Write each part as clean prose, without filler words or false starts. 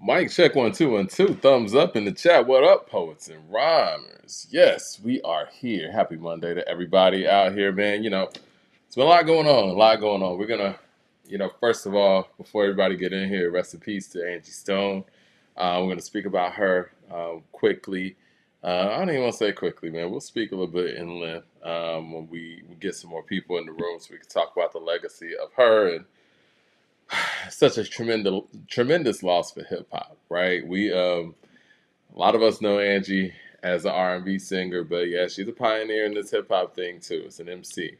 Mike check 1 2 1 2. Thumbs up in the chat. What up, poets and rhymers? Yes, we are here. Happy Monday to everybody out here, man. It's been a lot going on. A lot going on. We're gonna, first of all, before everybody get in here, rest in peace to Angie Stone. We're gonna speak about her quickly. I don't even want to say quickly, man. We'll speak a little bit in length when we get some more people in the room, so we can talk about the legacy of her and such a tremendous loss for hip hop, right? A lot of us know Angie as an R&B singer, but yeah, she's a pioneer in this hip hop thing too. It's an MC.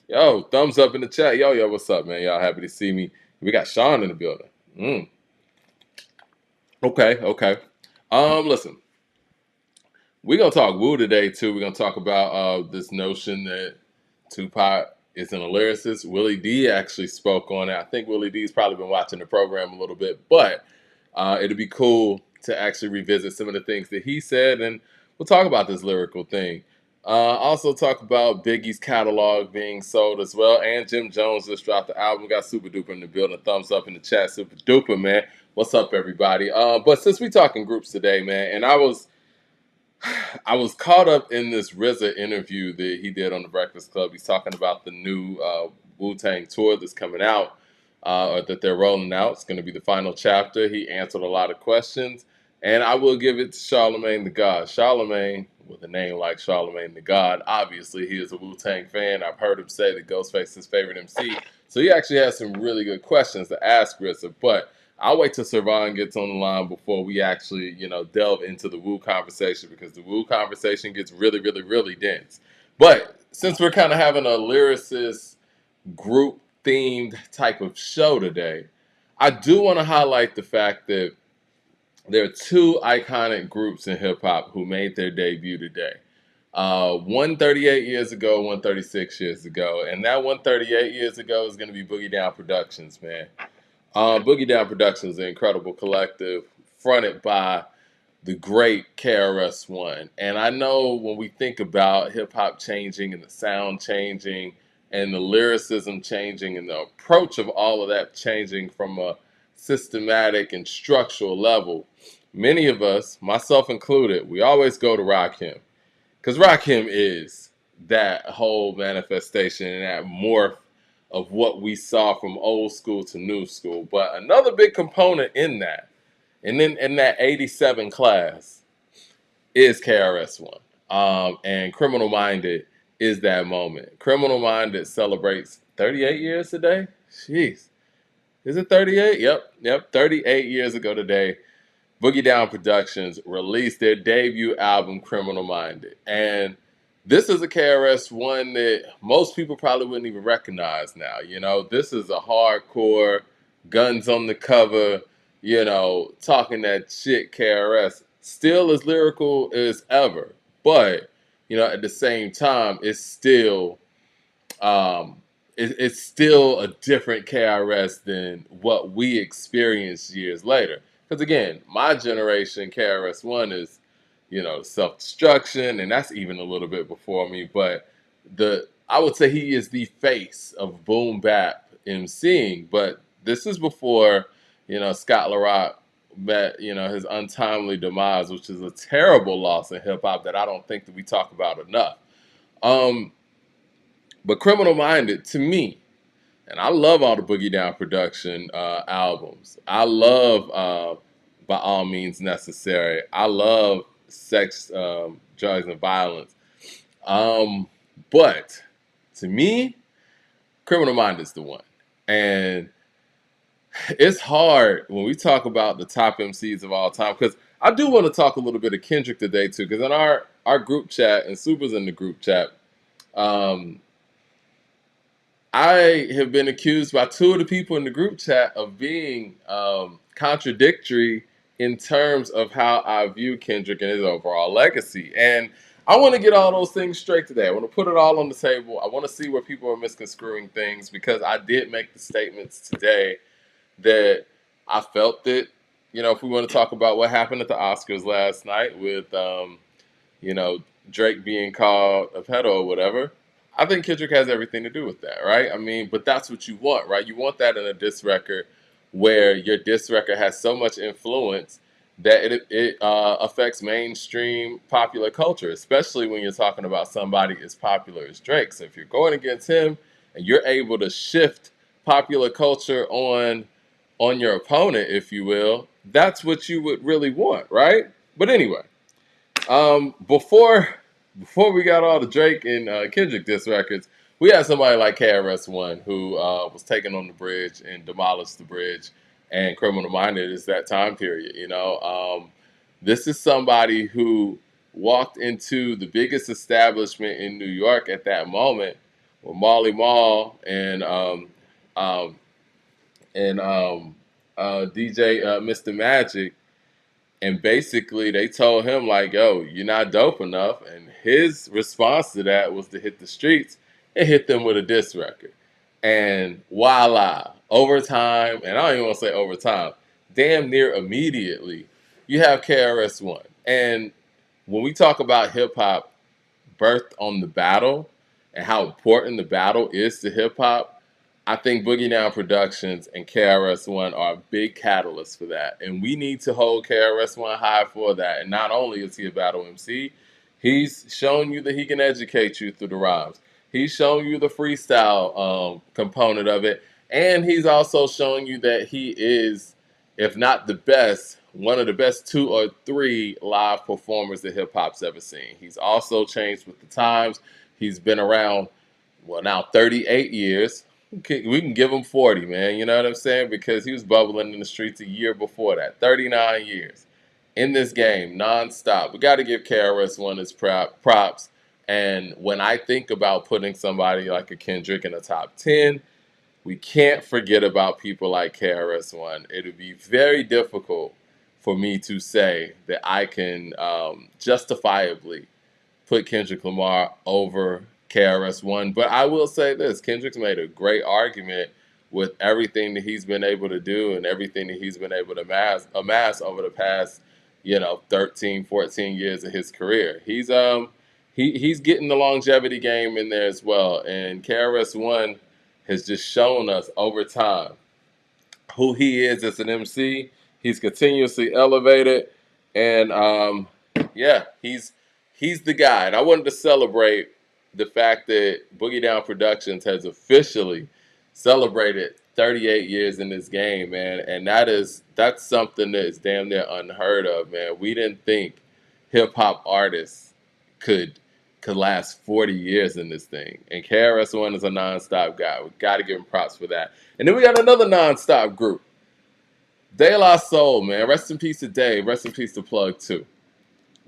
Yo, thumbs up in the chat. Yo, what's up, man? Y'all happy to see me? We got Sean in the building. Okay. Listen, we're gonna talk Wu today too. We're gonna talk about this notion that Tupac isn't a lyricist. Willie D actually spoke on it. I think Willie D's probably been watching the program a little bit, but it'd be cool to actually revisit some of the things that he said, and we'll talk about this lyrical thing. Also talk about Biggie's catalog being sold as well, and Jim Jones just dropped the album. We got Super Duper in the building. Thumbs up in the chat, Super Duper, man. What's up, everybody? But since we talking groups today, man, and I was caught up in this RZA interview that he did on the Breakfast Club. He's talking about the new Wu-Tang tour that's coming out, or that they're rolling out. It's going to be the final chapter. He answered a lot of questions, and I will give it to Charlemagne the God. Charlemagne, with a name like Charlemagne the God, obviously he is a Wu-Tang fan. I've heard him say that Ghostface is his favorite MC, so he actually has some really good questions to ask RZA, but I'll wait till Servan gets on the line before we actually, delve into the Wu conversation, because the Wu conversation gets really, really, really dense. But since we're kind of having a lyricist group themed type of show today, I do want to highlight the fact that there are two iconic groups in hip hop who made their debut today. One 38 years ago, one 36 years ago, and that one 38 years ago is going to be Boogie Down Productions, man. Boogie Down Productions is an incredible collective fronted by the great KRS-One. And I know when we think about hip-hop changing and the sound changing and the lyricism changing and the approach of all of that changing from a systematic and structural level, many of us, myself included, we always go to Rakim. Because Rakim is that whole manifestation and that morph of what we saw from old school to new school. But another big component in that, and then in that 87 class, is KRS-One. And Criminal Minded is that moment. Criminal Minded celebrates 38 years today. Jeez. Is it 38? Yep. 38 years ago today, Boogie Down Productions released their debut album, Criminal Minded. And this is a KRS-One that most people probably wouldn't even recognize now. This is a hardcore, guns on the cover, talking that shit KRS. Still as lyrical as ever. But, at the same time, it's still it's still a different KRS than what we experienced years later. Because again, my generation, KRS-One is, self-destruction, and that's even a little bit before me. But I would say he is the face of boom bap MCing. But this is before, Scott LaRock met, his untimely demise, which is a terrible loss in hip hop that I don't think that we talk about enough. But Criminal Minded, to me, and I love all the Boogie Down Production albums. I love By All Means Necessary. I love Sex, Drugs, and Violence. But to me, Criminal Minded is the one. And it's hard when we talk about the top MCs of all time, because I do want to talk a little bit of Kendrick today too, because in our group chat, and Super's in the group chat, I have been accused by two of the people in the group chat of being contradictory in terms of how I view Kendrick and his overall legacy. And I want to get all those things straight today. I want to put it all on the table. I want to see where people are misconstruing things, because I did make the statements today that I felt that, if we want to talk about what happened at the Oscars last night with, Drake being called a pedo or whatever, I think Kendrick has everything to do with that, right? I mean, but that's what you want, right? You want that in a diss record. where your diss record has so much influence that it affects mainstream popular culture, especially when you're talking about somebody as popular as Drake. So if you're going against him and you're able to shift popular culture on your opponent, if you will, that's what you would really want, right? But anyway, before we got all the Drake and Kendrick diss records, we had somebody like KRS-One who was taken on the bridge and demolished the bridge, and Criminal Minded is that time period. This is somebody who walked into the biggest establishment in New York at that moment, with Marley Marl um, and DJ Mr. Magic, and basically they told him like, "Yo, you're not dope enough," and his response to that was to hit the streets and hit them with a diss record. And voila, over time, and I don't even want to say over time, damn near immediately, you have KRS-One. And when we talk about hip hop birthed on the battle and how important the battle is to hip hop, I think Boogie Down Productions and KRS-One are a big catalyst for that. And we need to hold KRS-One high for that. And not only is he a battle MC, he's shown you that he can educate you through the rhymes. He's shown you the freestyle component of it. And he's also showing you that he is, if not the best, one of the best 2 or 3 live performers that hip hop's ever seen. He's also changed with the times. He's been around, well, now 38 years. We can give him 40, man. You know what I'm saying? Because he was bubbling in the streets a year before that. 39 years in this game, nonstop. We got to give KRS-One his props. And when I think about putting somebody like a Kendrick in the top 10, we can't forget about people like KRS-One. It would be very difficult for me to say that I can justifiably put Kendrick Lamar over KRS-One. But I will say this, Kendrick's made a great argument with everything that he's been able to do and everything that he's been able to amass over the past, 13, 14 years of his career. He's getting the longevity game in there as well. And KRS-One has just shown us over time who he is as an MC. He's continuously elevated, and yeah, he's the guy. And I wanted to celebrate the fact that Boogie Down Productions has officially celebrated 38 years in this game, man. And that's something that is damn near unheard of, man. We didn't think hip hop artists could last 40 years in this thing. And KRS-One is a nonstop guy. We got to give him props for that. And then we got another nonstop group, De La Soul, man. Rest in peace to Dave. Rest in peace to Plug, too.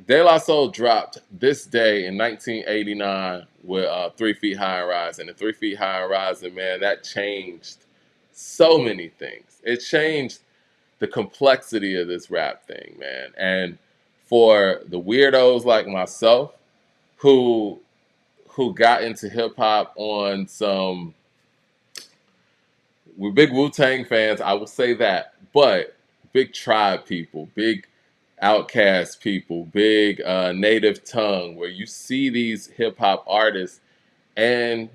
De La Soul dropped this day in 1989 with 3 Feet High and Rising. And 3 Feet High and Rising, man, that changed so many things. It changed the complexity of this rap thing, man. And for the weirdos like myself who got into hip hop on some, we're big Wu-Tang fans, I will say that, but big Tribe people, big Outkast people, big Native Tongue, where you see these hip hop artists and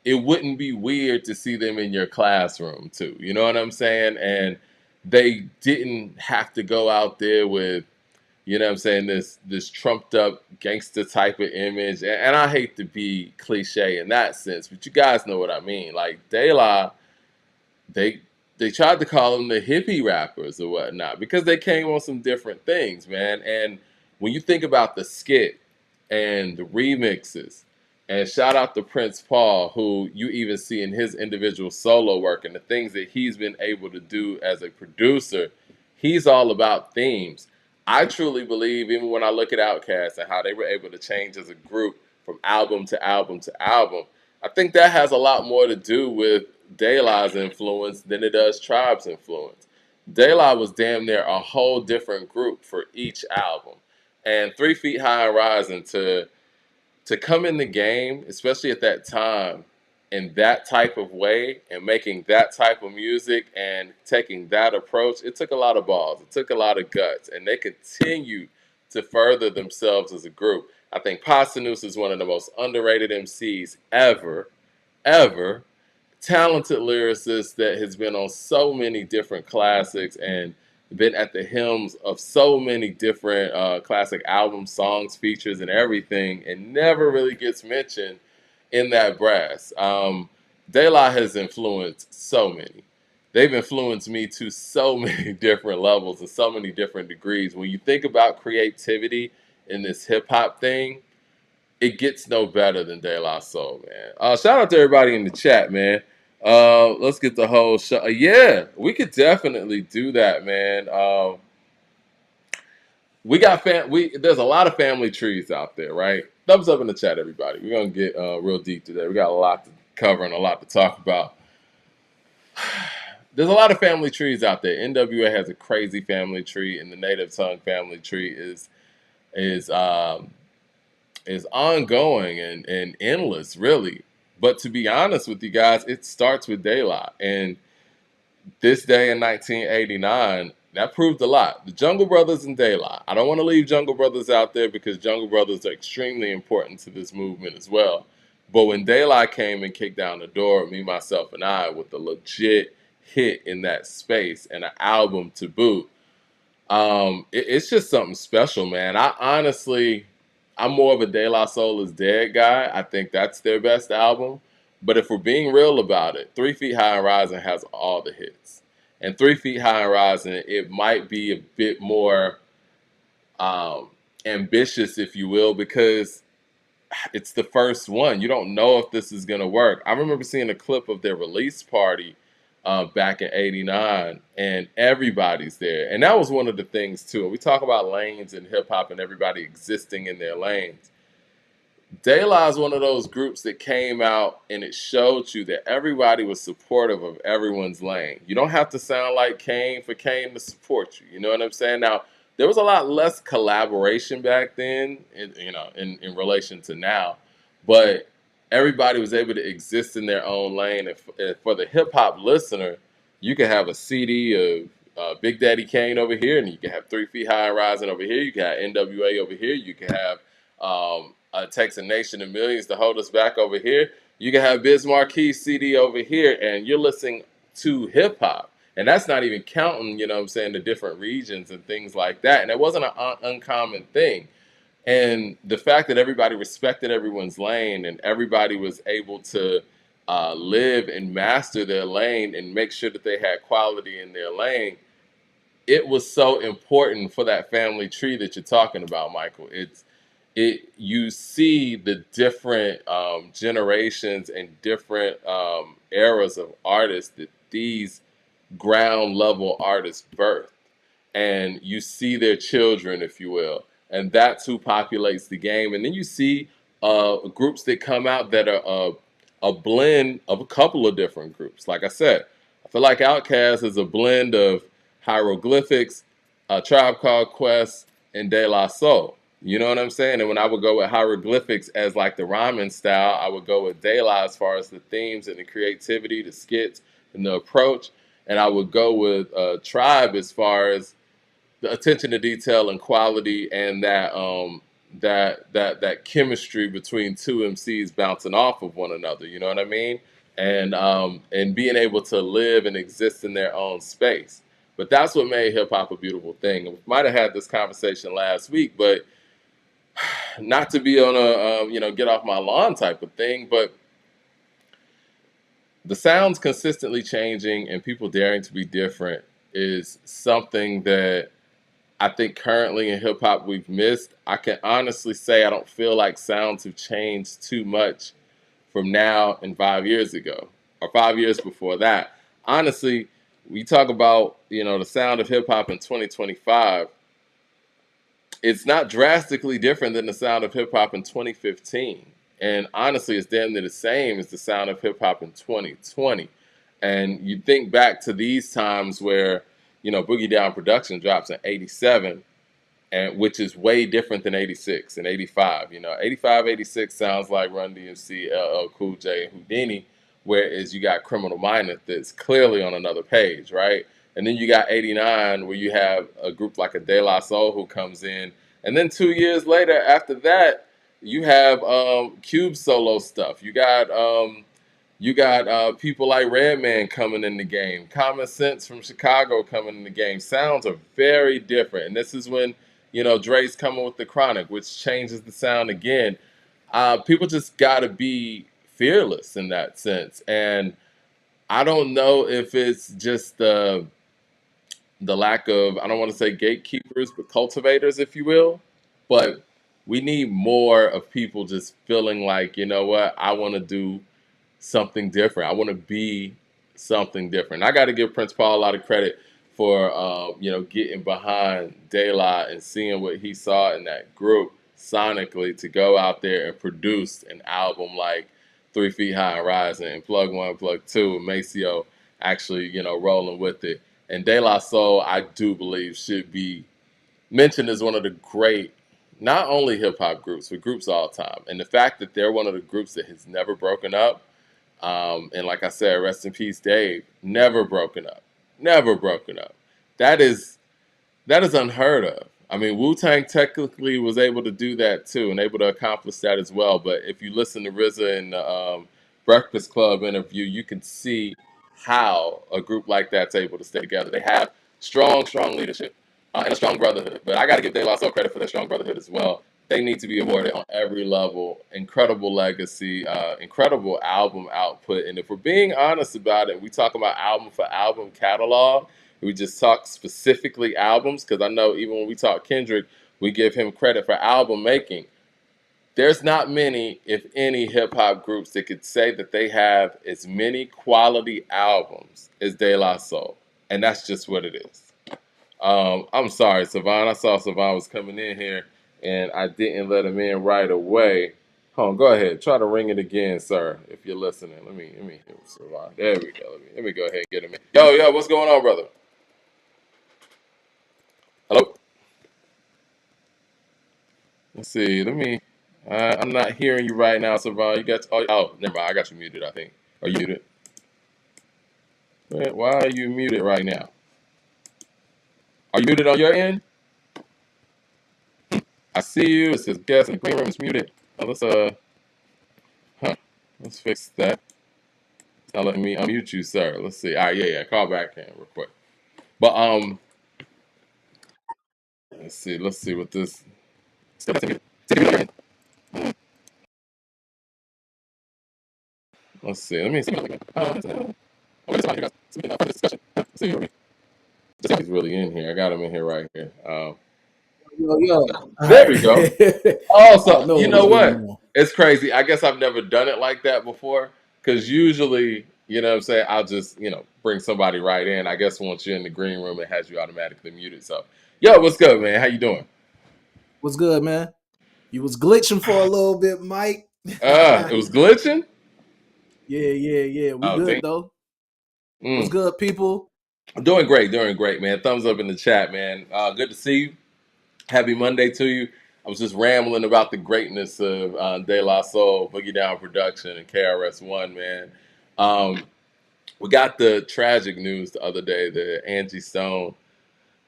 it wouldn't be weird to see them in your classroom too. You know what I'm saying? And they didn't have to go out there with, you know what I'm saying, this trumped up gangster type of image. And I hate to be cliche in that sense, but you guys know what I mean. Like De La, they tried to call them the hippie rappers or whatnot because they came on some different things, man. And when you think about the skit and the remixes, and shout out to Prince Paul, who you even see in his individual solo work and the things that he's been able to do as a producer, he's all about themes. I truly believe, even when I look at Outkast and how they were able to change as a group from album to album to album, I think that has a lot more to do with De La's influence than it does Tribe's influence. De La was damn near a whole different group for each album. And 3 Feet High and Rising to come in the game, especially at that time, in that type of way and making that type of music and taking that approach, it took a lot of balls. It took a lot of guts. And they continue to further themselves as a group. I think Posdnuos is one of the most underrated MCs ever, ever. talented lyricist that has been on so many different classics and been at the helms of so many different classic albums, songs, features, and everything, and never really gets mentioned in that brass. De La has influenced so many. They've influenced me to so many different levels and so many different degrees. When you think about creativity in this hip hop thing, it gets no better than De La Soul, man. Shout out to everybody in the chat, man. Let's get the whole show. Yeah, we could definitely do that, man. We got there's a lot of family trees out there, right? Thumbs up in the chat, everybody. We're gonna get real deep today. We got a lot to cover and a lot to talk about. There's a lot of family trees out there. NWA has a crazy family tree, and the native tongue family tree is ongoing and endless, really. But to be honest with you guys, it starts with De La. And this day in 1989, that proved a lot. The Jungle Brothers and De La. I don't want to leave Jungle Brothers out there because Jungle Brothers are extremely important to this movement as well. But when De La came and kicked down the door, me, myself, and I, with a legit hit in that space and an album to boot, it's just something special, man. I'm more of a De La Soul is Dead guy. I think that's their best album. But if we're being real about it, 3 Feet High and Rising has all the hits. And 3 Feet High and Rising, it might be a bit more ambitious, if you will, because it's the first one. You don't know if this is going to work. I remember seeing a clip of their release party back in '89, and everybody's there. And that was one of the things, too. We talk about lanes in hip-hop and everybody existing in their lanes. De La is one of those groups that came out and it showed you that everybody was supportive of everyone's lane. You don't have to sound like Kane for Kane to support you. You know what I'm saying? Now, there was a lot less collaboration back then, in relation to now, but everybody was able to exist in their own lane. And for the hip hop listener, you can have a CD of Big Daddy Kane over here, and you can have 3 Feet High and Rising over here. You can have NWA over here. You can have Takes a Nation of Millions to Hold Us Back over here. You can have Biz Marquis CD over here, and you're listening to hip hop. And that's not even counting, the different regions and things like that. And it wasn't an uncommon thing. And the fact that everybody respected everyone's lane and everybody was able to live and master their lane and make sure that they had quality in their lane, it was so important for that family tree that you're talking about, Michael. You see the different generations and different eras of artists that these ground level artists birth, and you see their children, if you will, and that's who populates the game. And then you see groups that come out that are a blend of a couple of different groups. Like I said, I feel like Outkast is a blend of Hieroglyphics, Tribe Called Quest, and De La Soul. You know what I'm saying? And when I would go with Hieroglyphics as like the rhyming style, I would go with De La as far as the themes and the creativity, the skits, and the approach. And I would go with Tribe as far as the attention to detail and quality and that chemistry between two MCs bouncing off of one another. You know what I mean? And being able to live and exist in their own space. But that's what made hip hop a beautiful thing. We might have had this conversation last week, but not to be on a get off my lawn type of thing, but the sounds consistently changing and people daring to be different is something that I think currently in hip hop we've missed. I can honestly say I don't feel like sounds have changed too much from now and 5 years ago or 5 years before that. Honestly, we talk about, the sound of hip hop in 2025. It's not drastically different than the sound of hip hop in 2015. And honestly, it's damn near the same as the sound of hip hop in 2020. And you think back to these times where, Boogie Down Production drops in '87, and which is way different than '86 and '85. 85, '86 sounds like Run DMC, LL Cool J, and Houdini, whereas you got Criminal Minded that's clearly on another page, right? And then you got '89 where you have a group like a De La Soul who comes in. And then 2 years later, after that, you have Cube solo stuff. You got You got people like Redman coming in the game, Common Sense from Chicago coming in the game. Sounds are very different, and this is when Drake's coming with the Chronic, which changes the sound again. People just got to be fearless in that sense, and I don't know if it's just the lack of, I don't want to say gatekeepers, but cultivators, if you will. But we need more of people just feeling like, you know what, I want to do something different. I want to be something different. I got to give Prince Paul a lot of credit for getting behind De La and seeing what he saw in that group sonically to go out there and produce an album like 3 Feet High and Rising and Plug One, Plug Two, and Maceo actually rolling with it. And De La Soul, I do believe, should be mentioned as one of the great, not only hip hop groups, but groups all time. And the fact that they're one of the groups that has never broken up, and like I said, rest in peace, Dave, never broken up, never broken up. That is unheard of. I mean, Wu-Tang technically was able to do that too, and able to accomplish that as well. But if you listen to RZA in the Breakfast Club interview, you can see how a group like that's able to stay together. They have strong, strong leadership and a strong brotherhood. But I got to give De La Soul credit for their strong brotherhood as well. They need to be awarded on every level. Incredible legacy, incredible album output. And if we're being honest about it, we talk about album for album catalog. We just talk specifically albums, because I know even when we talk Kendrick, we give him credit for album making. There's not many, if any, hip hop groups that could say that they have as many quality albums as De La Soul, and that's just what it is. I'm sorry, Savon. I saw Savon was coming in here, and I didn't let him in right away. Hold on, go ahead. Try to ring it again, sir, if you're listening. Let me hear Savon. There we go. Let me go ahead and get him in. Yo, what's going on, brother? Hello. Let's see. Let me. I'm not hearing you right now, Savon. You got. Never mind. I got you muted, I think. Are you muted? Why are you muted right now? Are you muted on your end? I see you. It says guest in the green room is muted. Let's fix that. It's not letting me unmute you, sir. Let's see. All right, yeah. Call back in real quick. But let's see what this. Let's see. Let me see. He's really in here. I got him in here right here. Yo. There we go. Also, No, you know what? It's crazy. I guess I've never done it like that before. Because usually, you know what I'm saying, I'll just, bring somebody right in. I guess once you're in the green room, it has you automatically muted. So, yo, what's good, man? How you doing? What's good, man? You was glitching for a little bit, Mike. It was glitching? Yeah. We good, though. What's good, people? I'm doing great, man. Thumbs up in the chat, man. Good to see you. Happy Monday to you. I was just rambling about the greatness of De La Soul, Boogie Down Production, and KRS-One, man. We got the tragic news the other day that Angie Stone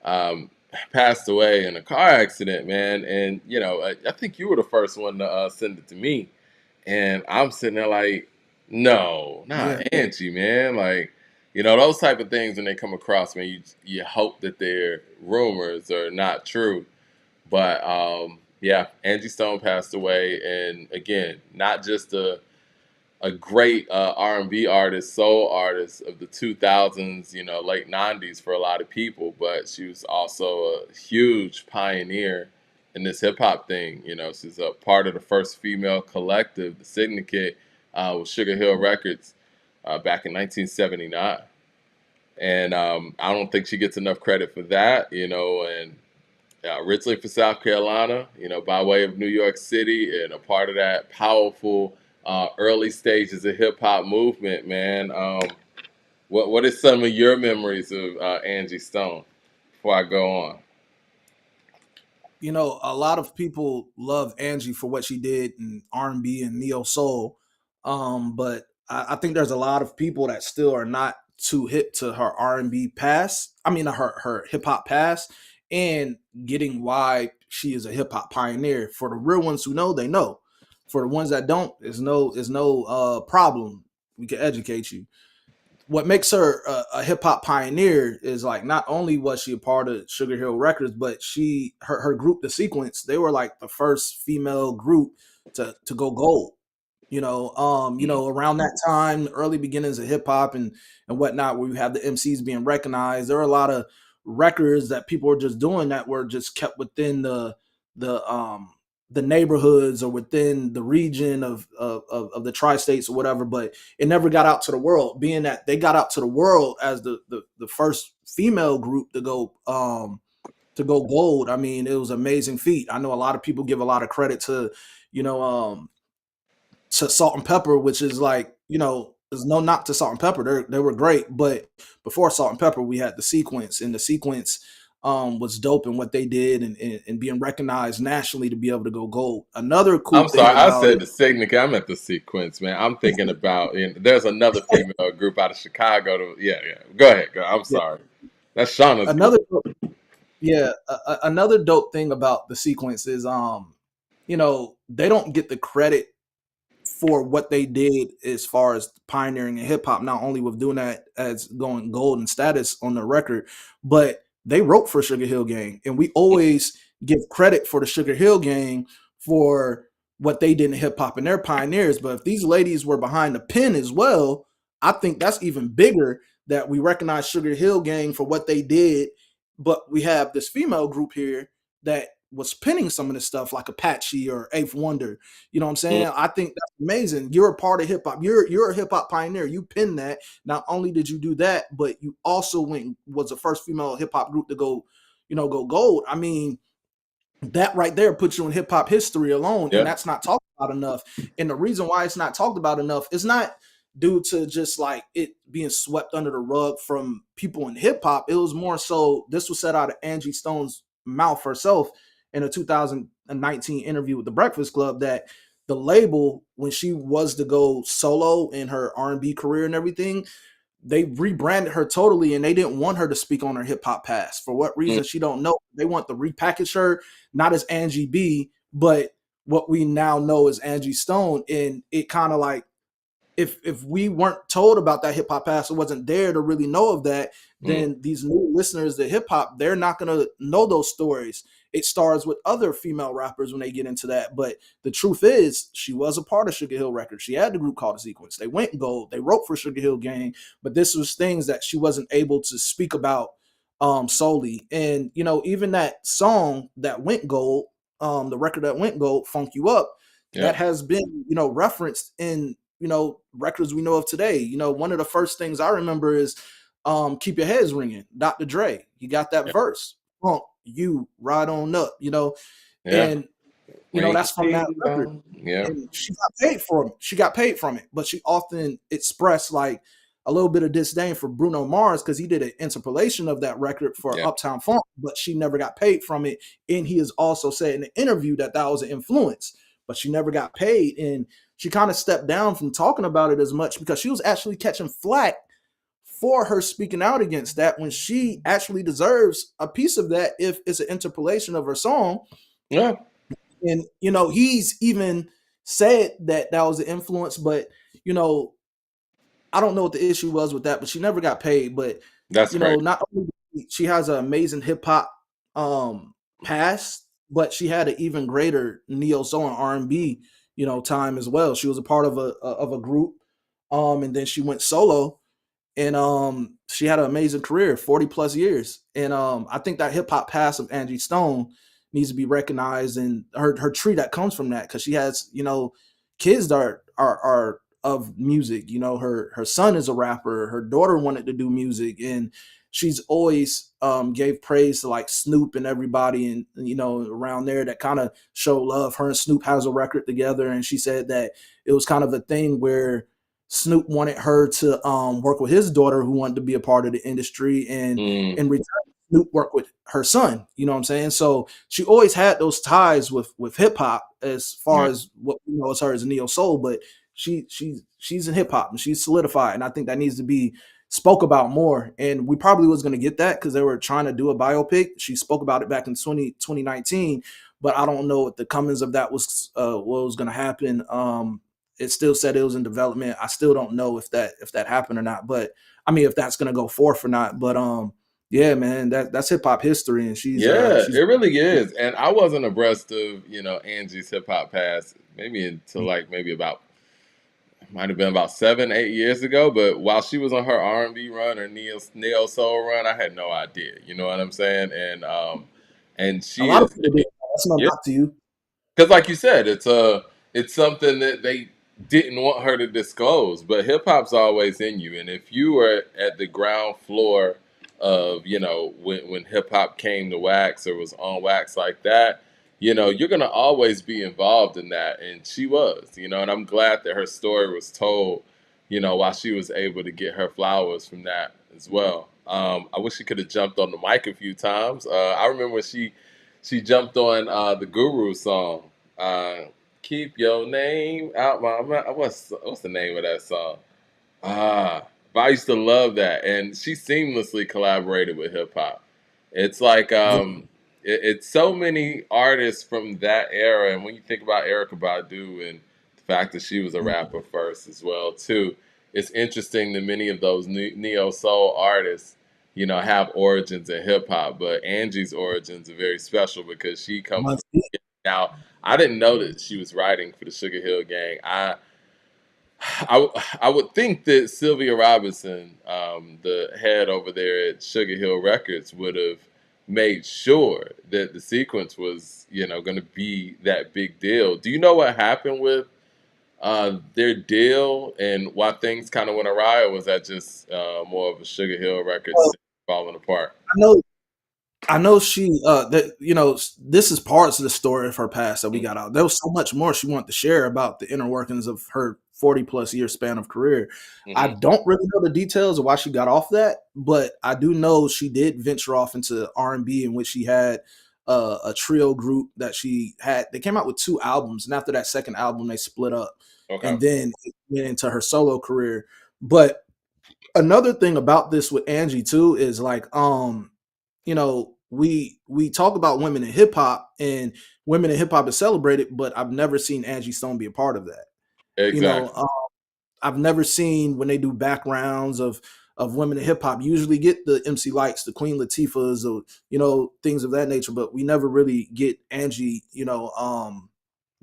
passed away in a car accident, man. And, I think you were the first one to send it to me. And I'm sitting there like, no, not Angie, man. Like, those type of things when they come across, man, you hope that they're rumors or not true. But Angie Stone passed away, and again, not just a great R&B artist, soul artist of the 2000s, late 90s for a lot of people, but she was also a huge pioneer in this hip hop thing. She's a part of the first female collective, the Syndicate, with Sugar Hill Records back in 1979. And I don't think she gets enough credit for that, and originally from South Carolina, by way of New York City, and a part of that powerful early stages of hip hop movement, man. What is some of your memories of Angie Stone? Before I go on, A lot of people love Angie for what she did in R&B and neo soul, but I think there's a lot of people that still are not too hip to her R&B past. I mean, her hip hop past, and getting why she is a hip hop pioneer. For the real ones who know, they know. For the ones that don't, is no problem. we can educate you. What makes her a hip hop pioneer is like not only was she a part of Sugar Hill Records, but her group, The Sequence, they were like the first female group to go gold. Around that time, early beginnings of hip hop and whatnot, where you have the MCs being recognized, there were a lot of records that people were just doing that were just kept within the the neighborhoods or within the region of the tri-states or whatever, but it never got out to the world, being that they got out to the world as the first female group to go gold. I mean, it was an amazing feat. I know a lot of people give a lot of credit to, you know, to Salt and Pepper, which is like, there's no knock to Salt and Pepper. They were great, but before Salt and Pepper, we had the Sequence, and the Sequence was dope in what they did and being recognized nationally to be able to go gold. Another cool I'm thing sorry, I about said it, the Signature. I meant the Sequence, man. I'm thinking about, there's another female group out of Chicago. Yeah, yeah. Go ahead. I'm yeah, sorry. That's Shauna's group. another yeah, another dope thing about the Sequence is they don't get the credit for what they did as far as pioneering in hip hop, not only with doing that as going gold and status on the record, but they wrote for Sugar Hill Gang. And we always give credit for the Sugar Hill Gang for what they did in hip hop, and they're pioneers. But if these ladies were behind the pen as well, I think that's even bigger, that we recognize Sugar Hill Gang for what they did. But we have this female group here that was penning some of this stuff, like Apache or Eighth Wonder. You know what I'm saying? I think that's amazing. You're a part of hip hop. You're a hip hop pioneer. You pinned that. Not only did you do that, but you also was the first female hip hop group to go gold. I mean, that right there puts you in hip hop history alone, and Yeah. that's not talked about enough. And the reason why it's not talked about enough is not due to just like it being swept under the rug from people in hip hop. It was more so, this was said out of Angie Stone's mouth herself in a 2019 interview with the Breakfast Club, that the label, when she was to go solo in her R&B career and everything, they rebranded her totally, and they didn't want her to speak on her hip hop past. For what Mm. reason, she don't know. They want to repackage her, not as Angie B, but what we now know as Angie Stone. And it kind of like, if we weren't told about that hip hop past, or wasn't there to really know of that, Mm. then these new listeners to hip hop, they're not gonna know those stories. It starts with other female rappers when they get into that. But the truth is, she was a part of Sugar Hill Records. She had the group called The Sequence. They went gold. They wrote for Sugar Hill Gang, but this was things that she wasn't able to speak about solely. And even that song that went gold, the record that went gold, Funk You Up, Yeah. that has been referenced in records we know of today. One of the first things I remember is Keep Your Heads Ringing, Dr. Dre. He got that Yeah. verse, funk you right on up, Yeah. and Ring, that's from that ding, record. dong. Yeah. And she got paid for it. She got paid from it, but she often expressed like a little bit of disdain for Bruno Mars, because he did an interpolation of that record for Yeah. Uptown Funk, but she never got paid from it. And he has also said in the interview that that was an influence, but she never got paid. And she kind of stepped down from talking about it as much, because she was actually catching flack for her speaking out against that, when she actually deserves a piece of that if it's an interpolation of her song. Yeah. And he's even said that that was an influence, but I don't know what the issue was with that, but she never got paid. But That's crazy. not only she has an amazing hip hop past, but she had an even greater neo soul and R&B time as well. She was a part of a group, and then she went solo, and she had an amazing career, 40 plus years. And I think that hip hop past of Angie Stone needs to be recognized, and her tree that comes from that, because she has kids that are of music. Her son is a rapper, her daughter wanted to do music, and she's always gave praise to like Snoop and everybody, and around there that kind of show love. Her and Snoop has a record together, and she said that it was kind of a thing where Snoop wanted her to work with his daughter, who wanted to be a part of the industry, and Mm. in return, Snoop worked with her son. You know what I'm saying? So she always had those ties with hip hop, as far Yeah. as what we know as her as a neo soul. But she's in hip hop, and she's solidified, and I think that needs to be spoke about more. And we probably was going to get that, because they were trying to do a biopic. She spoke about it back in 2019, but I don't know what the comings of that was, what was going to happen. it still said it was in development. I still don't know if that happened or not. But I mean, if that's gonna go forth or not. But yeah, man, that's hip hop history, and Yeah, she's it really is. And I wasn't abreast of, Angie's hip hop past maybe until like maybe about might have been about 7, 8 years ago. But while she was on her R&B run or neo soul run, I had no idea. You know what I'm saying? And a she lot of is, people do. That's no yeah, knock to you. because like you said, it's something that they didn't want her to disclose. But hip hop's always in you, and if you were at the ground floor of when hip hop came to wax or was on wax like that, you're gonna always be involved in that, and she was, and I'm glad that her story was told, while she was able to get her flowers from that as well. I wish she could have jumped on the mic a few times. I remember when she jumped on the Guru song. Uh, Keep your name out my mouth. What's the name of that song? Ah, but I used to love that, and she seamlessly collaborated with hip hop. It's like Yeah. it's so many artists from that era, and when you think about Erica Badu and the fact that she was a rapper first as well too, it's interesting that many of those neo soul artists, have origins in hip hop, but Angie's origins are very special because she comes from. Now, I didn't know that she was writing for the Sugar Hill Gang. I would think that Sylvia Robinson, the head over there at Sugar Hill Records, would have made sure that the sequence was, going to be that big deal. Do you know what happened with their deal and why things kind of went awry, or was that just more of a Sugar Hill Records Well, thing falling apart? I know I know she that this is parts of the story of her past that we got out. There was so much more she wanted to share about the inner workings of her 40 plus year span of career. I Mm-hmm. don't really know the details of why she got off that, but I do know she did venture off into R&B, in which she had a trio group that she had. They came out with 2 albums, and after that second album, they split up, Okay. and then it went into her solo career. But another thing about this with Angie too is like we talk about women in hip hop, and women in hip hop is celebrated, but I've never seen Angie Stone be a part of that. You know, Exactly. I've never seen when they do backgrounds of women in hip hop. Usually get the MC Lights, the Queen Latifahs, or things of that nature, but we never really get Angie,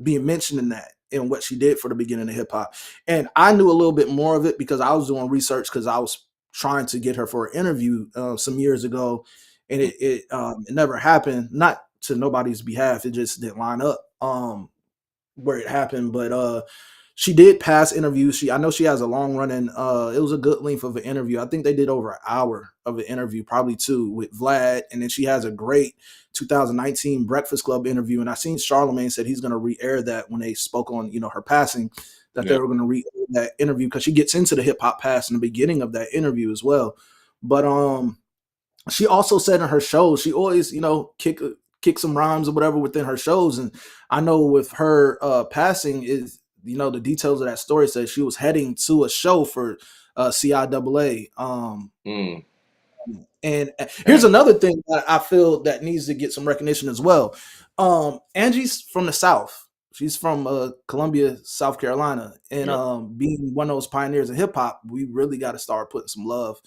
being mentioned in that and what she did for the beginning of hip hop. And I knew a little bit more of it because I was doing research because I was trying to get her for an interview some years ago, and it never happened. Not to nobody's behalf, it just didn't line up where it happened. But she did pass interviews. I know she has a long running. It was a good length of an interview. I think they did over an hour of an interview, probably 2 with Vlad, and then she has a great 2019 Breakfast Club interview. And I seen Charlemagne said he's going to re-air that when they spoke on her passing, that they Yeah. were going to re-air that interview because she gets into the hip hop past in the beginning of that interview as well. But she also said in her shows she always kick some rhymes or whatever within her shows. And I know with her passing is the details of that story says she was heading to a show for CIAA. Mm, And here's okay. another thing that I feel that needs to get some recognition as well. Angie's from the South. She's from Columbia, South Carolina, and Yep. being one of those pioneers of hip hop, we really got to start putting some love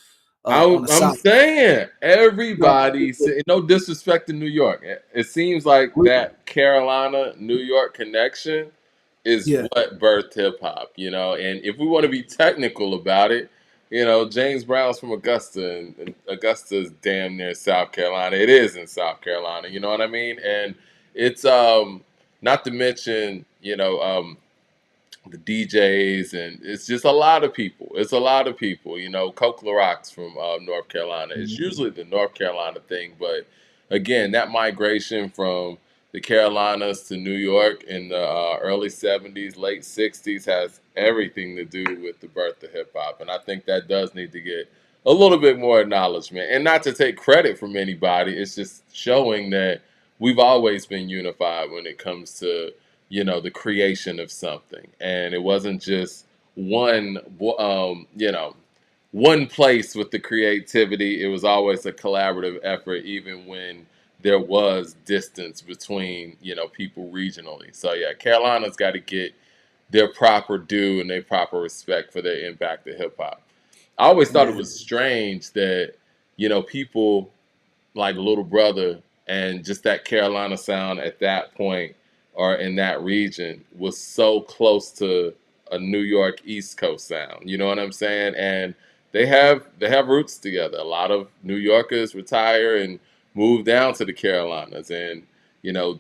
on the I'm South. saying You everybody, no disrespect to New York. It seems like know, that Carolina New York connection is yeah, what birthed hip hop, And if we want to be technical about it, James Brown's from Augusta, and Augusta's damn near South Carolina. It is in South Carolina, you know what I mean? And it's not to mention, the DJs, and it's just a lot of people. It's a lot of people. Coke LaRock's from North Carolina. It's usually the North Carolina thing, but again, that migration from the Carolinas to New York in the early '70s, late '60s has everything to do with the birth of hip hop, and I think that does need to get a little bit more acknowledgement. And not to take credit from anybody, it's just showing that we've always been unified when it comes to the creation of something, and it wasn't just one one place with the creativity. It was always a collaborative effort, even when there was distance between people regionally. So yeah, Carolina's got to get their proper due and their proper respect for their impact to hip hop. I always thought it Yeah. was strange that, people like Little Brother and just that Carolina sound at that point or in that region was so close to a New York East Coast sound. You know what I'm saying? And they have roots together. A lot of New Yorkers retire and move down to the Carolinas, and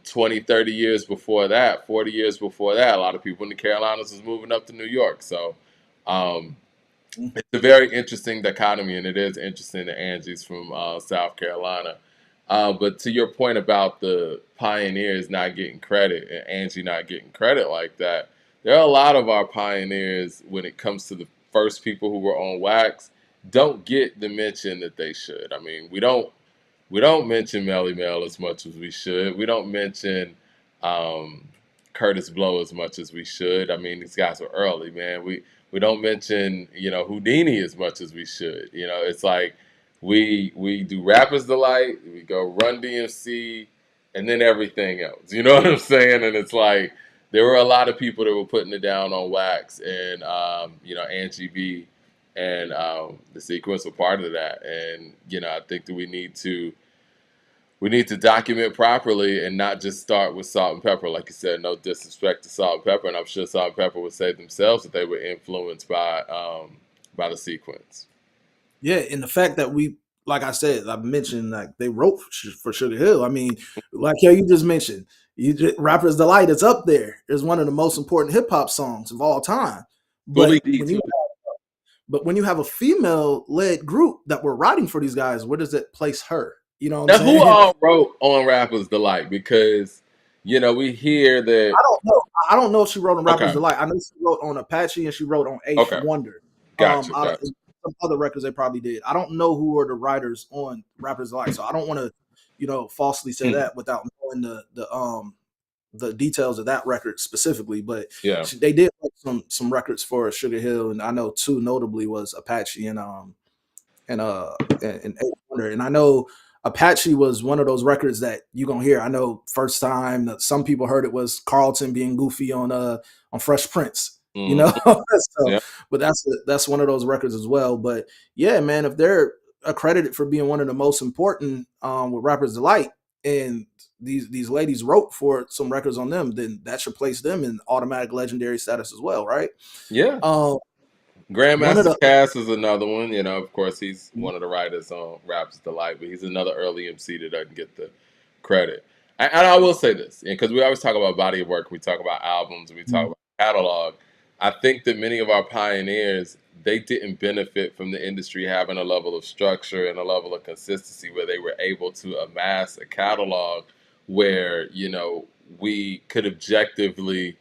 20, 30 years before that, 40 years before that, a lot of people in the Carolinas was moving up to New York. So um, it's a very interesting dichotomy, and it is interesting that Angie's from South Carolina. But to your point about the pioneers not getting credit and Angie not getting credit like that, there are a lot of our pioneers when it comes to the first people who were on wax don't get the mention that they should. I mean, we don't mention Melly Mel as much as we should. We don't mention um, Curtis Blow as much as we should. I mean, these guys were early, man. We don't mention Houdini as much as we should. It's like we do Rappers Delight, we go Run DMC, and then everything else. You know what I'm saying? And it's like there were a lot of people that were putting it down on wax, and Angie B and the sequence were part of that. And I think that we need to document properly and not just start with Salt and Pepper. Like you said, no disrespect to Salt and Pepper, and I'm sure Salt and Pepper would say themselves that they were influenced by the sequence. Yeah, and the fact that like I said, I mentioned like they wrote for Sugar Hill. I mean, like you just mentioned, Rapper's Delight is up there. It's one of the most important hip hop songs of all time. Fully But D too. when you have a female led group that were writing for these guys, where does it place her? You know what I'm Now, who saying? all wrote on Rappers Delight? Because we hear that. I don't know. I don't know if she wrote on Rapper's Okay, Delight. I know she wrote on Apache and she wrote on Eighth okay, Wonder. gotcha, gotcha. Some other records they probably did. I don't know who were the writers on Rapper's Delight, so I don't want to, falsely say Hmm. that without knowing the details of that record specifically. But Yeah, they did like some records for Sugar Hill, and I know two notably was Apache and Eighth Wonder. And I know Apache was one of those records that you gonna hear. I know first time that some people heard it was Carlton being goofy on Fresh Prince. You hmm, know, so yeah, but that's one of those records as well. But yeah, man, if they're accredited for being one of the most important with Rappers Delight, and these ladies wrote for some records on them, then that should place them in automatic legendary status as well, right? yeah. Um, one of Grandmaster the Cass is another one. Of course, he's one of the writers on Rap's Delight, but he's another early MC that doesn't get the credit. And I will say this, because we always talk about body of work, we talk about albums, and we talk about catalog. I think that many of our pioneers, they didn't benefit from the industry having a level of structure and a level of consistency where they were able to amass a catalog where, we could objectively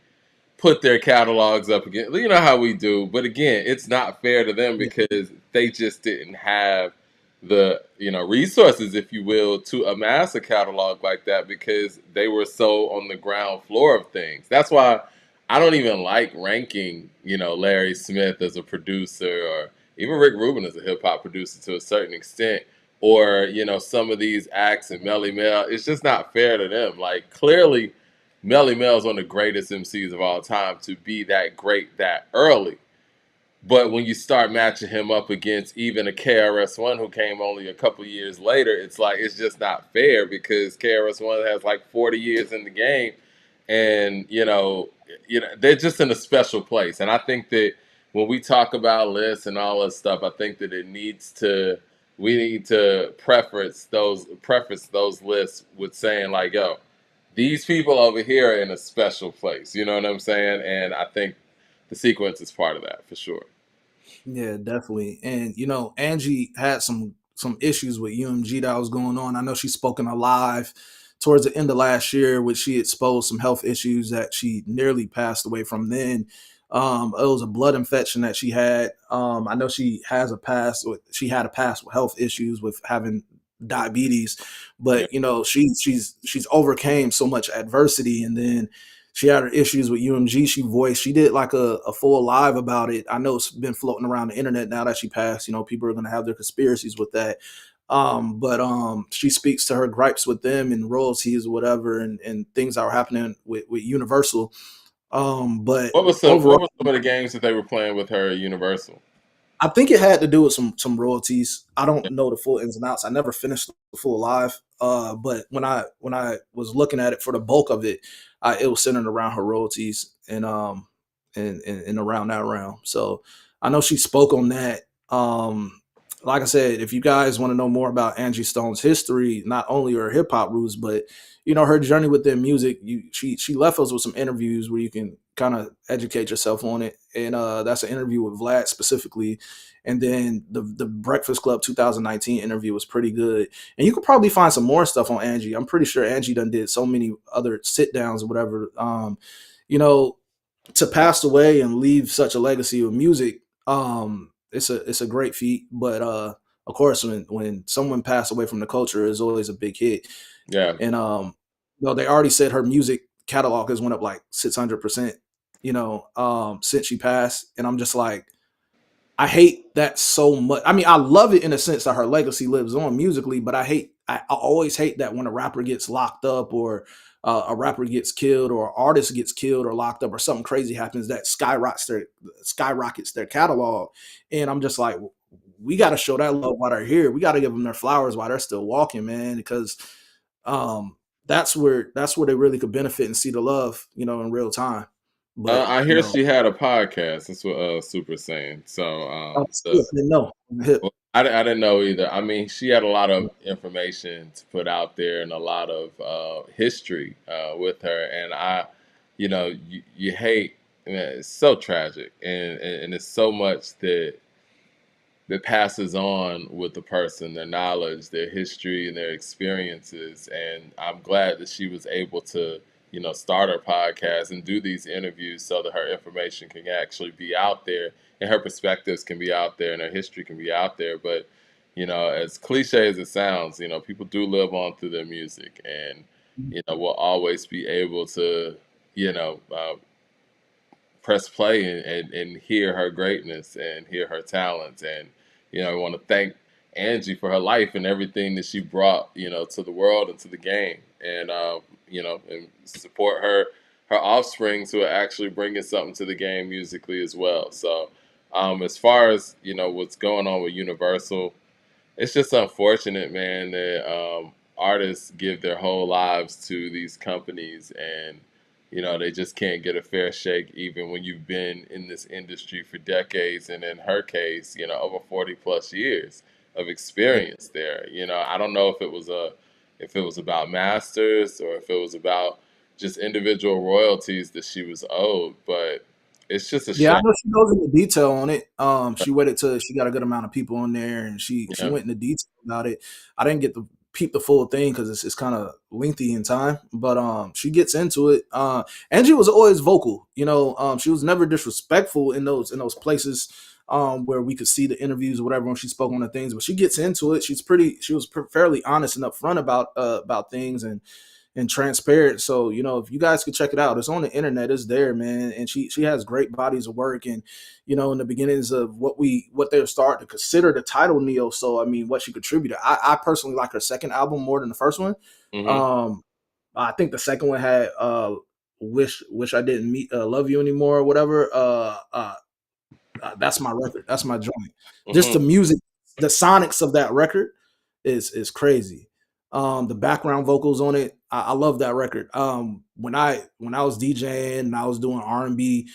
put their catalogs up again. You know how we do, but again, it's not fair to them yeah, because they just didn't have the resources, if you will, to amass a catalog like that because they were so on the ground floor of things. That's why I don't even like ranking, Larry Smith as a producer or even Rick Rubin as a hip hop producer to a certain extent, or some of these acts and Melly Mel. It's just not fair to them. Like clearly Melly Mel is one of the greatest MCs of all time to be that great that early. But when you start matching him up against even a KRS-One who came only a couple years later, it's like it's just not fair because KRS-One has like 40 years in the game, and they're just in a special place. And I think that when we talk about lists and all that stuff, I think that we need to preface those lists with saying like, yo, these people over here are in a special place. You know what I'm saying? And I think the sequence is part of that for sure. yeah, definitely. And Angie had some issues with UMG that was going on. I know she's spoken alive towards the end of last year, which she exposed some health issues that she nearly passed away from. Then it was a blood infection that she had. I know she had a past with health issues with having diabetes, Yeah. but she's overcame so much adversity, and then she had her issues with UMG. She did like a full live about it. I know it's been floating around the internet now that she passed. People are going to have their conspiracies with that. But she speaks to her gripes with them and royalties or whatever, and things that are happening with Universal. But What overall, were some of the games that they were playing with her at Universal? I think it had to do with some royalties. I Yeah, don't know the full ins and outs. I never finished the full live. But when I was looking at it for the bulk of it, it was centered around her royalties and around that realm. So I know she spoke on that. Like I said, if you guys want to know more about Angie Stone's history, not only her hip hop roots, but her journey within music, she left us with some interviews where you can kind of educate yourself on it. And that's an interview with Vlad specifically. And then the Breakfast Club 2019 interview was pretty good. And you could probably find some more stuff on Angie. I'm pretty sure Angie done did so many other sit downs or whatever. You know, to pass away and leave such a legacy of music, it's a great feat. But of course, when someone passed away from the culture, is always a big hit. yeah. And they already said her music catalog has went up like 600%. Since she passed, and I'm just like, I hate that so much. I mean, I love it in a sense that her legacy lives on musically, but I always hate that when a rapper gets locked up or a rapper gets killed or an artist gets killed or locked up or something crazy happens that skyrockets their catalog. And I'm just like, we got to show that love while they're here. We got to give them their flowers while they're still walking, man, because um, that's where they really could benefit and see the love, in real time. But I hear she had a podcast. That's what Super saying. So I still didn't know. well, I didn't know either. I mean, she had a lot of information to put out there and a lot of history with her. And you hate, man, it's so tragic, and it's so much that passes on with the person, their knowledge, their history, and their experiences. And I'm glad that she was able to, start her podcast and do these interviews so that her information can actually be out there and her perspectives can be out there and her history can be out there. But, as cliche as it sounds, people do live on through their music, and, we'll always be able to, you know, uh, press play and hear her greatness and hear her talents. And, I want to thank Angie for her life and everything that she brought, to the world and to the game. And, and support her offspring to actually bringing something to the game musically as well. So, as far as, what's going on with Universal, it's just unfortunate, man, that artists give their whole lives to these companies, and they just can't get a fair shake, even when you've been in this industry for decades, and in her case, over 40 plus years of Yeah. experience there. I don't know if it was about masters or if it was about just individual royalties that she was owed, but it's just a Yeah, I shame. know she goes into detail on it. She waited till she got a good amount of people on there, and she Yeah. went into detail about it. I didn't get to peep the full thing because it's kind of lengthy in time, but she gets into it. Angie was always vocal. She was never disrespectful in those places where we could see the interviews or whatever when she spoke on the things. But she gets into it. She was fairly honest and upfront about things and transparent. So, if you guys could check it out, it's on the internet, it's there, man. And she has great bodies of work. And, in the beginnings of what they're starting to consider the title Neo Soul, I mean, what she contributed. I personally like her second album more than the first one. Hmm. Um, I think the second one had Wish I Didn't Meet Love You Anymore or whatever. That's my record. That's my joint. Just Hmm. the music, the sonics of that record is crazy. The background vocals on it, I love that record. When I was DJing and I was doing R&B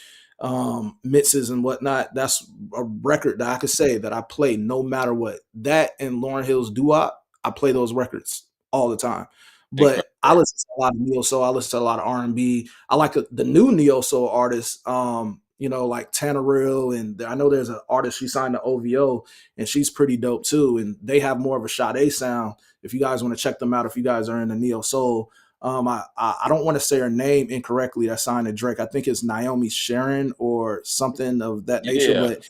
mixes and whatnot, that's a record that I could say that I play no matter what. That and Lauryn Hill's Doo Wop, I play those records all the time. But I Incredible. listen to a lot of neo soul. I listen to a lot of R&B. I like the new neo soul artists. Like Tanneril, and I know there's an artist she signed to OVO, and she's pretty dope too. And they have more of a Sade sound. If you guys want to check them out, if you guys are in the neo soul, I don't want to say her name incorrectly. That signed to Drake. I think it's Naomi Sharon or something of that nature. Yeah. But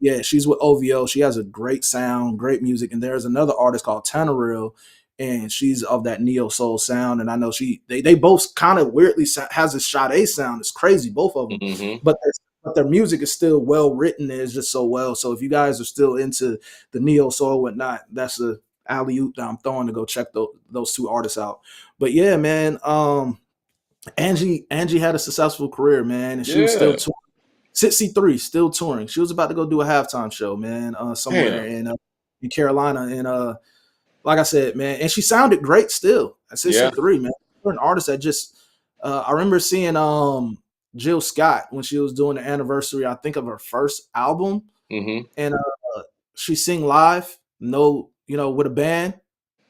yeah, she's with OVO. She has a great sound, great music. And there's another artist called Tanneril, and she's of that neo soul sound. And I know they both kind of weirdly has a Sade sound. It's crazy, both of them. Hmm. But their music is still well written, and it's just so well. So if you guys are still into the neo soul and whatnot, that's a alley oop that I'm throwing to go check those two artists out. But yeah, man. Angie had a successful career, man, and she was still Yeah. touring. 63, still touring. She was about to go do a halftime show, man, somewhere Damn. in Carolina, and like I said, man, and she sounded great still at Yeah. 63, man. For an artist that just, I remember seeing Jill Scott when she was doing the anniversary, I think, of her first album, Mm-hmm. and she sing live, no, with a band,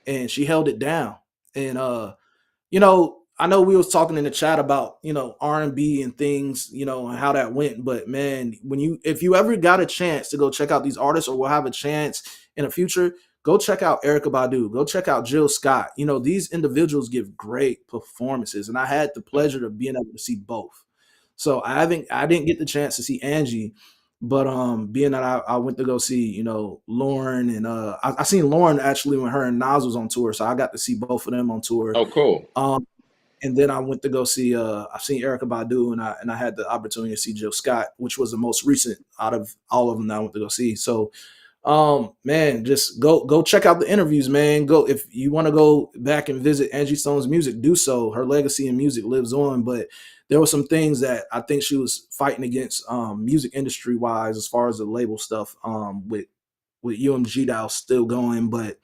and she held it down, and I know we was talking in the chat about, R&B and things, and how that went. But man, if you ever got a chance to go check out these artists, or will have a chance in the future, go check out Erykah Badu, go check out Jill Scott. These individuals give great performances, and I had the pleasure of being able to see both. So I didn't get the chance to see Angie, but being that I went to go see, Lauren, and I seen Lauren actually when her and Nas was on tour, so I got to see both of them on tour. Oh, cool. And then I went to go see. I've seen Erykah Badu, and I had the opportunity to see Jill Scott, which was the most recent out of all of them that I went to go see. So, man, just go check out the interviews, man. Go if you want to go back and visit Angie Stone's music, do so. Her legacy in music lives on, but there were some things that I think she was fighting against, music industry wise, as far as the label stuff, with UMG Dow still going, but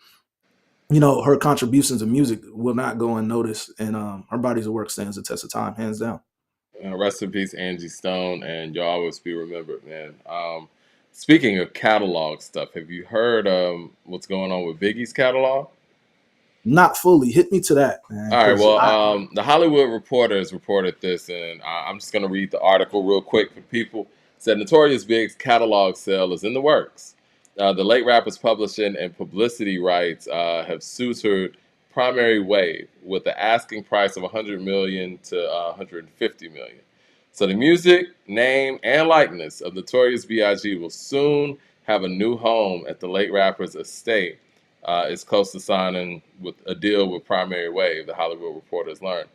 her contributions in music will not go unnoticed, and her bodies of work stands the test of time, hands down. Rest in peace, Angie Stone, and you'll always be remembered, man. Speaking of catalog stuff, have you heard what's going on with Biggie's catalog? Not fully. Hit me to that, man, All right. because Well, I the Hollywood Reporter has reported this, and I'm just going to read the article real quick for people. It said Notorious Big's catalog sale is in the works. The late rapper's publishing and publicity rights have suitured Primary Wave with the asking price of 100 million to 150 million. So the music, name, and likeness of Notorious B.I.G. will soon have a new home at the late rapper's estate. Is close to signing with a deal with Primary Wave, the Hollywood Reporter has learned.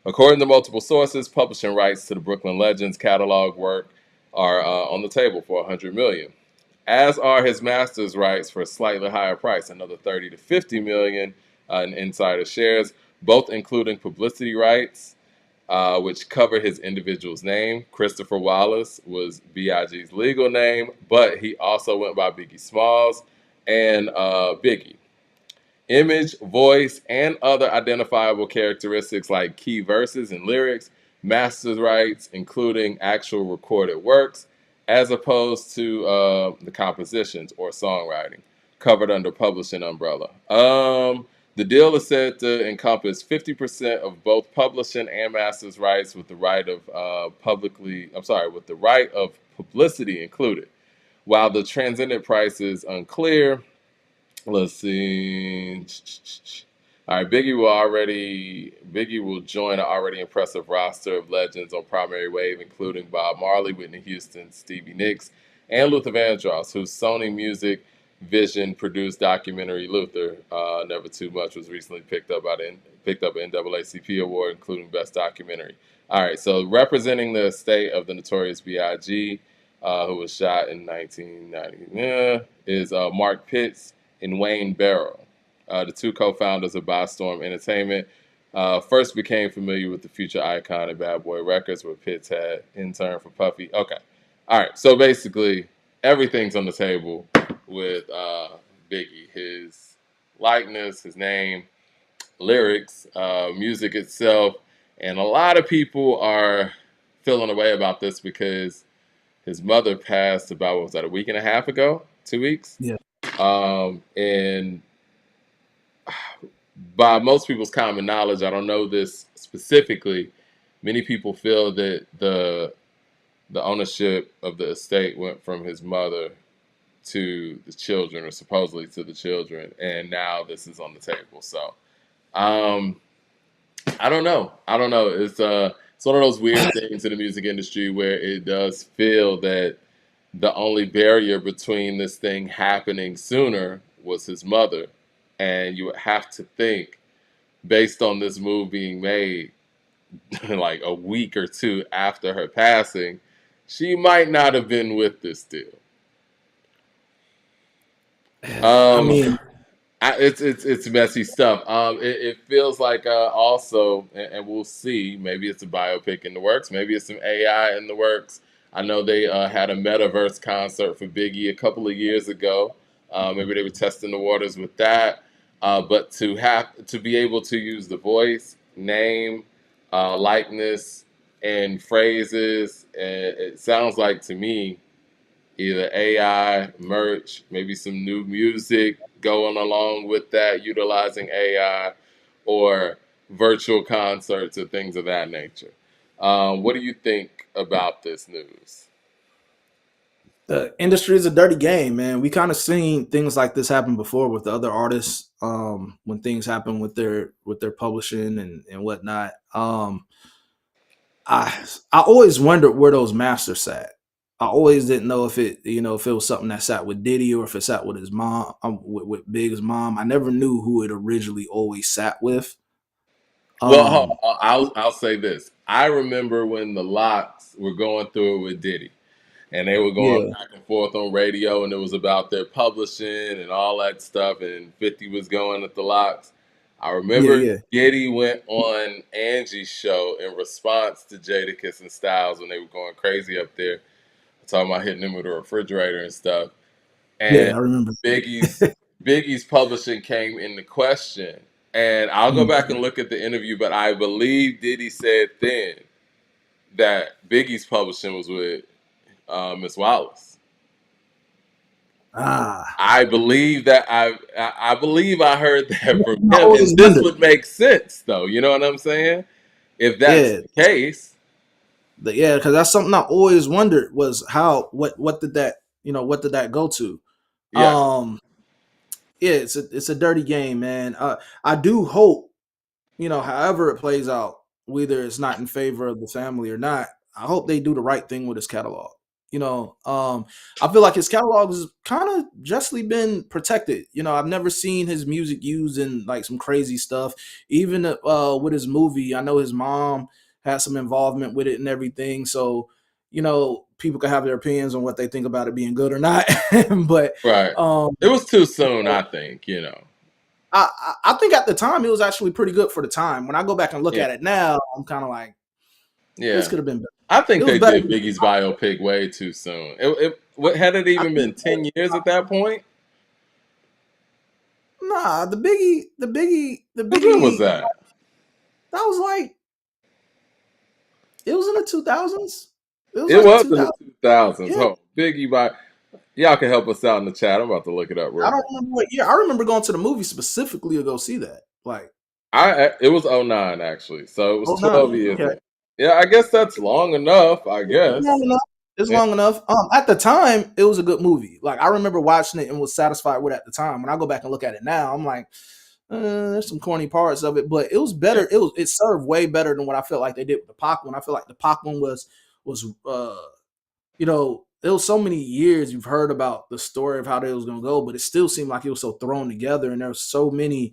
According to multiple sources, publishing rights to the Brooklyn Legends catalog work are on the table for 100 million, as are his master's rights for a slightly higher price, another 30 to 50 million in insider shares, both including publicity rights, which cover his individual's name. Christopher Wallace was B.I.G.'s legal name, but he also went by Biggie Smalls and Biggie. Image, voice, and other identifiable characteristics like key verses and lyrics, master's rights, including actual recorded works, as opposed to the compositions or songwriting, covered under publishing umbrella. The deal is said to encompass 50% of both publishing and master's rights, with the right of with the right of publicity included. While the transcendent price is unclear, let's see. All right, Biggie will join an already impressive roster of legends on Primary Wave, including Bob Marley, Whitney Houston, Stevie Nicks, and Luther Vandross, whose Sony Music Vision produced documentary Luther, Never Too Much, was recently picked up an NAACP award, including Best Documentary. All right, so representing the estate of the Notorious B.I.G., who was shot in 1990, is Mark Pitts and Wayne Barrow, the two co-founders of Bostorm Entertainment. First became familiar with the future icon of Bad Boy Records, where Pitts had interned for Puffy. Okay. All right. So basically, everything's on the table with Biggie. His likeness, his name, lyrics, music itself. And a lot of people are feeling a way about this because his mother passed about, what was that, a week and a half ago? 2 weeks? Yeah. And by most people's common knowledge, I don't know this specifically, many people feel that the ownership of the estate went from his mother to the children, or supposedly to the children, and now this is on the table. So, I don't know. It's one of those weird things in the music industry where it does feel that the only barrier between this thing happening sooner was his mother, and you would have to think, based on this move being made like a week or two after her passing, she might not have been with this deal. I Um, mean, It's messy stuff. It feels like also, and we'll see. Maybe it's a biopic in the works. Maybe it's some AI in the works. I know they had a metaverse concert for Biggie a couple of years ago. Maybe they were testing the waters with that. But to be able to use the voice, name, likeness, and phrases, it sounds like to me either AI, merch, maybe some new music going along with that, utilizing AI, or virtual concerts or things of that nature. What do you think about this news? The industry is a dirty game, man. We kind of seen things like this happen before with the other artists. When things happen with their publishing and whatnot. I always wondered where those masters sat. I always didn't know if it, if it was something that sat with Diddy or if it sat with his mom, with Big's mom. I never knew who it originally always sat with. Well, Um, I'll say this. I remember when the Locks were going through it with Diddy, and they were going yeah, back and forth on radio, and it was about their publishing and all that stuff. And 50 was going at the Locks. I yeah, remember yeah, Diddy went on Angie's show in response to Jadakiss and Styles when they were going crazy up there, talking about hitting them with a refrigerator and stuff. And yeah. I remember. Biggie's Biggie's publishing came into question. And I'll go back Mhm. and look at the interview, but I believe Diddy said then that Biggie's publishing was with Miss Wallace. Ah, I believe that I believe I heard that from I him, and always this wondered. would make sense though. You know what I'm saying? If that's Yeah, the case, yeah, because that's something I always wondered was how what did that what did that go to? yeah, Um, yeah, it's a dirty game, man. I do hope however it plays out, whether it's not in favor of the family or not, I hope they do the right thing with his catalog. I feel like his catalog has kind of justly been protected. I've never seen his music used in like some crazy stuff. Even with his movie, I know his mom had some involvement with it and everything. So, people can have their opinions on what they think about it being good or not. but right. um, It was too soon, I think. You know, I think at the time it was actually pretty good for the time. When I go back and look yeah, at it now, I'm kind of like, this yeah. could have been better. I It think was they better. did Biggie's biopic way too soon. What had it I even think been 10 years at that point? nah, the Because when was Biggie. that? That was like it was in the 2000s. It was It like was in the 2000. 2000s. Yeah, Oh, Biggie by y'all can help us out in the chat. I'm about to look it up real I don't quick. remember what year. I remember going to the movie specifically to go see that. Like, It was '09 actually, so it was oh nine. 12 years Okay, in. Yeah, I guess that's long enough. I it's long guess. enough. It's Yeah, long enough. At the time, it was a good movie. Like I remember watching it and was satisfied with it at the time. When I go back and look at it now, I'm like, there's some corny parts of it, but it was yeah, better. It served way better than what I felt like they did with the Pac one. I feel like the Pac one was there was so many years you've heard about the story of how they was gonna go, but it still seemed like it was so thrown together, and there was so many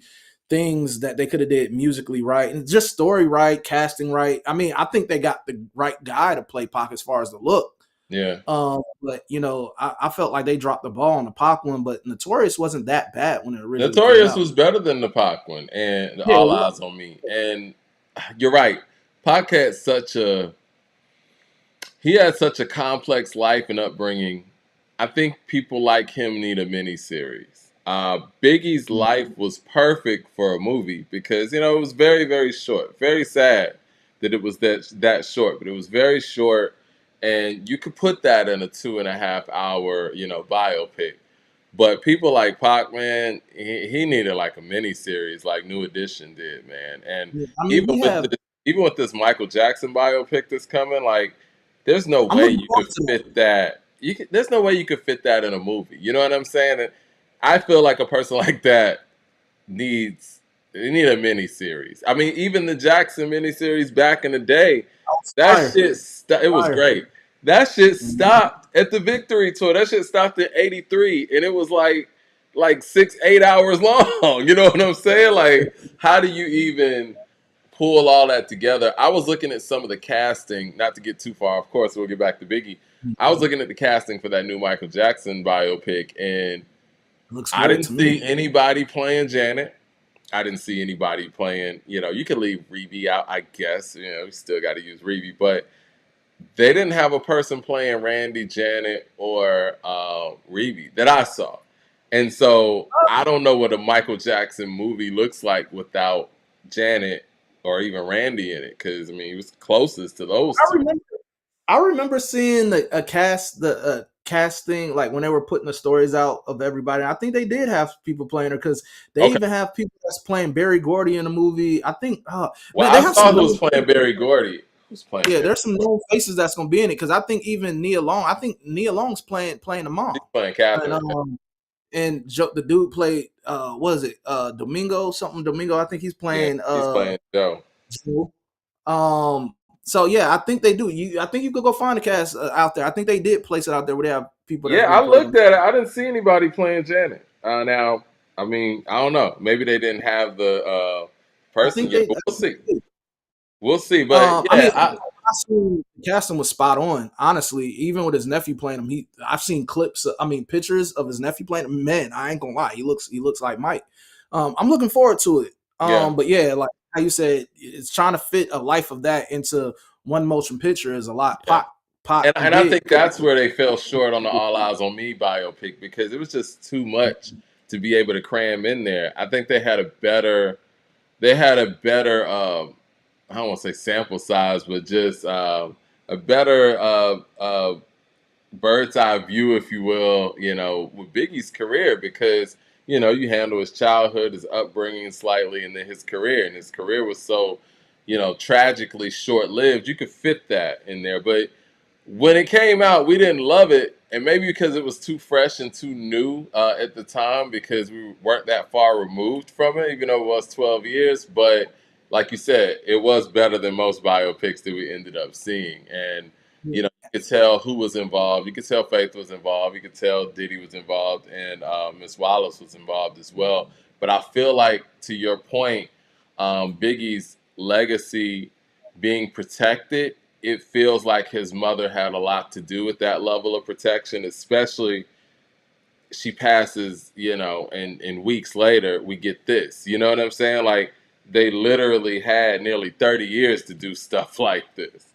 things that they could have did musically right and just story right, casting right. I mean, I think they got the right guy to play Pac as far as the look. yeah. But I felt like they dropped the ball on the Pac one, but Notorious wasn't that bad when it originally came Notorious out. was better than the Pac one, and Yeah, All Eyes on Me. And you're right. Pac had such a he had such a complex life and upbringing. I think people like him need a mini series. Biggie's life was perfect for a movie because it was very very short. Very sad that it was that short, but it was very short, and you could put that in a 2.5 hour biopic. But people like Pac, man, he needed like a mini series, like New Edition did, man. And yeah. I mean, even we with have. even with this Michael Jackson biopic that's coming, like there's no I'm way looking you forward could to that. fit that. There's no way you could fit that in a movie. You know what I'm saying? And I feel like a person like that needs they need a mini series. I mean, even the Jackson mini series back in the day, that Fire, shit it was fire. great. That shit Mhm. stopped at the Victory Tour. That shit stopped at '83, and it was like 6-8 hours long. You know what I'm saying? Like, how do you even pull all that together? I was looking at some of the casting, not to get too far, of course, we'll get back to Biggie. I was looking at the casting for that new Michael Jackson biopic, and Looks I good didn't to see me. anybody playing Janet. I didn't see anybody playing. You could leave Reeve out, I guess. We still got to use Reeve, but they didn't have a person playing Randy, Janet, or Reeve that I saw. And so I don't know what a Michael Jackson movie looks like without Janet or even Randy in it. Because I mean, he was closest to those I two. remember I remember seeing the casting, like when they were putting the stories out of everybody. I think they did have people playing her because they Okay. even have people that's playing Barry Gordy in the movie. I think, Well, man, they I have saw some who was known, playing Barry Gordy. Who's playing yeah, Barry? there's some known faces that's gonna be in it because I think even Nia Long, I think Nia Long's playing the He's mom, playing and Catherine. the dude played what is it, Domingo something Domingo. I think he's Yeah, playing he's playing Joe. Joe. So yeah, I think they do. I think you could go find a cast out there. I think they did place it out there where they have people that's Yeah, gonna I be playing looked them. at it. I didn't see anybody playing Janet. Now, I mean, I don't know. Maybe they didn't have the I person think yet, they. but I we'll think see. they did. We'll see. But I mean, yeah, the casting was spot on. Honestly, even with his nephew playing him, I've seen clips. I mean, pictures of his nephew playing him. Man, I ain't gonna lie, he looks like Mike. I'm looking forward to it. yeah, But yeah, like how you said, it's trying to fit a life of that into one motion picture is a lot. yeah. Pot And and I Big think could. that's where they fell short on the All Eyes on Me biopic because it was just too much to be able to cram in there. I think they had a better I don't want to say sample size, but just a better bird's eye view, if you will, with Biggie's career because, you handle his childhood, his upbringing slightly, and then his career. And his career was so, tragically short lived. You could fit that in there. But when it came out, we didn't love it. And maybe because it was too fresh and too new at the time because we weren't that far removed from it, even though it was 12 years. But like you said, it was better than most biopics that we ended up seeing. And, you could tell who was involved. You could tell Faith was involved. You could tell Diddy was involved, and Miss Wallace was involved as well. But I feel like, to your point, Biggie's legacy being protected, it feels like his mother had a lot to do with that level of protection, especially she passes, and weeks later we get this. You know what I'm saying? Like they literally had nearly 30 years to do stuff like this.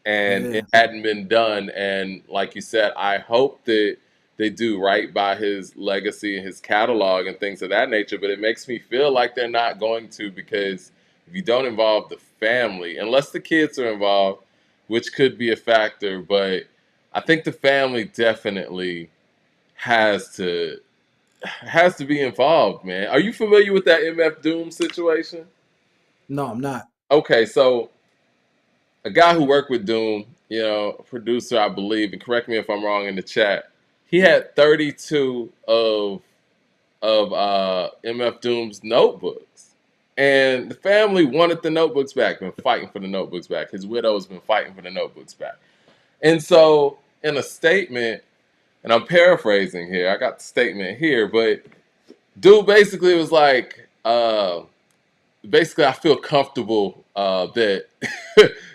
And Yeah, it hadn't been done. And like you said, I hope that they do right by his legacy and his catalog and things of that nature. But it makes me feel like they're not going to because if you don't involve the family, unless the kids are involved, which could be a factor, but I think the family definitely has to has to be involved, man. Are you familiar with that MF Doom situation? no, I'm not. Okay, so a guy who worked with Doom, a producer, I believe, and correct me if I'm wrong in the chat. He had 32 of MF Doom's notebooks, and the family wanted the notebooks back. Been fighting for the notebooks back. His widow's been fighting for the notebooks back, and so in a statement, and I'm paraphrasing here. I got the statement here, but dude basically was like, basically, I feel comfortable that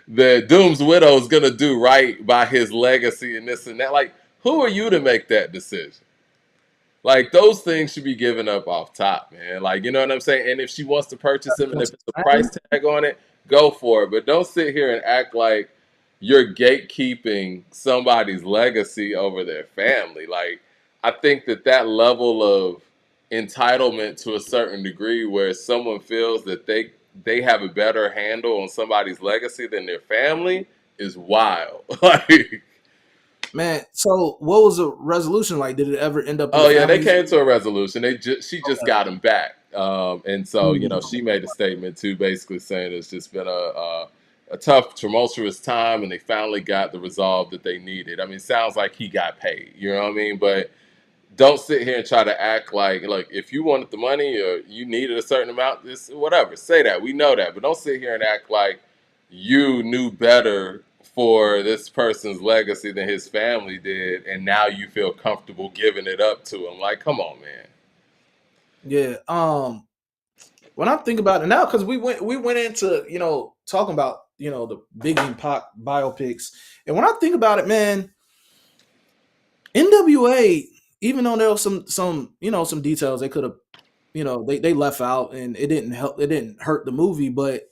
that Doom's widow is gonna do right by his legacy and this and that. Like, who are you to make that decision? Like, those things should be given up off top, man. Like, you know what I'm saying? And if she wants to purchase them, and if it's a price tag on it, go for it. But don't sit here and act like you're gatekeeping somebody's legacy over their family. Like, I think that level of entitlement to a certain degree where someone feels that they have a better handle on somebody's legacy than their family is wild. Like, Man, so what was the resolution like? Did it ever end up in the oh yeah, they family's? came to a resolution. She just Okay. got him back, and so Mhm. she made a statement too, basically saying it's just been a tough, tumultuous time, and they finally got the resolve that they needed. I mean, it sounds like he got paid. You know what I mean? But don't sit here and try to act like if you wanted the money or you needed a certain amount, this whatever. Say that. We know that. But don't sit here and act like you knew better for this person's legacy than his family did, and now you feel comfortable giving it up to him. Like, come on, man. Yeah. When I think about it now, because we went into talking about the Biggie and Pac biopics, and when I think about it, man, NWA. even though there was some some details they could have they left out and it didn't help, it didn't hurt the movie. But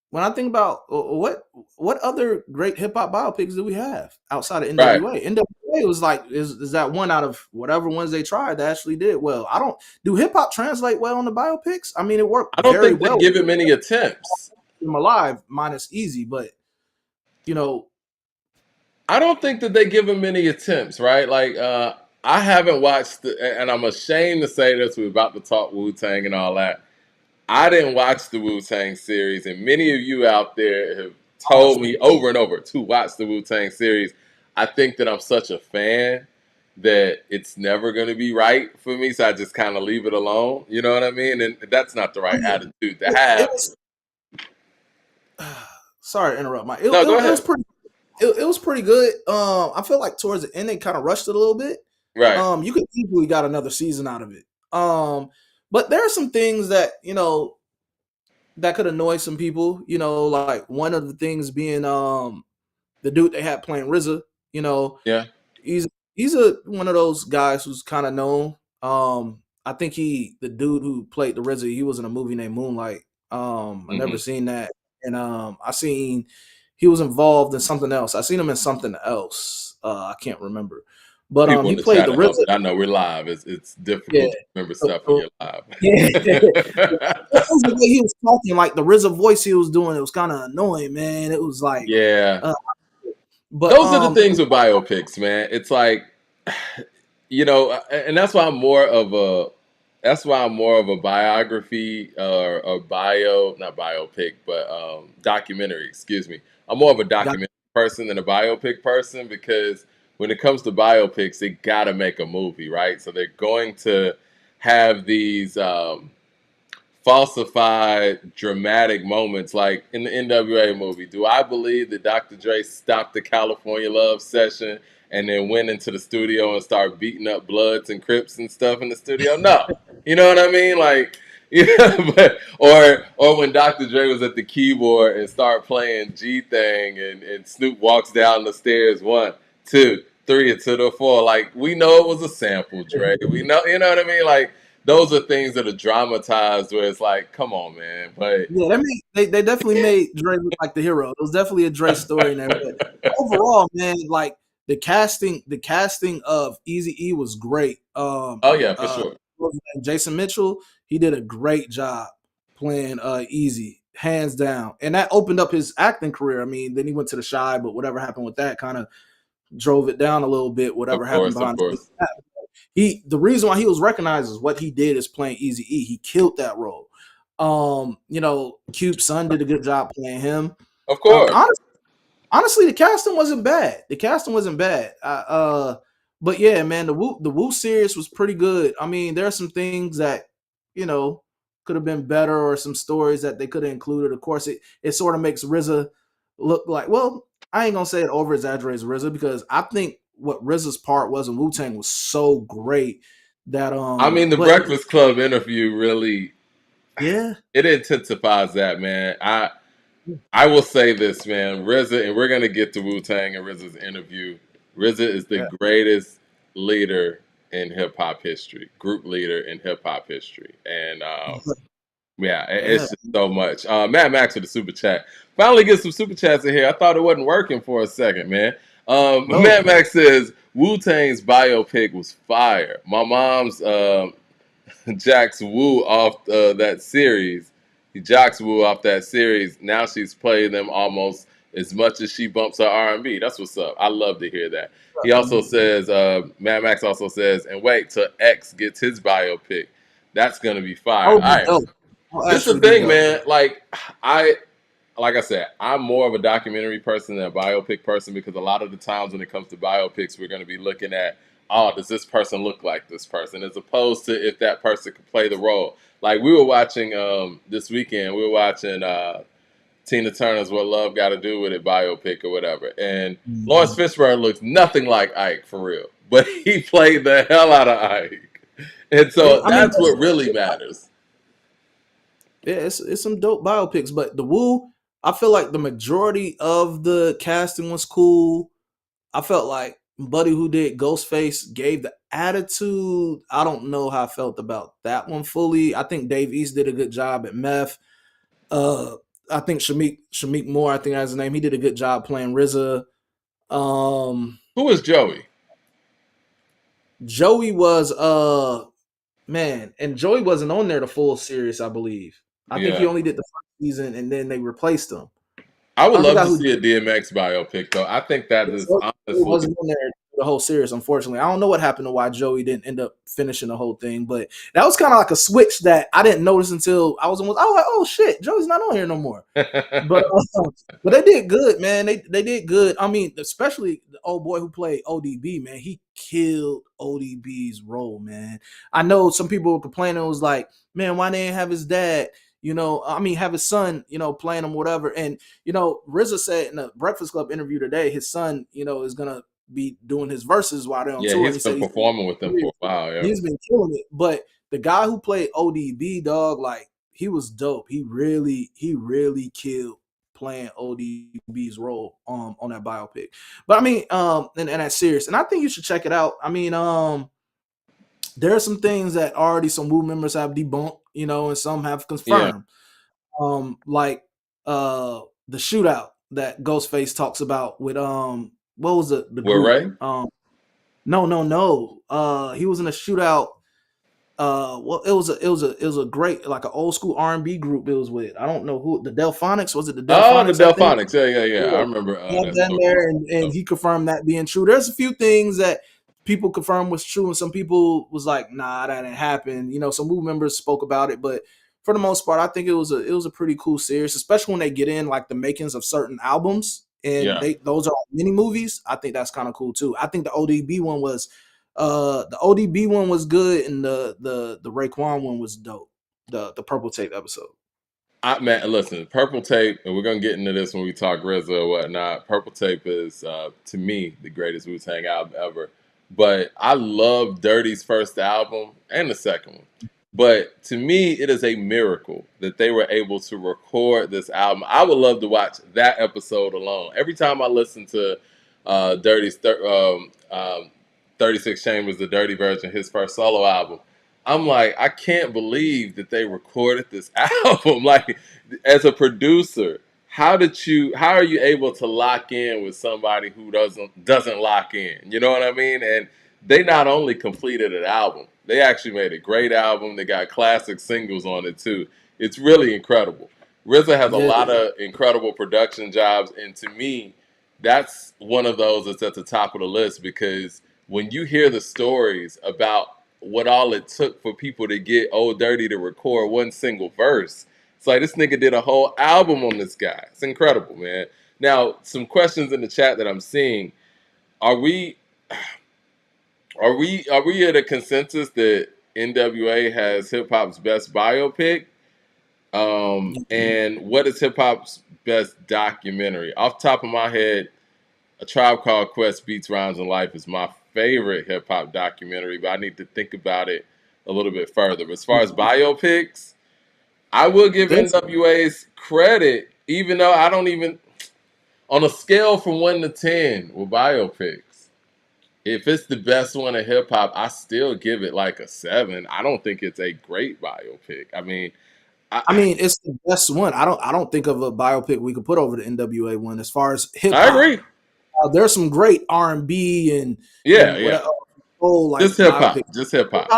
when I think about what other great hip hop biopics do we have outside of Right. NWA? NWA was like is that one out of whatever ones they tried that actually did well. I don't do hip hop translate well on the biopics. I mean, it worked I don't very think they well give it many attempts. with them alive minus Easy, but you know I don't think that they give him many attempts, right? Like, I haven't watched, and I'm ashamed to say this. We're about to talk Wu Tang and all that. I didn't watch the Wu Tang series, and many of you out there have told me over and over to watch the Wu Tang series. I think that I'm such a fan that it's never going to be right for me, so I just kind of leave it alone. You know what I mean? And that's not the right attitude to it have. was sorry to interrupt. My it, No, go it was ahead. pretty it was pretty good. I feel like towards the end they kind of rushed it a little bit. Right. You could easily got another season out of it. But there are some things that that could annoy some people. Like one of the things being the dude they had playing RZA. You know, Yeah. he's he's a one of those guys who's kind of known. I think the dude who played the RZA, he was in a movie named Moonlight. I never Hmm. seen that, and I seen he was involved in something else. I seen him in something else. I can't remember, but People in he the played chat the to help, RZA. but I know we're live. It's Yeah, difficult to remember so, stuff when so you're live. yeah, it was the way he was talking, like the RZA voice he was doing. It was kind of annoying, man. It was like, Yeah. uh, but Those are the things with biopics, man. It's like, and that's why I'm more of a biography or bio, not biopic, but documentary. Excuse me. I'm more of a got documentary person than a biopic person because when it comes to biopics, they gotta make a movie, right? So they're going to have these falsified dramatic moments like in the NWA movie. Do I believe that Dr. Dre stopped the California Love session and then went into the studio and started beating up Bloods and Crips and stuff in the studio? No. You know what I mean? Like, but or when Dr. Dre was at the keyboard and started playing G Thing and Snoop walks down the stairs 1, 2, 3 and to the 4. Like we know it was a sample, Dre. We know, you know what I mean? Like those are things that are dramatized where it's like, come on, man. But Yeah, they definitely made Dre look like the hero. It was definitely a Dre story in there. But overall, man, like the casting of Easy E was great. oh yeah, for sure. What was his name? Jason Mitchell, he did a great job playing Easy, hands down. And that opened up his acting career. I mean, then he went to the Shy, but whatever happened with that kind of drove it down a little bit, whatever happened Of behind the course. scenes. The reason why he was recognized is what he did is playing Easy E. He killed that role. Cube's son did a good job playing him. Of course. Honestly, the casting wasn't bad. But yeah, man, the Wu series was pretty good. I mean, there are some things that you know could have been better, or some stories that they could have included. Of course, it sort of makes RZA look like, well, I ain't gonna say it over exaggerates RZA, because I think what RZA's part was in Wu Tang was so great that I mean, the but Breakfast Club interview really yeah, it intensifies that, man. I will say this, man. RZA, and we're gonna get to Wu Tang and RZA's interview. RZA is the yeah, greatest leader in hip hop history, group leader in hip hop history, and yeah, yeah, it's just so much. Matt Max with the super chat. Finally get some super chats in here. I thought it wasn't working for a second, man. no, Matt Max says Wu Tang's biopic was fire. My mom's Jax Wu off that series. He jocks Wu off that series. Now she's playing them almost as much as she bumps her R&B. That's what's up. I love to hear that. He also says, Matt Max also says, and wait till X gets his biopic. That's gonna be that fire. would All be right. dope. That would This is the actually be thing, dope. man. I like I said, I'm more of a documentary person than a biopic person because a lot of the times when it comes to biopics, we're going to be looking at, oh, does this person look like this person, as opposed to if that person could play the role. Like we were watching this weekend, we were watching Tina Turner's "What Love Got to Do with It" biopic or whatever, and Lawrence Mhm. Fishburne looks nothing like Ike for real, but he played the hell out of Ike, and Yeah, so I mean, that's what really matters. yeah, it's some dope biopics, but the Wu, I feel like the majority of the casting was cool. I felt like buddy who did Ghostface gave the attitude. I don't know how I felt about that one fully. I think Dave East did a good job at Meth. Uh, I think Shamik Moore, I think that's his name. He did a good job playing RZA. Who is Joey? Joey was man, and Joey wasn't on there the full series, I believe. I think he Yeah. only did the first season, and then they replaced him. I would I love forgot to who see a DMX biopic though. I think that is Joey honestly. wasn't on there the whole series, unfortunately. I don't know what happened to why Joey didn't end up finishing the whole thing, but that was kind of like a switch that I didn't notice until I was like, oh shit, Joey's not on here no more. But but they did good, man. They did good. I mean, especially the old boy who played ODB, man. He killed ODB's role, man. I know some people were complaining. It was like, man, why they didn't have his dad? Have his son, playing him, whatever. And RZA said in the Breakfast Club interview today, his son, is gonna be doing his verses while they're on Yeah, tour. And he's he said been performing with them for a while. Yeah. he's been killing it. But the guy who played ODB, dog, like he was dope. He really killed playing ODB's role on that biopic. But I mean, and that's serious. And I think you should check it out. I mean, there are some things that already some Wu members have debunked, and some have Yeah. confirmed. Like the shootout that Ghostface talks about with what was the With group? Ray? No. He was in a shootout. Well, it was a great, like an old school R&B group. It was with, I don't know who, the Delphonics. Was it the Oh, the Delphonics? I think. Delphonics. Yeah. I Yeah, remember had that that in story. there, and he confirmed that being true. There's a few things that people confirmed was true, and some people was like, "Nah, that didn't happen." Some Wu members spoke about it, but for the most part, I think it was a pretty cool series, especially when they get in like the makings of certain albums, and Yeah. those are mini movies. I think that's kind of cool too. I think the ODB one was good, and the Raekwon one was dope. The Purple Tape episode. Man, listen, Purple Tape, and we're gonna get into this when we talk RZA or whatnot. Purple Tape is, to me, the greatest Wu-Tang album ever. But I love Dirty's first album and the second one. But to me, it is a miracle that they were able to record this album. I would love to watch that episode alone. Every time I listen to Dirty's 36 Chambers, the Dirty version, his first solo album, I'm like, I can't believe that they recorded this album. Like, as a producer, how are you able to lock in with somebody who doesn't lock in? You know what I mean? And they not only completed an album, they actually made a great album. They got classic singles on it too. It's really incredible. RZA has a Yeah, lot of incredible production jobs, and to me, that's one of those that's at the top of the list because when you hear the stories about what all it took for people to get Old Dirty to record one single verse. It's like this nigga did a whole album on this guy. It's incredible, man. Now, some questions in the chat that I'm seeing. Are we at a consensus that NWA has hip hop's best biopic? And what is hip hop's best documentary? Off the top of my head, A Tribe Called Quest Beats Rhymes and Life is my favorite hip hop documentary, but I need to think about it a little bit further. But as far as biopics, I will give there's NWA's credit, even though I don't even on a scale from 1 to 10 with biopics. If it's the best one in hip hop, I still give it like a 7. I don't think it's a great biopic. I mean, I mean, it's the best one. I don't think of a biopic we could put over the NWA one as far as hip I hop. agree. There's some great R&B and Yeah. whatever whole like Just hip hop. biopic. Just hip hop.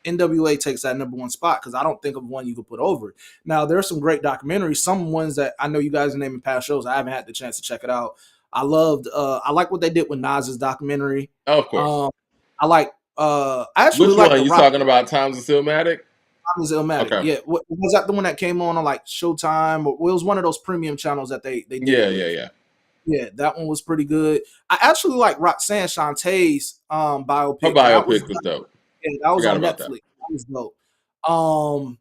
NWA takes that number one spot because I don't think of one you could put over it. Now there's some great documentaries. Some ones that I know you guys are naming past shows. I haven't had the chance to check it out. I like what they did with Nas's documentary. Oh, of course. I like I actually Which like one? the You Rock talking about Times of Stillmatic? is Illmatic. Okay. Yeah, was that the one that came on like Showtime? Or it was one of those premium channels that they did. Yeah. Yeah, that one was pretty good. I actually like Roxanne Shantae's biopic. Her biopic was dope. Yeah, that was Forgot on about Netflix. That was dope.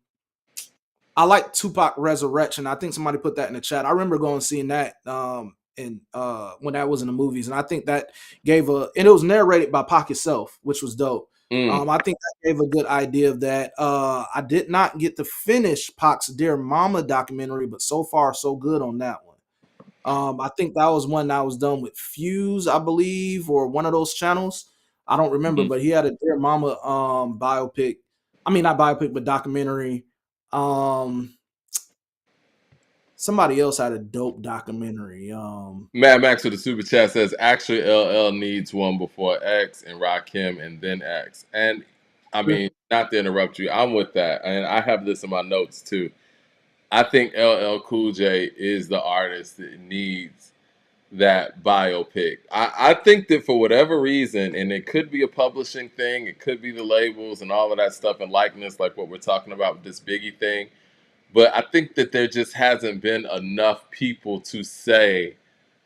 I like Tupac Resurrection. I think somebody put that in the chat. I remember going and seeing that and when that was in the movies, and I think that and it was narrated by Pac himself, which was dope. I think that gave a good idea of that. I did not get to finish Pac's Dear Mama documentary, but so far so good on that one. I think that was one that was done with Fuse, I believe, or one of those channels. I don't remember, Mhm. but he had a Dear Mama biopic. I mean, not biopic, but documentary. Um, Somebody else had a dope documentary. Mad Max with the super chat says actually LL needs one before X and Rakim and then X. And I Yeah. mean, not to interrupt you, I'm with that, and I have this in my notes too. I think LL Cool J is the artist that needs that biopic. I think that for whatever reason, and it could be a publishing thing, it could be the labels and all of that stuff and likeness, like what we're talking about with this Biggie thing. But I think that there just hasn't been enough people to say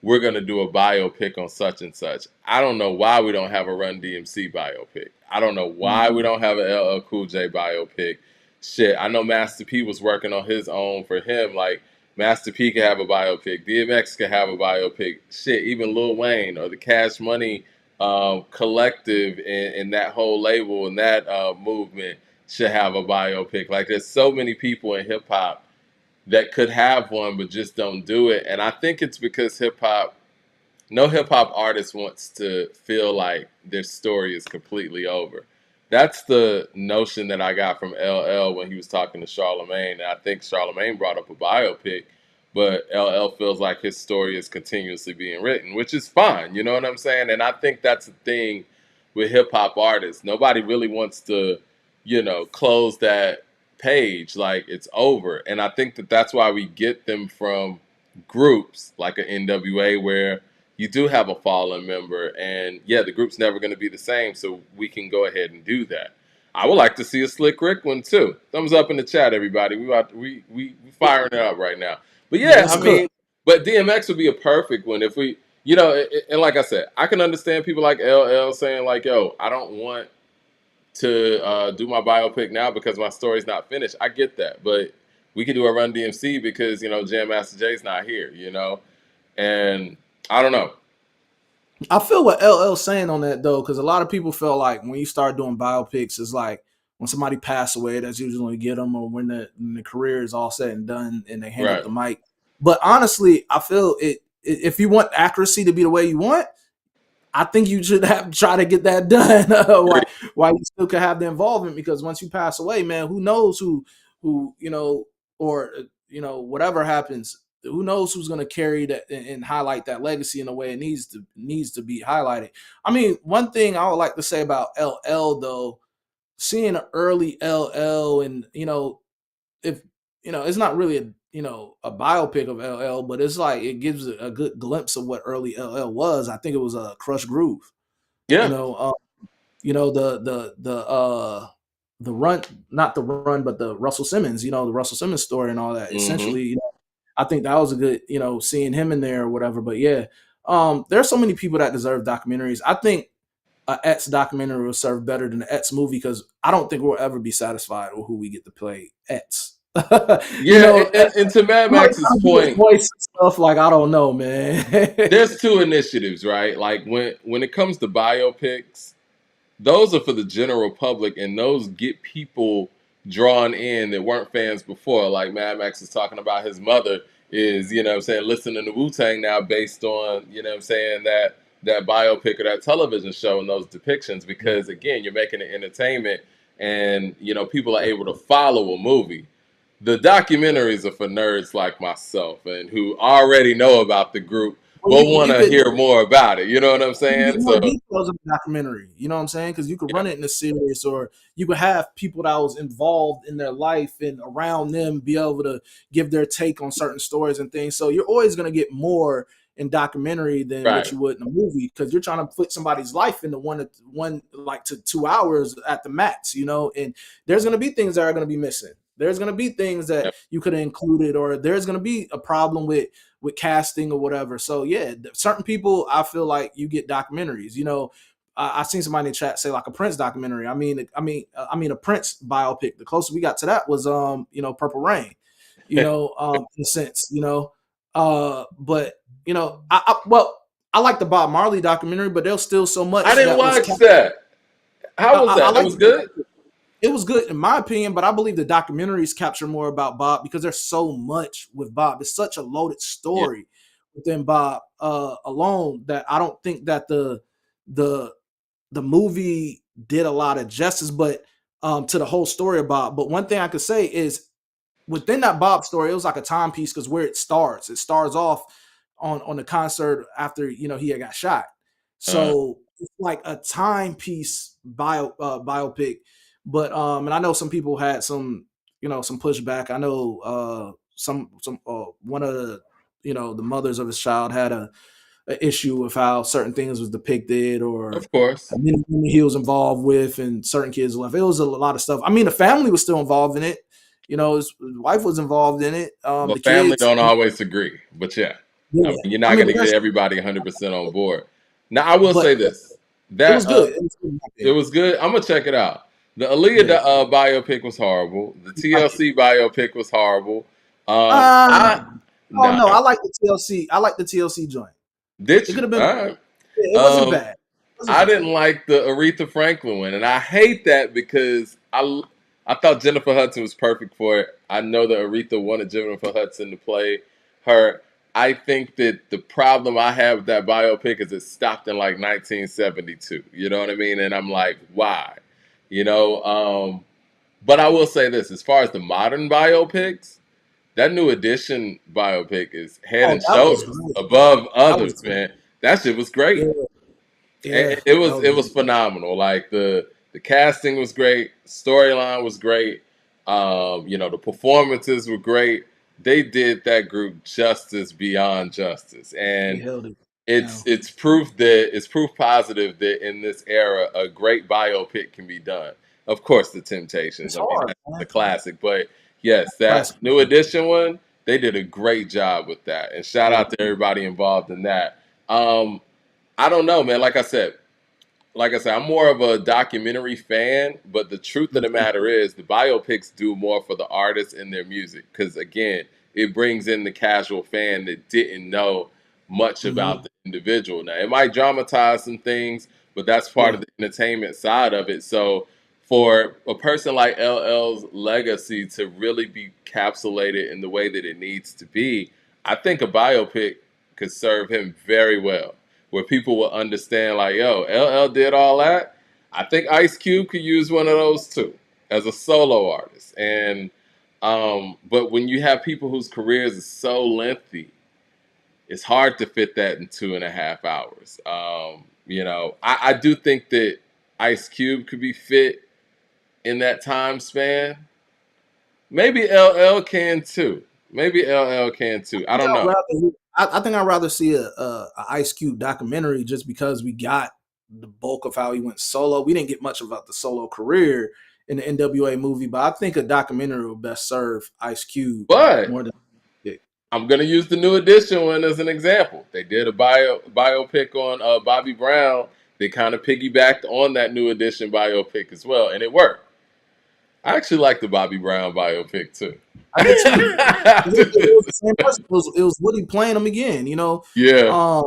we're going to do a biopic on such and such. I don't know why we don't have a Run DMC biopic. I don't know why we Mhm. don't have an LL Cool J biopic. Shit, I know Master P was working on his own for him. Like Master P could have a biopic, DMX could have a biopic. Shit, even Lil Wayne or the Cash Money collective and that whole label and that movement should have a biopic. Like there's so many people in hip hop that could have one but just don't do it. And I think it's because no hip hop artist wants to feel like their story is completely over. That's the notion that I got from LL when he was talking to Charlemagne. And I think Charlemagne brought up a biopic, but LL feels like his story is continuously being written, which is fine. You know what I'm saying? And I think that's the thing with hip hop artists. Nobody really wants to, close that page like it's over. And I think that that's why we get them from groups like an NWA where you do have a fallen member, and yeah, the group's never going to be the same, so we can go ahead and do that. I would like to see a Slick Rick one too. Thumbs up in the chat, everybody. We firing it up right now. But Yeah, yeah, it's I good. mean, but DMX would be a perfect one if we, and like I said, I can understand people like LL saying like, "Yo, I don't want to do my biopic now because my story's not finished." I get that, but we could do a Run DMC because Jam Master Jay's not here, and I don't know. I feel what LL saying on that though, because a lot of people feel like when you start doing biopics, it's like when somebody passed away, that's usually when you get them, or when the career is all said and done and they hang up Right. the mic. But honestly, I feel if you want accuracy to be the way you want, I think you should have try to get that done while you still could have the involvement, because once you pass away, man, who knows who or whatever happens, who knows who's going to carry that and highlight that legacy in a way it needs to be highlighted. I mean, one thing I would like to say about LL though, seeing an early LL, and if it's not really a biopic of LL, but it's like it gives a good glimpse of what early LL was. I think it was a Crush Groove. You Yeah. know, the run, not the run, but the Russell Simmons. The Russell Simmons story and all that. Hmm. Essentially, I think that was a good seeing him in there or whatever. But yeah, there's so many people that deserve documentaries. I think a Ets documentary will serve better than the Ets movie, because I don't think we'll ever be satisfied with who we get to play Ets. you Yeah, know, and to Mad somebody Max's trying to do his point, voice and stuff, like I don't know, man. there's two initiatives, right? Like when it comes to biopics, those are for the general public, and those get people drawn in that weren't fans before. Like Mad Max is talking about his mother is, what I'm saying, listening to Wu-Tang now based on, what I'm saying, that biopic or that television show and those depictions, Yeah. because again, you're making it entertainment and people are able to follow a movie. The documentaries are for nerds like myself and who already know about the group Well, but you could want you to could hear more about it. You know what I'm you can saying? get So more details of the documentary. You know what I'm saying? Because you could yeah, run it in a series, or you could have people that was involved in their life and around them be able to give their take on certain stories and things. So you're always going to get more in documentary than what right. you would in a movie, because you're trying to put somebody's life into one like to 2 hours at the max. And there's going to be things that are going to be missing. There's going to be things that Yeah. you could have included, or there's going to be a problem with casting or whatever. So yeah, certain people, I feel like you get documentaries. I seen somebody in the chat say like a Prince documentary. I mean a Prince biopic. The closest we got to that was Purple Rain. In a sense. But I like the Bob Marley documentary, but there's still so I much didn't that was. watch that. How was I that? It like was good. it was good in my opinion, but I believe the documentaries capture more about Bob, because there's so much with Bob. It's such a loaded Yeah. story within Bob alone that I don't think that the the movie did a lot of justice, but to the whole story of Bob. But one thing I could say is within that Bob story, it was like a timepiece because where it starts off on the concert after he had got shot. Uh, So it's like a timepiece biopic. But and I know some people had some pushback. I know some one of the the mothers of his child had a issue with how certain things was depicted or of course, how many women he was involved with and certain kids left. It was a lot of stuff. I mean, the family was still involved in it. His wife was involved in it. well, The family kids, don't always agree, but yeah, I yeah. mean, you're I not mean, going but to get that's everybody 100% on board. Now, I will but say this: it was that good. It was good in my it opinion. was good. I'm gonna check it out. The Aaliyah Yeah, biopic was horrible. The I like it. TLC biopic was horrible. I Oh nah. no, I like the TLC. I like the TLC joint. Did It could you? have been. All right. It wasn't Um, bad. It wasn't I bad. didn't like the Aretha Franklin one, and I hate that because I thought Jennifer Hudson was perfect for it. I know that Aretha wanted Jennifer Hudson to play her. I think that the problem I have with that biopic is it stopped in like 1972. You know what I mean? And I'm like, why? You know. But I will say this: as far as the modern biopics, that New Edition biopic is head Oh, and that was shoulders great. above That was others, great. man. That shit was great. Yeah, yeah, It that was was it was phenomenal. Like the casting was great, storyline was great. The performances were great. They did that group justice beyond justice, they and held it it's down. it's proof that it's proof positive that in this era a great biopic can be done. Of course, The Temptations. It's I mean, hard, that's the man. classic. But yes, that Classic. New Edition one, they did a great job with that. And shout Yeah. out to everybody involved in that. Um, I don't know, man. Like I said, I'm more of a documentary fan, but the truth of Me the too. matter is the biopics do more for the artists and their music because, again, it brings in the casual fan that didn't know much about Mhm. the individual. Now, it might dramatize some things, but that's part Yeah. of the entertainment side of it. So, for a person like LL's legacy to really be capsulated in the way that it needs to be, I think a biopic could serve him very well where people will understand, like, yo, LL did all that. I think Ice Cube could use one of those too as a solo artist. And but when you have people whose careers are so lengthy, it's hard to fit that in 2.5 hours. I do think that Ice Cube could be fit in that time span. Maybe LL can too. Maybe LL can too. I don't know. I think I'd rather see a Ice Cube documentary just because we got the bulk of how he went solo. We didn't get much about the solo career in the NWA movie, but I think a documentary would best serve Ice Cube But more than yeah. I'm gonna use the New Edition one as an example. They did a biopic on Bobby Brown. They kind of piggybacked on that New Edition biopic as well, and it worked. I actually like the Bobby Brown biopic too. I did too. It was the same person. It was Woody playing them again. Yeah, Um,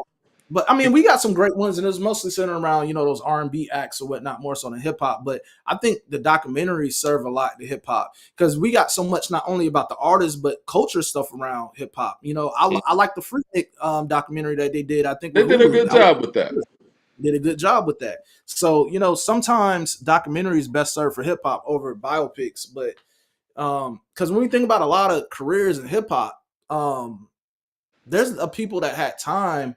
but I mean, we got some great ones, and it was mostly centered around those R&B acts or whatnot, more so than hip hop. But I think the documentaries serve a lot to hip hop because we got so much not only about the artists but culture stuff around hip hop. I like the Freaknik documentary that they did. I think they with did a Hulu. good job with that. Did a good job with that. So sometimes documentaries best served for hip hop over biopics, but because when we think about a lot of careers in hip hop, there's people that had time,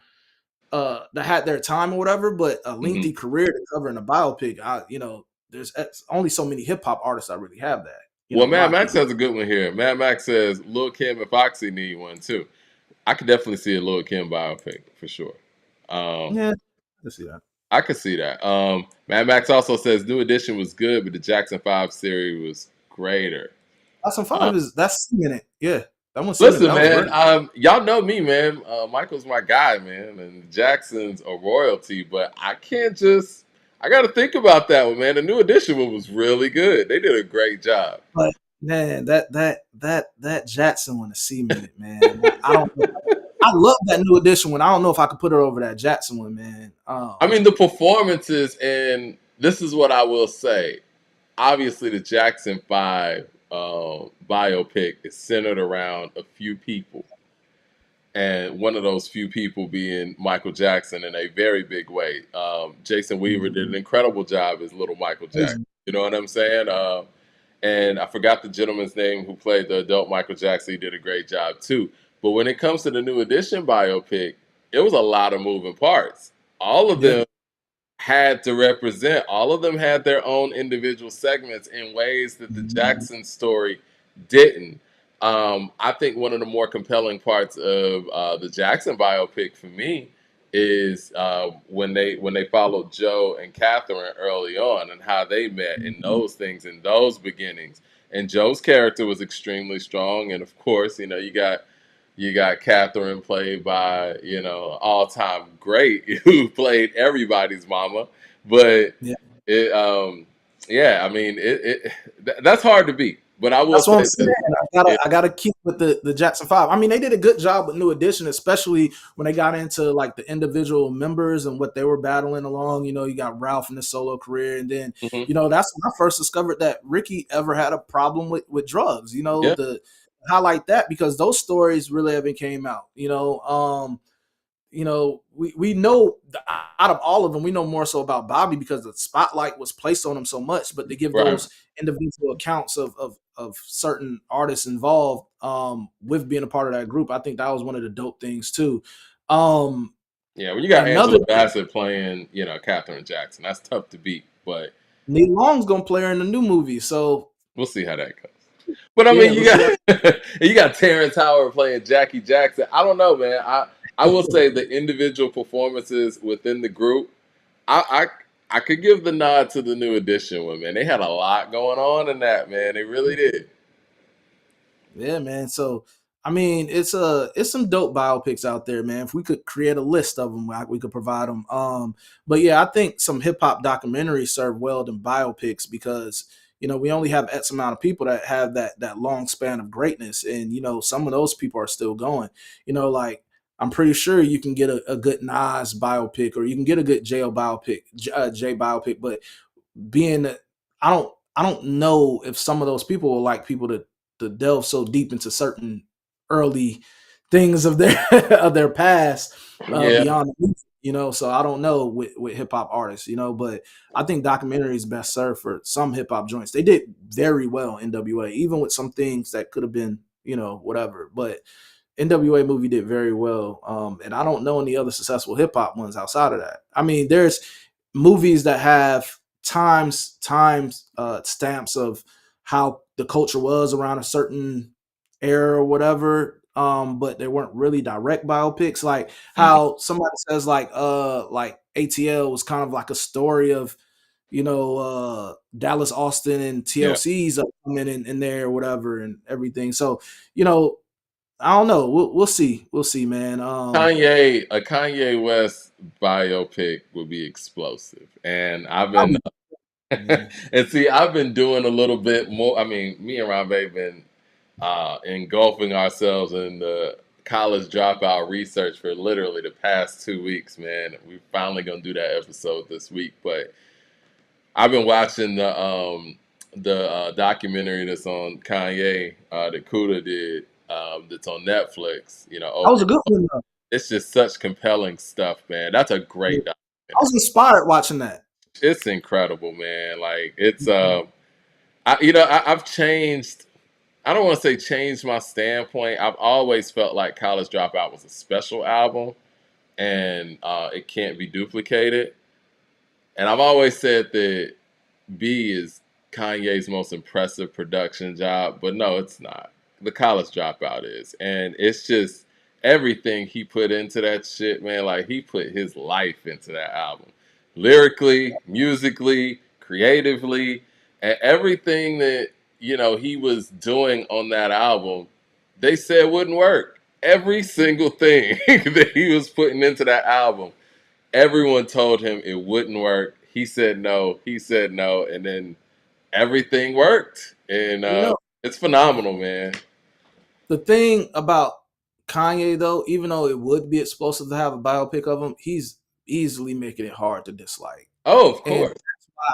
that had their time or whatever, but a hmm lengthy career to cover in a biopic. There's only so many hip hop artists that really have that. Well, In my Mad Max opinion. has a good one here. Mad Max says Lil Kim and Foxy need one too. I could definitely see a Lil Kim biopic for sure. Um, Yeah, I see that. I could see that. Mad Max also says New Edition was good, but the Jackson 5 series was greater. Awesome Um, Five is that's C-Minute. Yeah, that one C-Minute. Listen, That was man, great. y'all know me, man. Michael's my guy, man, and Jackson's a royalty, but I can't just. I got to think about that one, man. The New Edition one was really good. They did a great job. But man, that Jackson one, the C-Minute, man. I don't know. I love that New Edition one. I don't know if I could put it over that Jackson one, man. I mean, the performances, and this is what I will say. Obviously, the Jackson 5 biopic is centered around a few people. and one of those few people being Michael Jackson in a very big way. Jason Weaver did an incredible job as little Michael Jackson. Amazing. You know what I'm saying? And I forgot the gentleman's name who played the adult Michael Jackson. He did a great job too. But when it comes to the New Edition biopic, it was a lot of moving parts. All of Yeah. them had to represent. All of them had their own individual segments in ways that the Mhm. Jackson story didn't. I think one of the more compelling parts of the Jackson biopic for me is when they followed Joe and Catherine early on and how they met in Mhm. those things in those beginnings. And Joe's character was extremely strong, and of course, you got Catherine played by, all time great who played everybody's mama. But Yeah. it yeah, I mean that's hard to beat. But I will That's what I'm say saying. this. Yeah, I gotta keep with the Jackson Five. I mean, they did a good job with New Edition, especially when they got into like the individual members and what they were battling along. You got Ralph in his solo career, and then mhm, that's when I first discovered that Ricky ever had a problem with drugs. yeah, The highlight that because those stories really haven't came out. We know out of all of them, we know more so about Bobby because the spotlight was placed on him so much. But to give right. those individual accounts of certain artists involved with being a part of that group, I think that was one of the dope things too. Um, Yeah, when you got Another Angela Bassett playing, Katherine Jackson, that's tough to beat. But Neil Long's gonna play her in the new movie, so we'll see how that goes. But I yeah, mean, we'll you see. got you got Terrence Howard playing Jackie Jackson. I don't know, man. I will say the individual performances within the group, I I could give the nod to the New Edition one, man. They had a lot going on in that, man. They really did. Yeah, man. So I mean, it's some dope biopics out there, man. If we could create a list of them, we could provide them. But yeah, I think some hip hop documentaries serve well than biopics because we only have X amount of people that have that long span of greatness, and some of those people are still going. Like I'm pretty sure you can get a good Nas biopic, or you can get a good J.O. biopic, J biopic, but being that I don't know if some of those people will like people to delve so deep into certain early things of their of their past Yeah, beyond the music, so I don't know with hip hop artists, but I think documentaries best served for some hip hop joints. They did very well in NWA, even with some things that could have been whatever, but NWA movie did very well. And I don't know any other successful hip hop ones outside of that. I mean, there's movies that have times stamps of how the culture was around a certain era or whatever. But they weren't really direct biopics. Like mhm, how somebody says like ATL was kind of like a story of Dallas Austin and yeah. TLC's up coming in there or whatever and everything. So you know I don't know. We'll see. We'll see, man. A Kanye West biopic would be explosive, and I'll be man. and see, I've been doing a little bit more. I mean, me and Rambe been engulfing ourselves in the college dropout research for literally the past 2 weeks, man. We're finally gonna do that episode this week, but I've been watching the documentary that's on Kanye that Kuda did that's on Netflix. That was Over a good one, though. it's just such compelling stuff, man. That's a Yeah. great I was documentary. inspired watching that. It's incredible, man. Like it's Mhm. I've changed. I don't want to say changed my standpoint. I've always felt like College Dropout was a special album, and it can't be duplicated. And I've always said that B is Kanye's most impressive production job, but no, it's not. The College Dropout is, and it's just everything he put into that shit, man. Like he put his life into that album, lyrically, musically, creatively, and everything that he was doing on that album. They said wouldn't work. Every single thing that he was putting into that album, everyone told him it wouldn't work. He said no. He said no, and then everything worked, and You know, it's phenomenal, man. the thing about Kanye, though, even though it would be explosive to have a biopic of him, he's easily making it hard to dislike. Oh, of And course.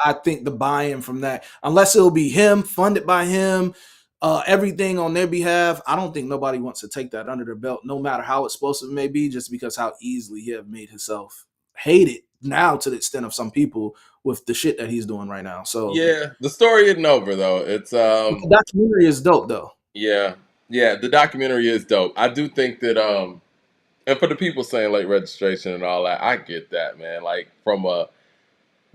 I think the buy-in from that, unless it'll be him, funded by him, everything on their behalf. I don't think nobody wants to take that under their belt, no matter how explosive it may be, just because how easily he have made himself hated now to the extent of some people with the shit that he's doing right now. So Yeah, the story isn't over though. It's but the documentary is dope though. yeah, yeah. The documentary is dope. I do think that and for the people saying late registration and all that, I get that, man. Like from a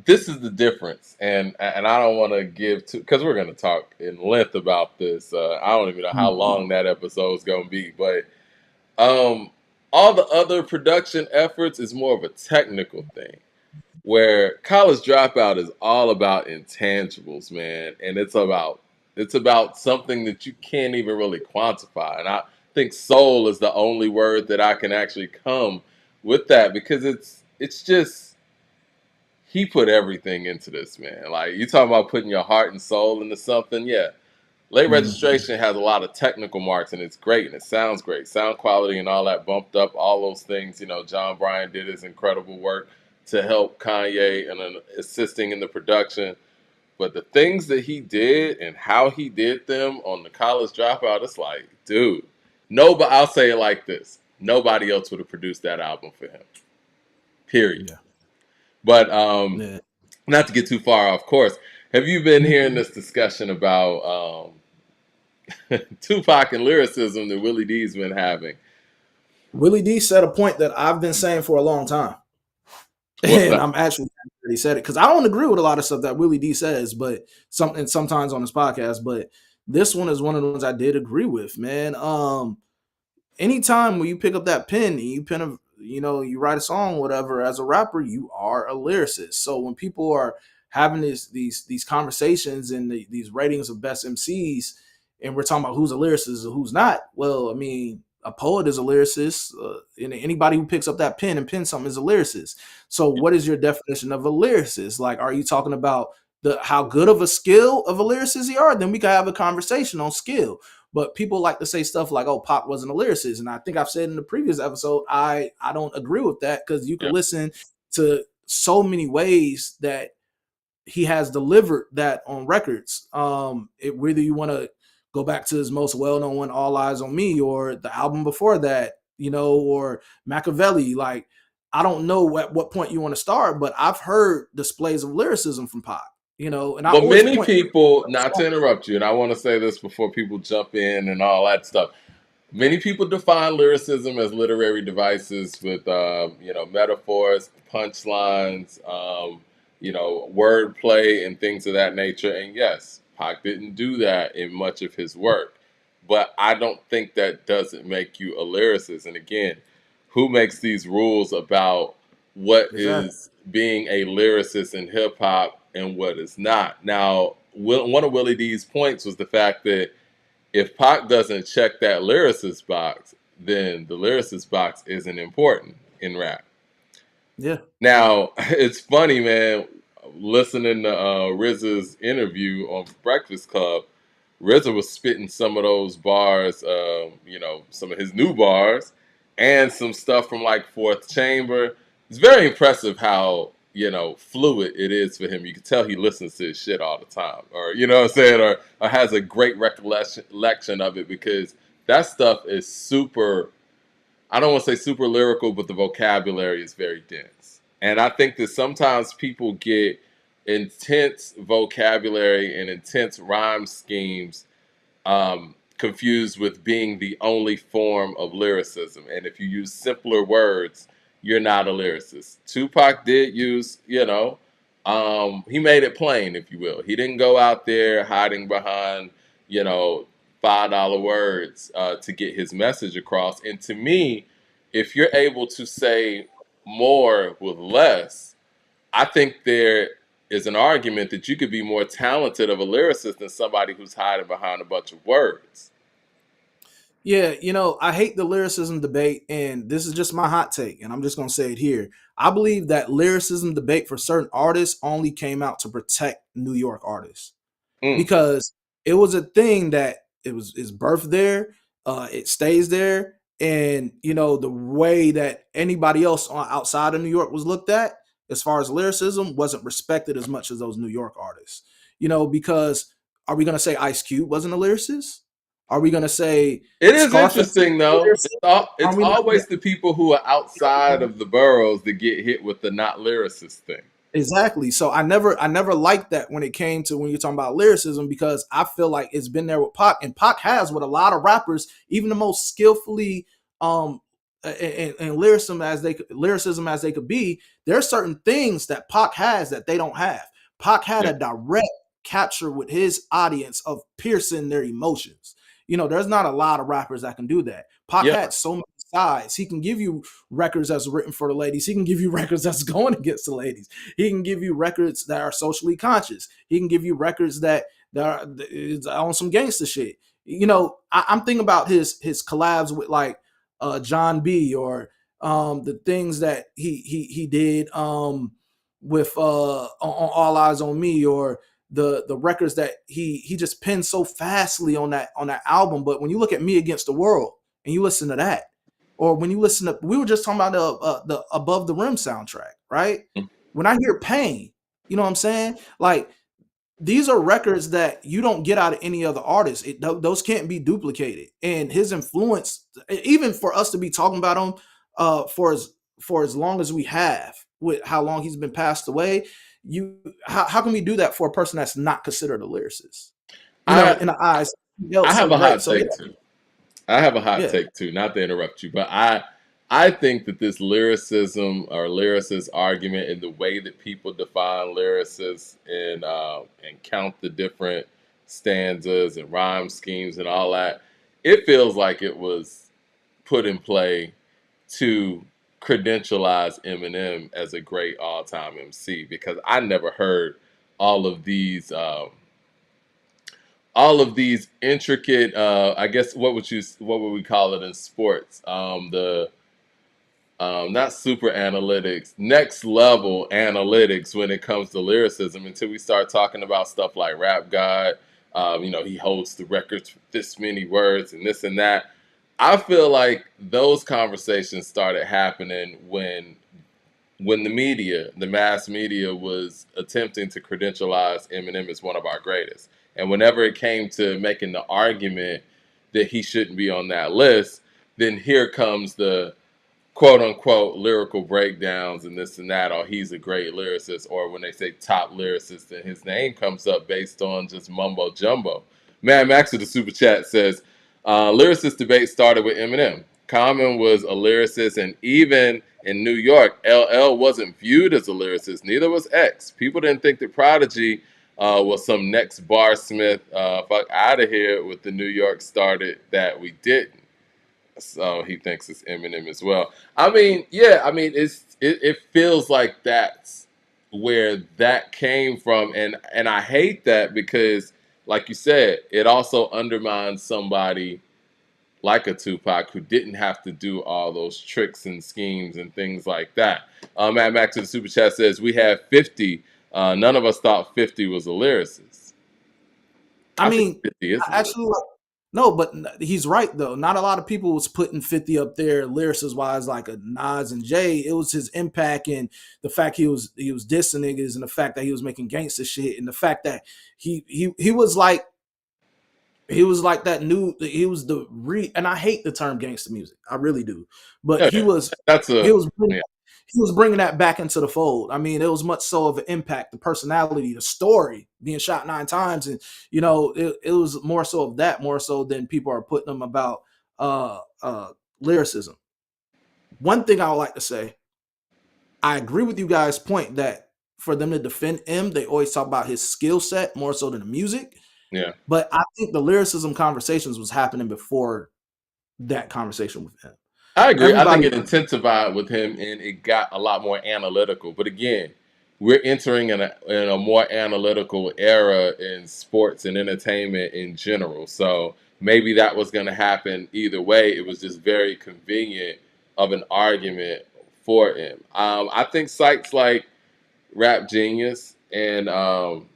this is the difference, and I don't want to give to because we're going to talk in length about this. I don't even know how Mhm. long that episode is going to be, but um, all the other production efforts is more of a technical thing. Where College Dropout is all about intangibles, man, and it's about something that you can't even really quantify. And I think soul is the only word that I can actually come with that because it's just he put everything into this, man. Like you talking about putting your heart and soul into something, yeah. Late Mhm. registration has a lot of technical marks and it's great and it sounds great. Sound quality and all that bumped up, all those things. John Bryan did his incredible work to help Kanye and assisting in the production. But the things that he did and how he did them on the College Dropout, it's like, dude, nobody. I'll say it like this: nobody else would have produced that album for him. Period. Yeah. But Yeah. not to get too far off course. Have you been hearing Mhm. this discussion about Tupac and lyricism that Willie D's been having? Willie D said a point that I've been saying for a long time. What's And that? I'm actually happy that he said it because I don't agree with a lot of stuff that Willie D says, but sometimes on his podcast. But this one is one of the ones I did agree with, man. Anytime when you pick up that pen and you write a song, whatever, as a rapper, you are a lyricist. So when people are having these conversations and these ratings of best MCs, and we're talking about who's a lyricist and who's not, well, I mean, a poet is a lyricist, and anybody who picks up that pen and pens something is a lyricist. So what is your definition of a lyricist? Like, are you talking about the how good of a skill of a lyricist you are? Then we can have a conversation on skill. But people like to say stuff like, "Oh, Pac wasn't a lyricist," and I think I've said in the previous episode, I don't agree with that because you can Yeah. listen to so many ways that he has delivered that on records. Whether you want to go back to his most well-known one, "All Eyes on Me," or the album before that, or Machiavelli. Like, I don't know at what point you want to start, but I've heard displays of lyricism from Pac. And I Well, always many point. people, not to interrupt you, and I want to say this before people jump in and all that stuff. Many people define lyricism as literary devices with, metaphors, punchlines, wordplay, and things of that nature. And yes, Pac didn't do that in much of his work, but I don't think that doesn't make you a lyricist. And again, who makes these rules about what Exactly. is being a lyricist in hip hop and what is not? Now, one of Willie D's points was the fact that if Pac doesn't check that lyricist box, then the lyricist box isn't important in rap. Yeah. Now, it's funny, man, listening to RZA's interview on Breakfast Club, RZA was spitting some of those bars, some of his new bars, and some stuff from like Fourth Chamber. It's very impressive how fluid it is for him. You can tell he listens to his shit all the time, or you know what I'm saying, or has a great recollection of it because that stuff is super. I don't want to say super lyrical, but the vocabulary is very dense. And I think that sometimes people get intense vocabulary and intense rhyme schemes confused with being the only form of lyricism. And if you use simpler words, you're not a lyricist. Tupac did use, he made it plain, if you will. He didn't go out there hiding behind, you know, $5 words to get his message across. And to me, if you're able to say more with less, I think there is an argument that you could be more talented of a lyricist than somebody who's hiding behind a bunch of words. Yeah, I hate the lyricism debate, and this is just my hot take, and I'm just gonna say it here. I believe that lyricism debate for certain artists only came out to protect New York artists Mm. because it was a thing that it was is birth there, it stays there, and the way that anybody else outside of New York was looked at as far as lyricism wasn't respected as much as those New York artists. Because Are we gonna say Ice Cube wasn't a lyricist? Are we gonna say It is Scarface interesting was though. a lyricist? It's Are we not? always the people who are outside of the boroughs that get hit with the not lyricist thing. Exactly. So I never liked that when it came to when you're talking about lyricism, because I feel like it's been there with Pac, and Pac has with a lot of rappers, even the most skillfully and lyricism as they could be. There are certain things that Pac has that they don't have. Pac had Yeah, a direct capture with his audience of piercing their emotions. There's not a lot of rappers that can do that. Pac yeah, had so many sides. He can give you records that's written for the ladies. He can give you records that's going against the ladies. He can give you records that are socially conscious. He can give you records that are on some gangster shit. I'm thinking about his collabs with like John B, or the things that he did with on All Eyes on Me, or the records that he just penned so fastly on that album. But when you look at Me Against the World and you listen to that, or when you listen to, we were just talking about the Above the Rim soundtrack, right? When I hear Pain, you know what I'm saying? Like, these are records that you don't get out of any other artist. Those can't be duplicated. And his influence, even for us to be talking about him for as long as we have, with how long he's been passed away, how can we do that for a person that's not considered a lyricist? I In the eyes, I else have so a great. hot So yeah, take too. I have a hot yeah. take too. Not to interrupt you, but I think that this lyricism or lyricist argument and the way that people define lyricists and count the different stanzas and rhyme schemes and all that, it feels like it was put in play to credentialize Eminem as a great all-time MC, because I never heard all of these intricate, I guess what would we call it in sports, the not super analytics, next level analytics when it comes to lyricism, until we start talking about stuff like Rap God. He holds the records for this many words and this and that. I feel like those conversations started happening when the media, the mass media, was attempting to credentialize Eminem as one of our greatest. And whenever it came to making the argument that he shouldn't be on that list, then here comes the quote unquote lyrical breakdowns and this and that, or he's a great lyricist, or when they say top lyricist, then his name comes up based on just mumbo jumbo. Mad Max of the super chat says, lyricist debate started with Eminem. Common was a lyricist, and even in New York, LL wasn't viewed as a lyricist. Neither was X. People didn't think that Prodigy was some next barsmith. Fuck out of here with the New York started that we didn't. So he thinks it's Eminem as well. I mean, yeah, I mean it feels like that's where that came from, and I hate that because, like you said, it also undermines somebody like a Tupac who didn't have to do all those tricks and schemes and things like that. Matt Max in the super chat says we have 50. None of us thought 50 was a lyricist. I I think mean, 50 is a I lyricist. actually, no, but he's right though. Not a lot of people was putting 50 up there lyricist wise, like a Nas and Jay. It was his impact, and the fact he was dissing niggas, and the fact that he was making gangster shit, and the fact that he was like, that new, he was and I hate the term gangster music, I really do, but Yeah, he was that's he a was yeah. he was bringing that back into the fold. I mean, it was much so of an impact, the personality, the story, being shot 9 times, and it was more so of that, more so than people are putting them about uh uh lyricism. One thing I would like to say, I agree with you guys' point that for them to defend him, they always talk about his skill set more so than the music. Yeah. But I think the lyricism conversations was happening before that conversation with him. I agree. I think Everybody, it intensified with him and it got a lot more analytical. But again, we're entering in a more analytical era in sports and entertainment in general. So maybe that was going to happen either way. It was just very convenient of an argument for him. I think sites like Rap Genius and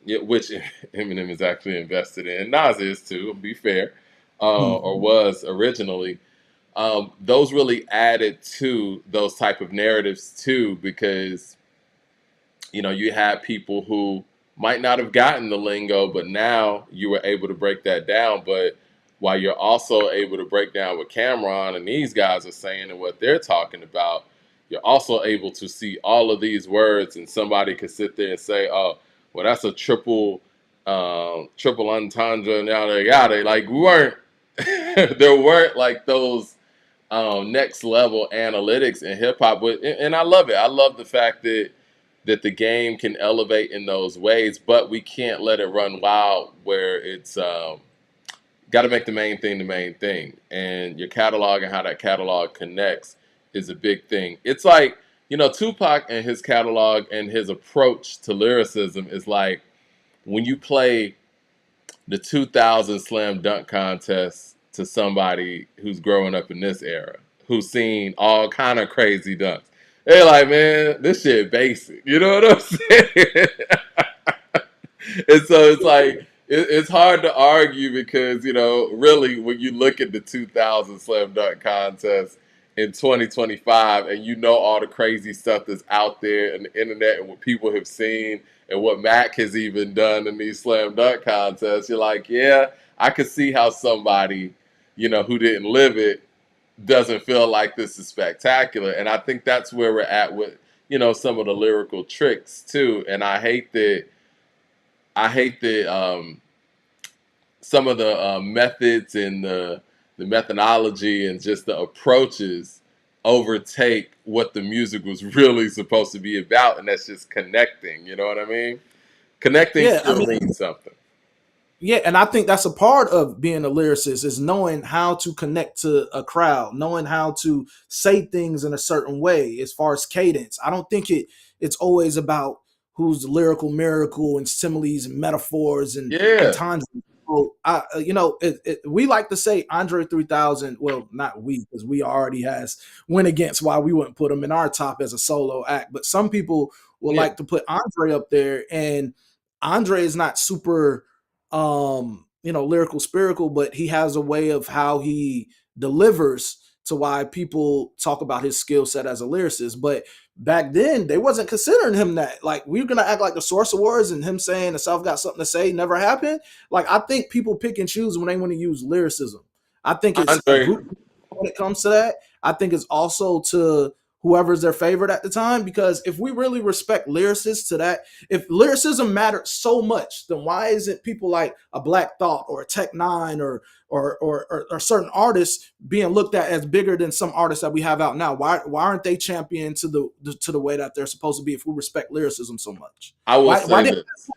yeah, which Eminem is actually invested in, Nas is too, to be fair, or was originally, those really added to those type of narratives too, because you had people who might not have gotten the lingo, but now you were able to break that down. But while you're also able to break down what Cameron and these guys are saying and what they're talking about, you're also able to see all of these words, and somebody could sit there and say, "Oh, well, that's a triple entendre." Now they got it. Like we weren't, there weren't like those next level analytics in hip hop. But and I love it. I love the fact that the game can elevate in those ways, but we can't let it run wild where it's got to make the main thing. And your catalog and how that catalog connects is a big thing. It's like, Tupac and his catalog and his approach to lyricism is like when you play the 2000 slam dunk contest to somebody who's growing up in this era, who's seen all kind of crazy dunks. They're like, man, this shit basic. You know what I'm saying? And so it's like it's hard to argue because really when you look at the 2000 slam dunk contest in 2025 and all the crazy stuff that's out there in the internet and what people have seen and what Mac has even done in these slam dunk contests, you're like, yeah, I could see how somebody who didn't live it doesn't feel like this is spectacular. And I think that's where we're at with some of the lyrical tricks too. And I hate that some of the methods and the methodology and just the approaches overtake what the music was really supposed to be about, and that's just connecting. You know what I mean? Connecting Yeah, I still mean, means something. yeah, and I think that's a part of being a lyricist is knowing how to connect to a crowd, knowing how to say things in a certain way as far as cadence. I don't think it's always about who's the lyrical miracle and similes and metaphors and Yeah, entendres. So we like to say Andre 3000. Well, not we, because we already has went against why we wouldn't put him in our top as a solo act. But some people would yeah. like to put Andre up there, and Andre is not super lyrical spiritual, but he has a way of how he delivers to why people talk about his skill set as a lyricist. But back then they wasn't considering him that. Like, we're gonna act like the Source Awards and him saying the South got something to say never happened. Like, I think people pick and choose when they want to use lyricism. I think it's a Andre, group when it comes to that. I think it's also to whoever's their favorite at the time, because if we really respect lyricists to that, if lyricism mattered so much, then why isn't people like a Black Thought or a Tech Nine or certain artists being looked at as bigger than some artists that we have out now? Why aren't they championed to the way that they're supposed to be if we respect lyricism so much? I will Why say why did this.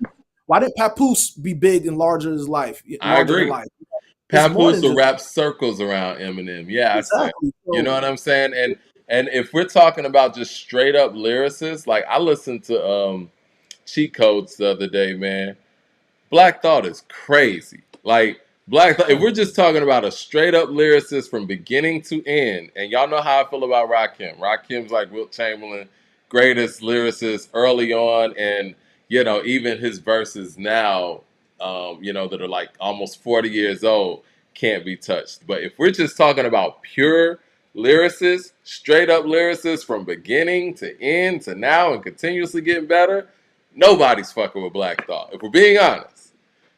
why did Papoose be big and I larger than agree. life? It's more Papoose than will just wrap circles around Eminem. Yeah, I say. exactly. You know So what I'm saying? And if we're talking about just straight up lyricists, like I listened to Cheat Codes the other day, man. Black Thought is crazy. Like Black Thought, if we're just talking about a straight up lyricist from beginning to end, and y'all know how I feel about Rakim. Rakim's like Wilt Chamberlain, greatest lyricist early on, and even his verses now, that are like almost 40 years old, can't be touched. But if we're just talking about pure lyricists, straight up lyricists from beginning to end to now and continuously getting better, nobody's fucking with Black Thought. If we're being honest,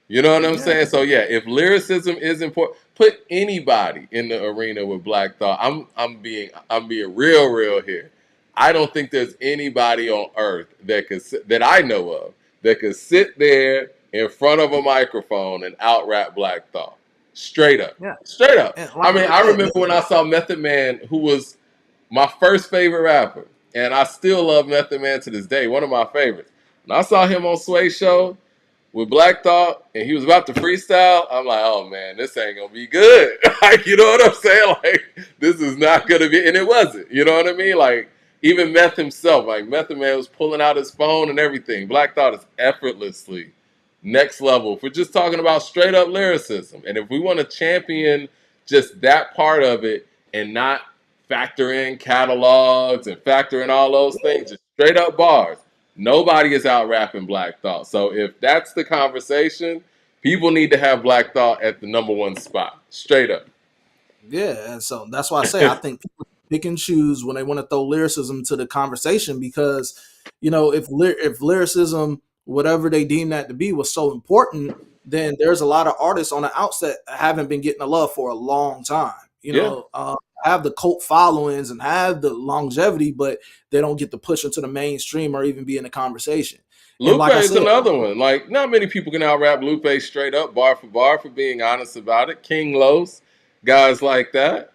you know what I'm yeah, saying. So yeah, if lyricism is important, put anybody in the arena with Black Thought. I'm being real here. I don't think there's anybody on earth that I know of that could sit there in front of a microphone and out rap Black Thought. Straight up, yeah, straight up. and I like mean, I I said, remember when I saw Method Man, who was my first favorite rapper, and I still love Method Man to this day, one of my favorites. When I saw him on Sway Show with Black Thought and he was about to freestyle, I'm like, oh man, this ain't gonna be good. Like, you know what I'm saying? Like, this is not gonna be, and it wasn't. You know what I mean? Like, even Meth himself, like Method Man was pulling out his phone and everything. Black Thought is effortlessly next level. If we're just talking about straight up lyricism, and if we want to champion just that part of it and not factor in catalogs and factor in all those things, just straight up bars. Nobody is out rapping Black Thought. So if that's the conversation, people need to have Black Thought at the number one spot. Straight up. yeah, and so that's why I say I think people pick and choose when they want to throw lyricism to the conversation, because if lyricism whatever they deem that to be was so important, then there's a lot of artists on the outset that haven't been getting the love for a long time. Yeah. Have the cult followings and have the longevity, but they don't get to push into the mainstream or even be in the conversation. And Lupe like I is said, another one. Like, not many people can out rap Lupe straight up, bar for being honest about it. King Los, guys like that.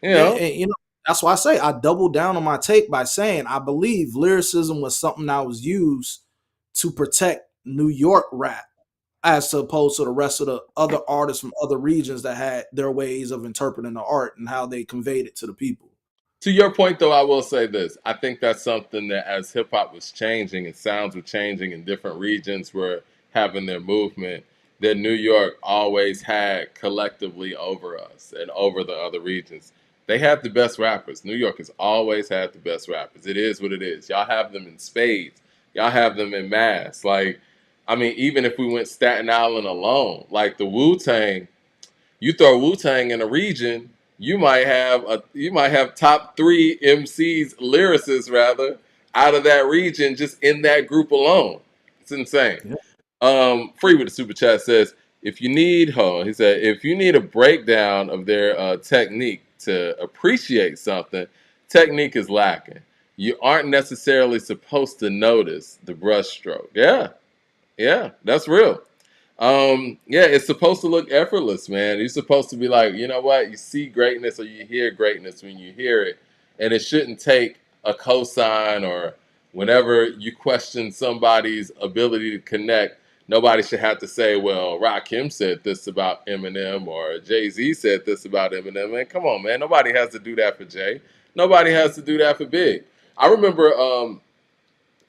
You yeah, know, and that's why I say I doubled down on my take by saying I believe lyricism was something that was used to protect New York rap as opposed to the rest of the other artists from other regions that had their ways of interpreting the art and how they conveyed it to the people. to your point, though, I will say this. I think that's something that as hip hop was changing and sounds were changing and different regions were having their movement, that New York always had collectively over us and over the other regions. They have the best rappers. New York has always had the best rappers. It is what it is. Y'all have them in spades. Y'all have them in mass. Like, I mean, even if we went Staten Island alone, like the Wu-Tang, you throw Wu-Tang in a region, you might have top three MCs, lyricists rather, out of that region just in that group alone. It's insane. Yeah. Free with the super chat says, if you need, he said, if you need a breakdown of their technique to appreciate something, technique is lacking. You aren't necessarily supposed to notice the brushstroke. Yeah, yeah, that's real. Yeah, it's supposed to look effortless, man. You're supposed to be like, you know what? You see greatness or you hear greatness when you hear it. And it shouldn't take a cosign or whenever you question somebody's ability to connect, nobody should have to say, well, Rakim said this about Eminem or Jay-Z said this about Eminem. Man, come on, man. Nobody has to do that for Jay. Nobody has to do that for Big. I remember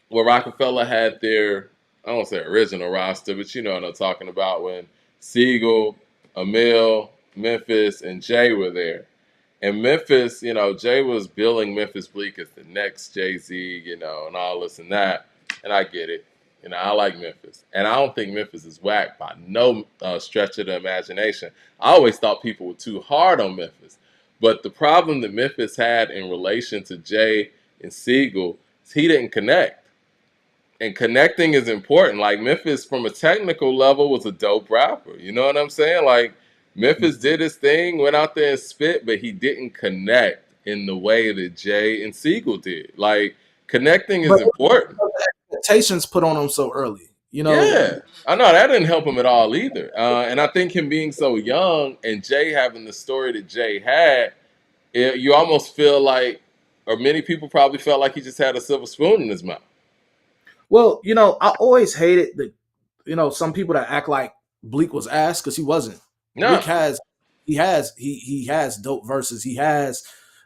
where Rockefeller had their, I don't say original roster, but you know what I'm talking about, when Siegel, Emil, Memphis, and Jay were there. And Memphis, you know, Jay was billing Memphis Bleak as the next Jay-Z, you know, and all this and that. And I get it. You know, I like Memphis. And I don't think Memphis is whack by no stretch of the imagination. I always thought people were too hard on Memphis. But the problem that Memphis had in relation to Jay and Siegel is he didn't connect. And connecting is important. Like Memphis, from a technical level, was a dope rapper. You know what I'm saying? Like Memphis did his thing, went out there and spit, but he didn't connect in the way that Jay and Siegel did. Like connecting is But important. expectations put on him so early, Yeah, I know that didn't help him at all either. And I think him being so young and Jay having the story that Jay had, you almost feel like, or many people probably felt like he just had a silver spoon in his mouth. Well, I always hated the, some people that act like Bleak was ass because he wasn't. Bleak No, he has dope verses. He has.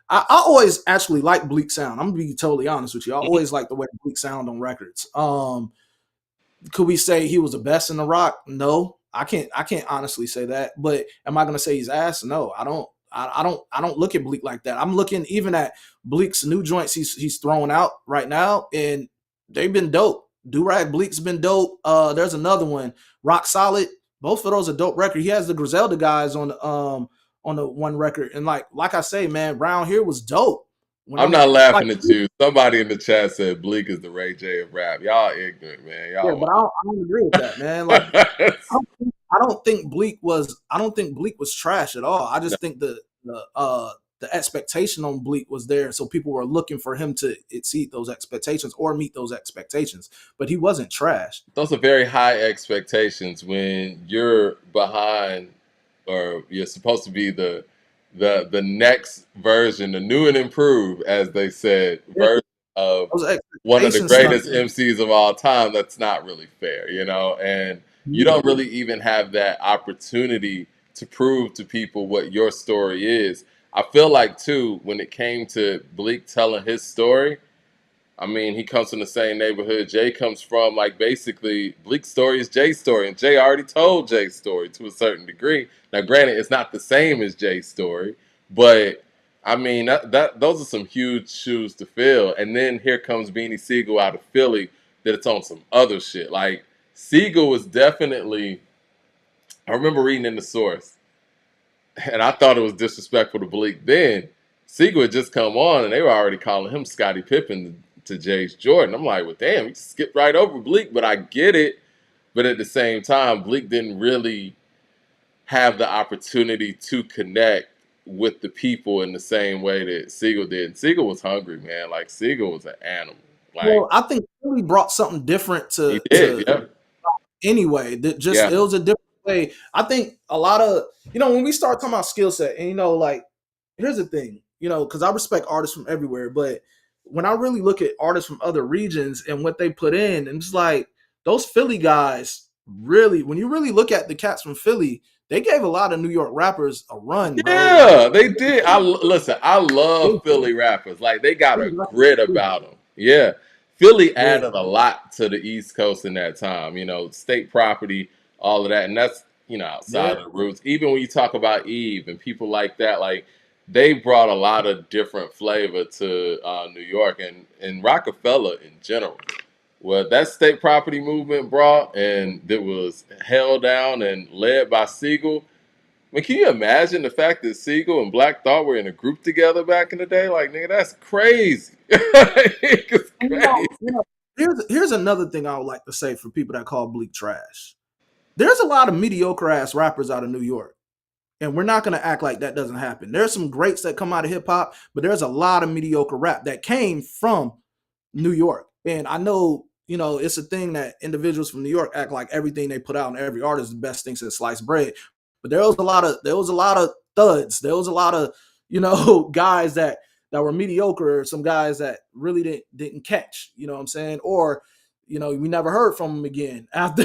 I always actually like Bleak sound. I'm gonna be totally honest with you. I always like the way Bleak sound on records. Could we say he was the best in the rock? No, I can't. I can't honestly say that. But am I going to say he's ass? No, I don't. I don't look at Bleak like that. I'm looking even at Bleak's new joints he's throwing out right now, and they've been dope. Durag Bleak's been dope. There's another one, Rock Solid. Both of those are dope record. He has the Griselda guys on the one record, and like I say, man, Round Here was dope. When I'm I'm not like, laughing at you. Somebody in the chat said Bleak is the Ray J of rap. Y'all ignorant, man. yeah, Y'all. but I don't agree with that, man. Like I don't think Bleak was trash at all. I No, just think the expectation on Bleak was there, so people were looking for him to exceed those expectations or meet those expectations. But he wasn't trash. those are very high expectations when you're behind, or you're supposed to be the next version, the new and improved, as they said, Yeah, version of those one of the expectations stuck greatest in. MCs of all time. That's not really fair, you know. And you Yeah. don't really even have that opportunity to prove to people what your story is. I feel like too, when it came to Bleak telling his story, I mean, he comes from the same neighborhood Jay comes from. Like, basically, Bleak's story is Jay's story, and Jay already told Jay's story to a certain degree. Now, granted, it's not the same as Jay's story, but I mean, that those are some huge shoes to fill. And then here comes Beanie Siegel out of Philly, that it's on some other shit. Like, Siegel was definitely. I remember reading in the source, and I thought it was disrespectful to Bleak then. Siegel had just come on, and they were already calling him Scottie Pippen to Jay's Jordan. I'm like, well, damn, he skipped right over Bleak, but I get it. But at the same time, Bleak didn't really have the opportunity to connect with the people in the same way that Siegel did. And Siegel was hungry, man. Like Siegel was an animal. Like Well, I think Philly brought something different he did, yeah, anyway. That just yeah, it was a different way. I think a lot of when we start talking about skill set, and like here's the thing, because I respect artists from everywhere, but when I really look at artists from other regions and what they put in, and it's like those Philly guys really, when you really look at the cats from Philly, they gave a lot of New York rappers a run, bro. Like yeah. They did. Listen. I love Philly rappers. Like they got a grit about them. Yeah, Philly yeah, added a lot to the East Coast in that time. You know, state property, all of that, and that's yeah. outside of the roots. Even when you talk about Eve and people like that, like they brought a lot of different flavor to New York and Rockefeller in general. Well, that state property movement brought and that was held down and led by Siegel. I mean, can you imagine the fact that Siegel and Black Thought were in a group together back in the day? Like, nigga, that's crazy. It's And, crazy. here's another thing I would like to say for people that call Bleak trash. There's a lot of mediocre ass rappers out of New York. And we're not going to act like that doesn't happen. There's some greats that come out of hip hop, but there's a lot of mediocre rap that came from New York. And I know, it's a thing that individuals from New York act like everything they put out and every artist is the best thing since sliced bread. But there was a lot of thuds. There was a lot of, guys that were mediocre, or some guys that really didn't catch, you know what I'm saying? Or, we never heard from them again after,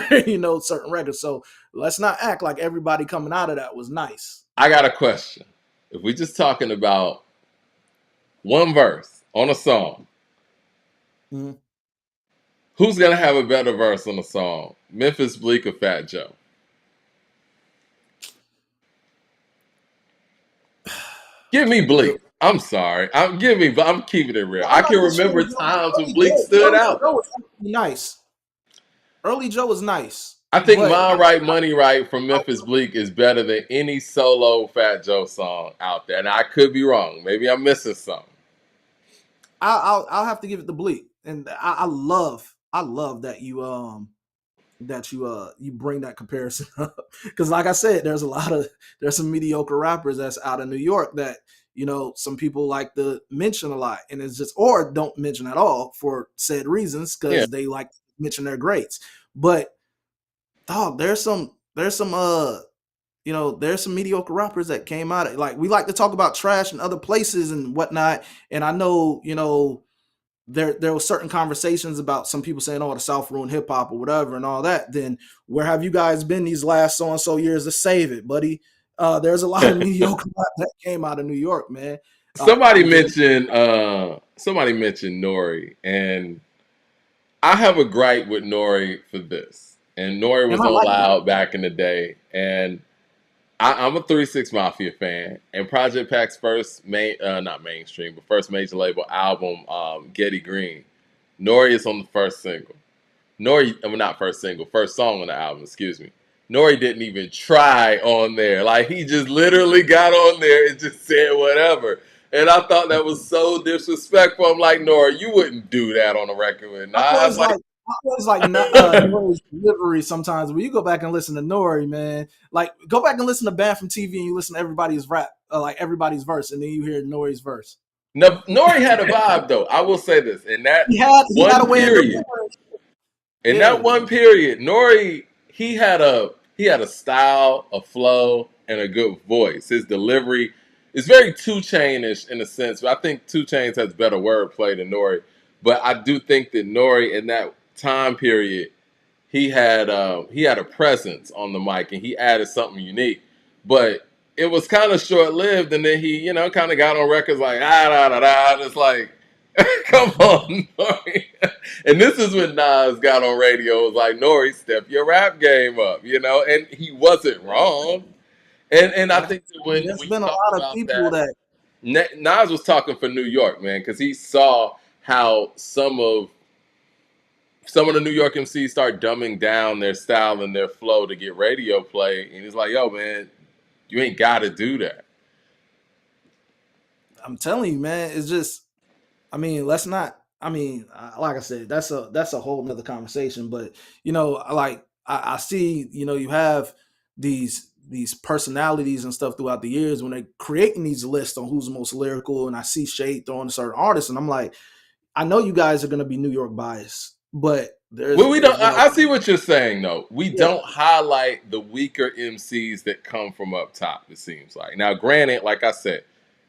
certain records. So let's not act like everybody coming out of that was nice. I got a question. If we just talking about one verse on a song, Mhm. who's gonna have a better verse on a song? Memphis Bleak or Fat Joe? Give me Bleak. I'm sorry. I'm keeping it real. I I'm can not remember disrespecting times when Early Bleak Joe. stood Early out. Joe was actually nice. Early Joe was nice, I think but Mind Right Money Right from Memphis Bleak is better than any solo Fat Joe song out there. Now I could be wrong. Maybe I'm missing something. I'll have to give it to Bleak. And I love that you bring that comparison up, because like I said, there's some mediocre rappers that's out of New York that some people like to mention a lot, and it's just, or don't mention at all for said reasons, Yeah. because they like to mention their greats. But dog, there's some mediocre rappers that came out of, like, we like to talk about trash in other places and whatnot. And I know, there were certain conversations about some people saying, "Oh, the South ruined hip hop" or whatever and all that. Then where have you guys been these last so and so years to save it, buddy? There's a lot of mediocre rap that came out of New York, man. somebody I'm just mentioned Nori, and I have a gripe with Nori for this. And Nori and was I on like it. Loud back in the day, and I'm a 3 6 Mafia fan, and Project Pac's first not mainstream, but first major label album, Getty Green. Nori is on the first single. Nori, I mean, not first single, first song on the album. Excuse me. Nori didn't even try on there. Like he just literally got on there and just said whatever. And I thought that was so disrespectful. I'm like, Nori, you wouldn't do that on a record with I Nas. always Like, like Nori's delivery sometimes. When you go back and listen to Nori, man, like go back and listen to Band from TV and you listen to everybody's rap, like everybody's verse, and then you hear Nori's verse. no, Nori had a vibe though. I will say this. He had a One way of period, delivering. in Yeah, that one period, Nori he had a style, a flow, and a good voice. His delivery is very 2 Chain-ish in a sense. But I think 2 Chainz has better wordplay than Nori. But I do think that Nori in that time period, he had a presence on the mic and he added something unique. But it was kind of short lived, and then he kind of got on records like da da da. It's like, come on, Nori. And this is when Nas got on radio. It was like, Nori, step your rap game up, and he wasn't wrong. And I think that when there's you been a talk lot of about people that, that Nas was talking for New York, man, because he saw how some of the New York MCs start dumbing down their style and their flow to get radio play, and he's like, "Yo, man, you ain't got to do that." I'm telling you, man, it's just, I mean, let's not. I mean, like I said, that's a whole nother conversation. But I see, you have these personalities and stuff throughout the years when they creating these lists on who's the most lyrical, and I see shade thrown to certain artists, and I'm like, I know you guys are going to be New York biased, but Well, we don't. there's I see what you're saying, though. We yeah, don't highlight the weaker MCs that come from up top. It seems like now, granted, like I said,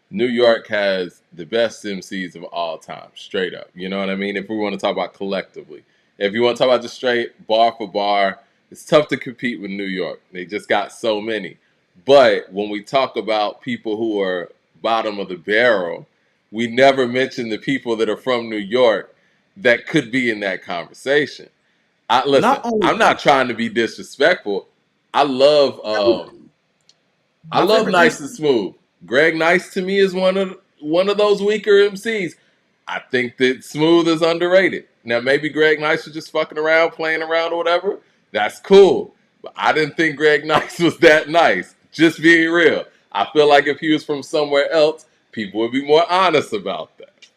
New York has the best MCs of all time, straight up. You know what I mean? If we want to talk about collectively, if you want to talk about just straight bar for bar, it's tough to compete with New York. They just got so many. But when we talk about people who are bottom of the barrel, we never mention the people that are from New York that could be in that conversation. Listen, not only I'm not trying to be disrespectful. I love I my love favorite Nice MC. and Smooth. Greg Nice to me is one of those weaker MCs. I think that Smooth is underrated. Now maybe Greg Nice was just fucking around, playing around or whatever. That's cool. But I didn't think Greg Nice was that nice. Just being real. I feel like if he was from somewhere else, people would be more honest about that.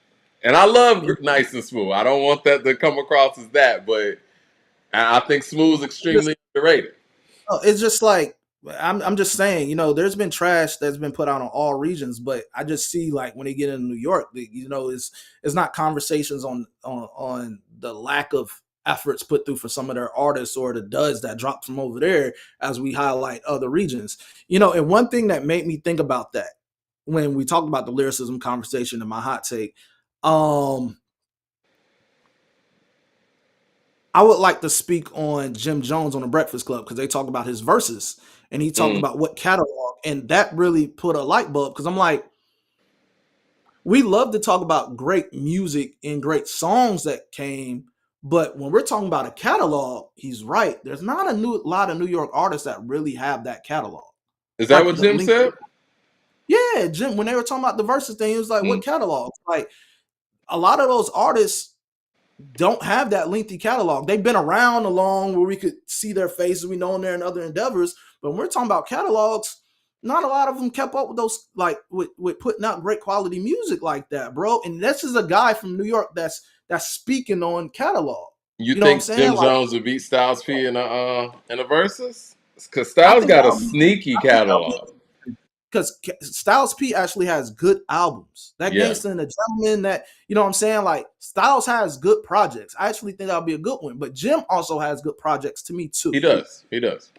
And I love Nice and Smooth. I don't want that to come across as that, but I think Smooth's extremely underrated. Oh, it's just like I'm just saying, there's been trash that's been put out on all regions, but I just see like when they get into New York, it's not conversations on the lack of efforts put through for some of their artists or the duds that drop from over there as we highlight other regions. And one thing that made me think about that when we talked about the lyricism conversation and my hot take, um, I would like to speak on Jim Jones on the Breakfast Club because they talk about his verses and he talked Mm. about what catalog, and that really put a light bulb because I'm like, we love to talk about great music and great songs that came, but when we're talking about a catalog, he's right. There's not a lot of New York artists that really have that catalog, Is that like what the Jim link. said? Yeah, Jim. When they were talking about the verses thing, he was like, Mm. "What catalog?" Like a lot of those artists don't have that lengthy catalog. They've been around along where we could see their faces, we know them there in other endeavors. But when we're talking about catalogs, not a lot of them kept up with those, like with putting out great quality music like that, bro. And this is a guy from New York that's speaking on catalog. You You know what I'm think saying? Jim Like Jones would beat Styles P in a versus? Because I Styles think got a that'll be sneaky I think that'll be catalog. because Styles P actually has good albums. That Yeah, Gangsta and the Gentleman, that what I'm saying? Like Styles has good projects. I actually think that'll be a good one. But Jim also has good projects to me too. he does. He does.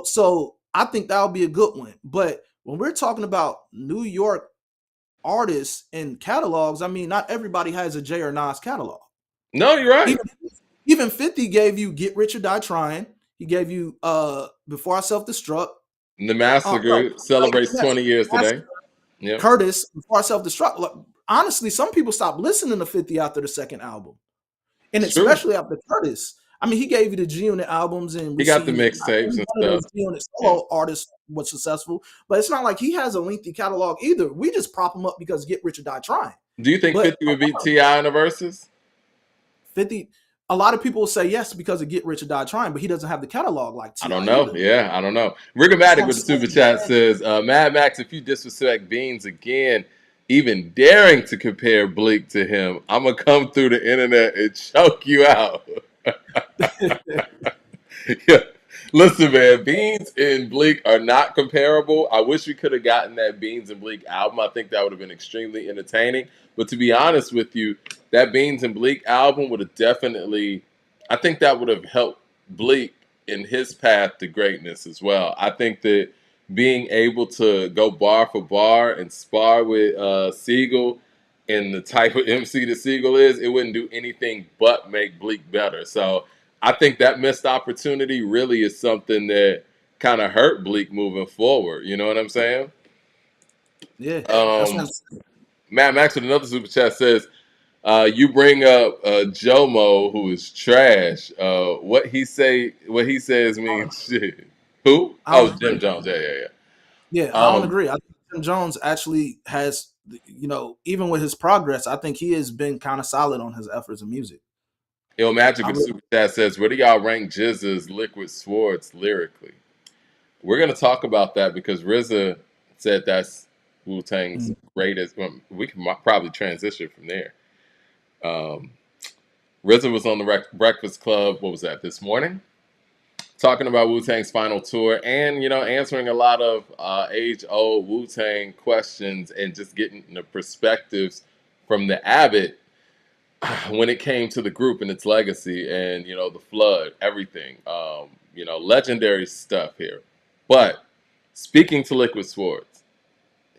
So I think that'll be a good one. But when we're talking about New York artists and catalogs, I mean, not everybody has a J or Nas catalog. No, you're right. Even even 50 gave you Get Rich or Die Trying. He gave you Before I Self Destruct. The No, Massacre celebrates yes, 20 years today. Yep, Curtis, Before I Self Destruct. Like, honestly, some people stopped listening to 50 after the second album, and it's true. especially after Curtis. I mean, he gave you the G Unit albums, and He we got the see mixtapes and one of stuff. those G Unit Yeah. solo artists was successful, but it's not like he has a lengthy catalog either. We just prop him up because Get Rich or Die Trying. Do you think But 50 would beat T.I. in the verses? 50, a lot of people will say yes because of Get Rich or Die Trying, but he doesn't have the catalog like I don't T.I. know. either. Yeah, I don't know. That's Rigamatic what I'm with the super saying, chat man. says, Mad Max, if you disrespect Beans again, even daring to compare Bleak to him, I'm going to come through the internet and choke you out. Yeah. Listen, man, Beans and Bleak are not comparable. I wish we could have gotten that Beans and Bleak album. I think that would have been extremely entertaining. But to be honest with you, that Beans and Bleak album would have definitely, I think that would have helped Bleak in his path to greatness as well. I think that being able to go bar for bar and spar with Siegel and the type of MC that Siegel is, it wouldn't do anything but make Bleak better. So I think that missed opportunity really is something that kind of hurt Bleak moving forward. You know what I'm saying? Yeah, that's what Um, I'm saying. Matt Max with another super chat says, "You bring up Jomo, who is trash. What he says means shit. Who? I Oh, don't Jim agree. Jones. Yeah, yeah, yeah. Yeah, I don't Um, agree. I think Jim Jones actually has, even with his progress, I think he has been kind of solid on his efforts in music. Il Magic I with really, super chat says, "Where do y'all rank GZA's Liquid Swords lyrically?" We're gonna talk about that because RZA said that's Wu Tang's mm, greatest. Well, we can probably transition from there. Um, RZA was on the Breakfast Club. What was that, this morning? Talking about Wu-Tang's final tour, and answering a lot of age-old Wu-Tang questions, and just getting the perspectives from the Abbot when it came to the group and its legacy, and the flood, everything. Legendary stuff here. But speaking to Liquid Swords,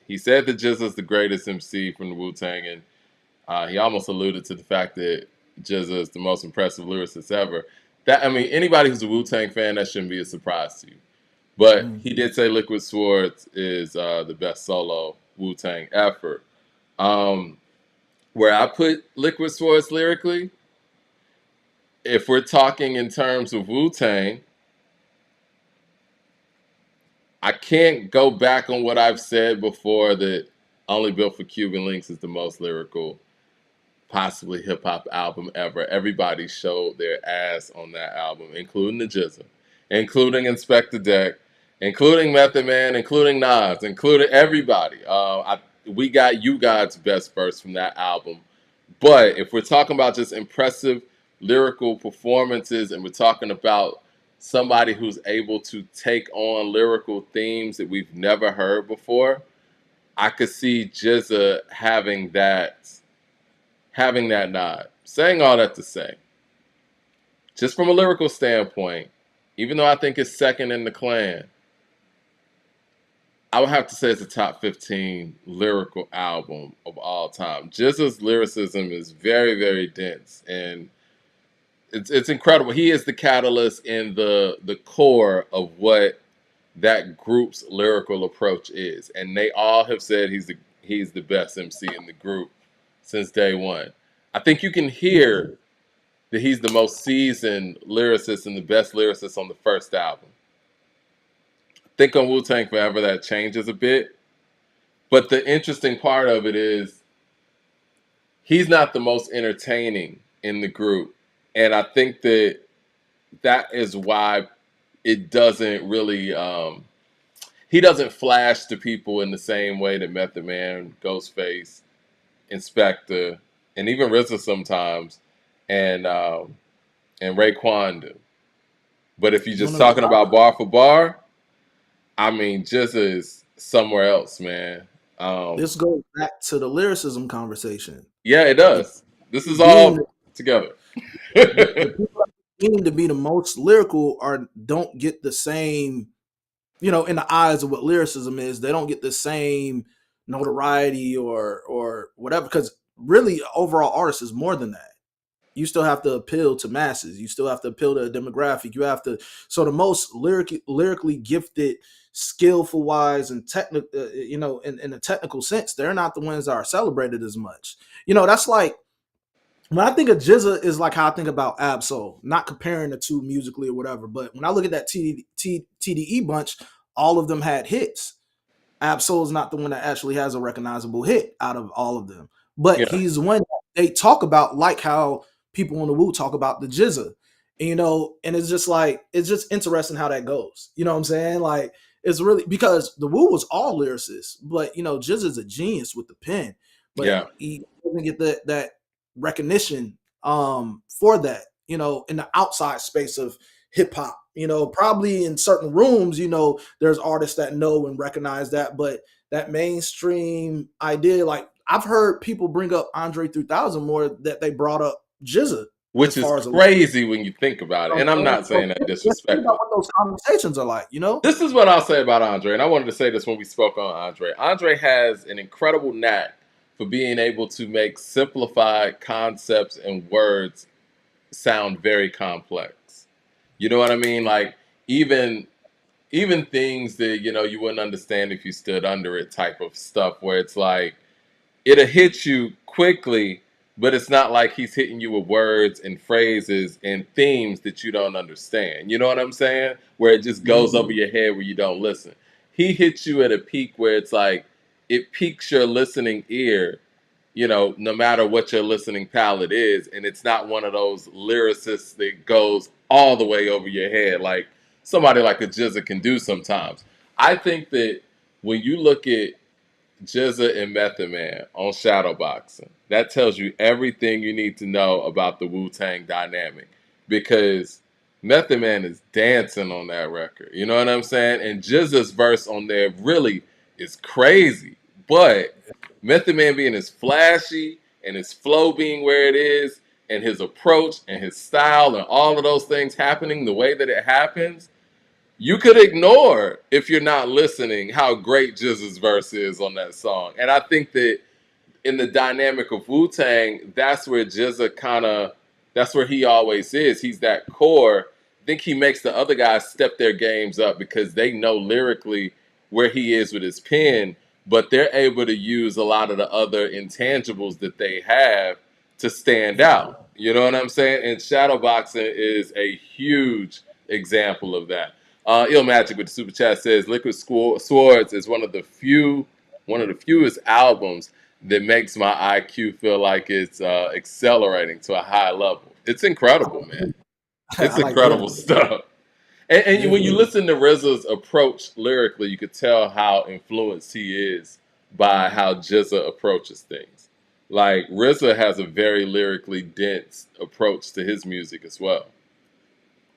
he said that GZA's the greatest MC from the Wu-Tang, and he almost alluded to the fact that GZA is the most impressive lyricist ever. Anybody who's a Wu-Tang fan, that shouldn't be a surprise to you. But he did say Liquid Swords is the best solo Wu-Tang effort. Where I put Liquid Swords lyrically, if we're talking in terms of Wu-Tang, I can't go back on what I've said before, that Only Built for Cuban Links is the most lyrical, possibly hip hop album ever. Everybody showed their ass on that album, including the GZA, including Inspector Deck, including Method Man, including Nas, including everybody. We got You God's best verse from that album. But if we're talking about just impressive lyrical performances, and we're talking about somebody who's able to take on lyrical themes that we've never heard before, I could see GZA having that nod. Saying all that to say, just from a lyrical standpoint, even though I think it's second in the Clan, I would have to say it's a top 15 lyrical album of all time. GZA's lyricism is very, very dense, and it's incredible. He is the catalyst in the core of what that group's lyrical approach is, and they all have said he's the best MC in the group since day one. I think you can hear that he's the most seasoned lyricist and the best lyricist on the first album. I think on Wu-Tang Forever that changes a bit, but the interesting part of it is he's not the most entertaining in the group, and I think that is why it doesn't really he doesn't flash to people in the same way that Method Man, Ghostface, Inspector, and even RZA sometimes, and Raekwon do. But if you're just talking about bar for bar, GZA is somewhere else, man. This goes back to the lyricism conversation. Yeah, it does. This is Being all together. the people that seem to be the most lyrical don't get the same, in the eyes of what lyricism is, they don't get the same notoriety or whatever, because really overall artist is more than that. You still have to appeal to masses. You still have to appeal to a demographic. You have to. So the most lyrically gifted, skillful wise, and technical, in a technical sense, they're not the ones that are celebrated as much. That's like when I think of GZA is like how I think about Ab-Soul. Not comparing the two musically or whatever, but when I look at that TDE bunch, all of them had hits. Ab-Soul is not the one that actually has a recognizable hit out of all of them, but Yeah. he's one that they talk about, like how people on the Wu talk about the GZA, and it's just like, it's just interesting how that goes. You know what I'm saying? Like, it's really because the Wu was all lyricists, but GZA's a genius with the pen, but Yeah. he doesn't get that recognition for that, in the outside space of hip hop. Probably in certain rooms, there's artists that know and recognize that, but that mainstream idea, like I've heard people bring up Andre 3000 more that they brought up GZA as Which is far as crazy when you think about it. And I'm not saying that let's think about disrespectfully. what those conversations are like. This is what I'll say about Andre, and I wanted to say this when we spoke on Andre. Andre has an incredible knack for being able to make simplified concepts and words sound very complex. You know what I mean? Like even things that you wouldn't understand if you stood under it, type of stuff, where it's like it'll hit you quickly, but it's not like he's hitting you with words and phrases and themes that you don't understand. You know what I'm saying? Where it just goes over your head where you don't listen. He hits you at a peak where it's like it piques your listening ear, no matter what your listening palette is. And it's not one of those lyricists that goes all the way over your head like somebody like a GZA can do sometimes. I think that when you look at RZA and Method Man on Shadowboxing. That tells you everything you need to know about the Wu-Tang dynamic, because Method Man is dancing on that record. You know what I'm saying? And RZA's verse on there really is crazy. But Method Man being as flashy and his flow being where it is and his approach and his style and all of those things happening the way that it happens, you could ignore, if you're not listening, how great RZA's verse is on that song. And I think that in the dynamic of Wu-Tang, that's where RZA kind of, that's where he always is. He's that core. I think he makes the other guys step their games up because they know lyrically where he is with his pen, but they're able to use a lot of the other intangibles that they have to stand out. You know what I'm saying? And shadowboxing is a huge example of that. Ill Magic with the super chat says Liquid Swords is one of the fewest albums that makes my IQ feel like it's accelerating to a high level. It's incredible, man. It's I like to hear incredible that. stuff. And when Yeah, you listen to RZA's approach lyrically, you could tell how influenced he is by how RZA approaches things. Like RZA has a very lyrically dense approach to his music as well.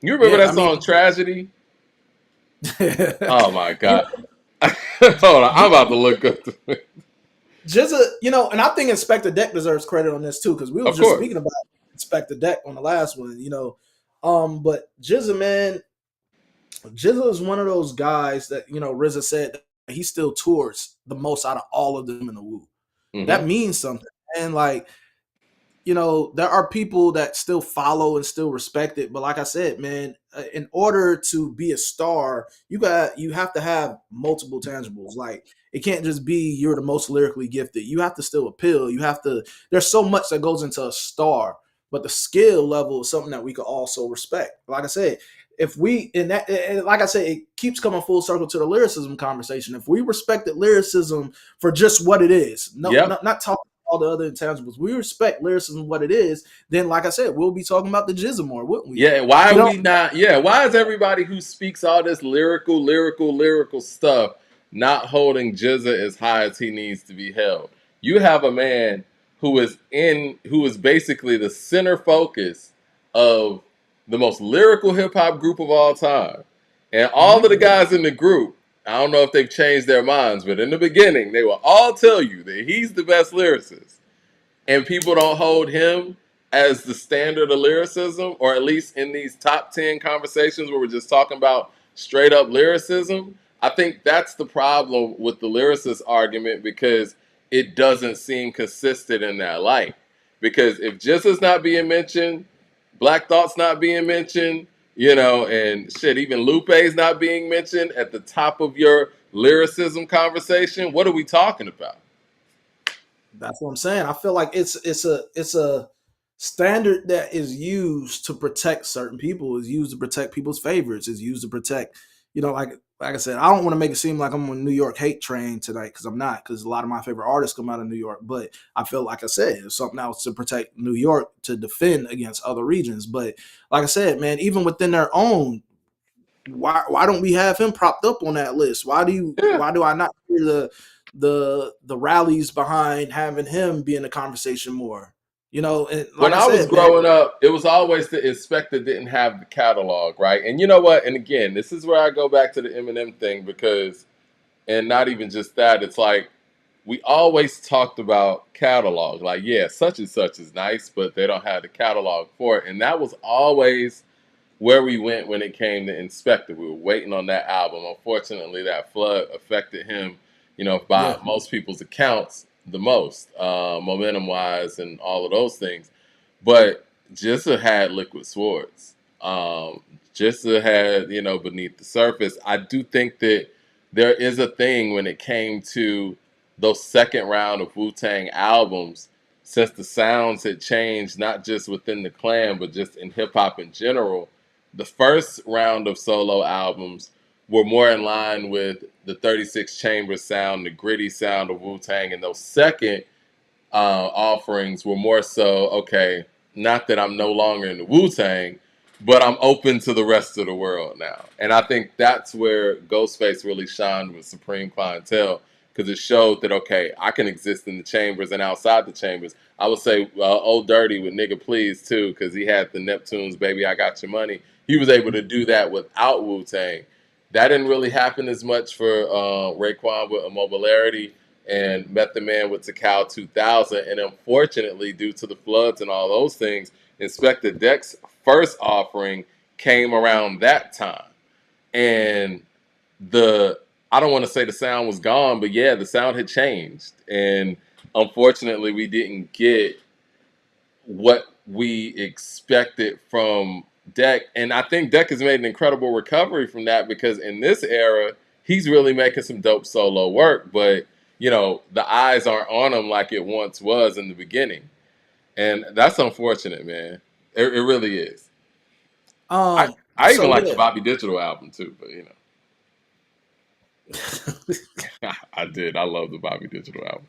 You remember yeah. that I mean, song "Tragedy"? Oh my you god! Hold on, I'm about to look up. Jizza, and I think Inspector Deck deserves credit on this too, because we was Of just course. speaking about Inspector Deck on the last one. But Jizza, man, Jizza is one of those guys that RZA said that he still tours the most out of all of them in the Wu. That Hmm. means something, and like there are people that still follow and still respect it. But like I said, man, in order to be a star, you have to have multiple tangibles. Like it can't just be you're the most lyrically gifted. You have to still appeal. You have to. There's so much that goes into a star, but the skill level is something that we could also respect. Like I said, if we in that, and like I said, it keeps coming full circle to the lyricism conversation. If we respected lyricism for just what it is, no, Yep. not talking all the other intangibles. We respect lyricism what it is. Then, like I said, we'll be talking about the jism more, wouldn't we? Yeah, why You are know, we not? Yeah, why is everybody who speaks all this lyrical stuff not holding Jizza as high as he needs to be held? You have a man who is basically the center focus of the most lyrical hip hop group of all time. And all of the guys in the group, I don't know if they've changed their minds, but in the beginning, they will all tell you that he's the best lyricist, and people don't hold him as the standard of lyricism, or at least in these top 10 conversations where we're just talking about straight up lyricism. I think that's the problem with the lyricist argument, because it doesn't seem consistent in that light. Because if Just is not being mentioned, Black Thought's not being mentioned, and shit, even Lupe's not being mentioned at the top of your lyricism conversation, what are we talking about? that's what I'm saying. I feel like it's a standard that is used to protect certain people. Is used to protect people's favorites. Is used to protect, like I said. I don't want to make it seem like I'm on a New York hate train tonight, because I'm not. Because a lot of my favorite artists come out of New York. But I feel like I said, it's something else to protect New York, to defend against other regions. But like I said, man, even within their own, why don't we have him propped up on that list? Yeah. Why do I not hear the rallies behind having him be in the conversation more? And When like I I was said, man, growing up, it was always the inspector didn't have the catalog, right? And you know what? And again, this is where I go back to the Eminem thing, because, and not even just that, it's like we always talked about catalog. Like, yeah, such and such is nice, but they don't have the catalog for it. And that was always where we went when it came to Inspector. We were waiting on that album. Unfortunately, that flood affected him, by yeah, most people's accounts, the most, momentum wise and all of those things. But Jissa had Liquid Swords. Jissa had, Beneath the Surface. I do think that there is a thing when it came to those second round of Wu-Tang albums, since the sounds had changed, not just within the clan, but just in hip hop in general. The first round of solo albums were more in line with the 36 chamber sound, the gritty sound of Wu-Tang, and those second offerings were more so, okay, not that I'm no longer in the Wu-Tang, but I'm open to the rest of the world now. And I think that's where Ghostface really shined with Supreme Clientele, because it showed that, okay, I can exist in the chambers and outside the chambers. I would say Old Dirty with Nigga Please too, because he had the Neptunes, Baby I Got Your Money. He was able to do that without Wu-Tang. That didn't really happen as much for Raekwon with Immobilarity and Method Man with Takal 2000. And unfortunately, due to the floods and all those things, Inspector Deck's first offering came around that time. And I don't want to say the sound was gone, but yeah, the sound had changed. And unfortunately, we didn't get what we expected from Deck. And I think Deck has made an incredible recovery from that, because in this era, he's really making some dope solo work. But, the eyes aren't on him like it once was in the beginning. And that's unfortunate, man. It really is. I even So like the yeah. Bobby Digital album too, but I did. I love the Bobby Digital album.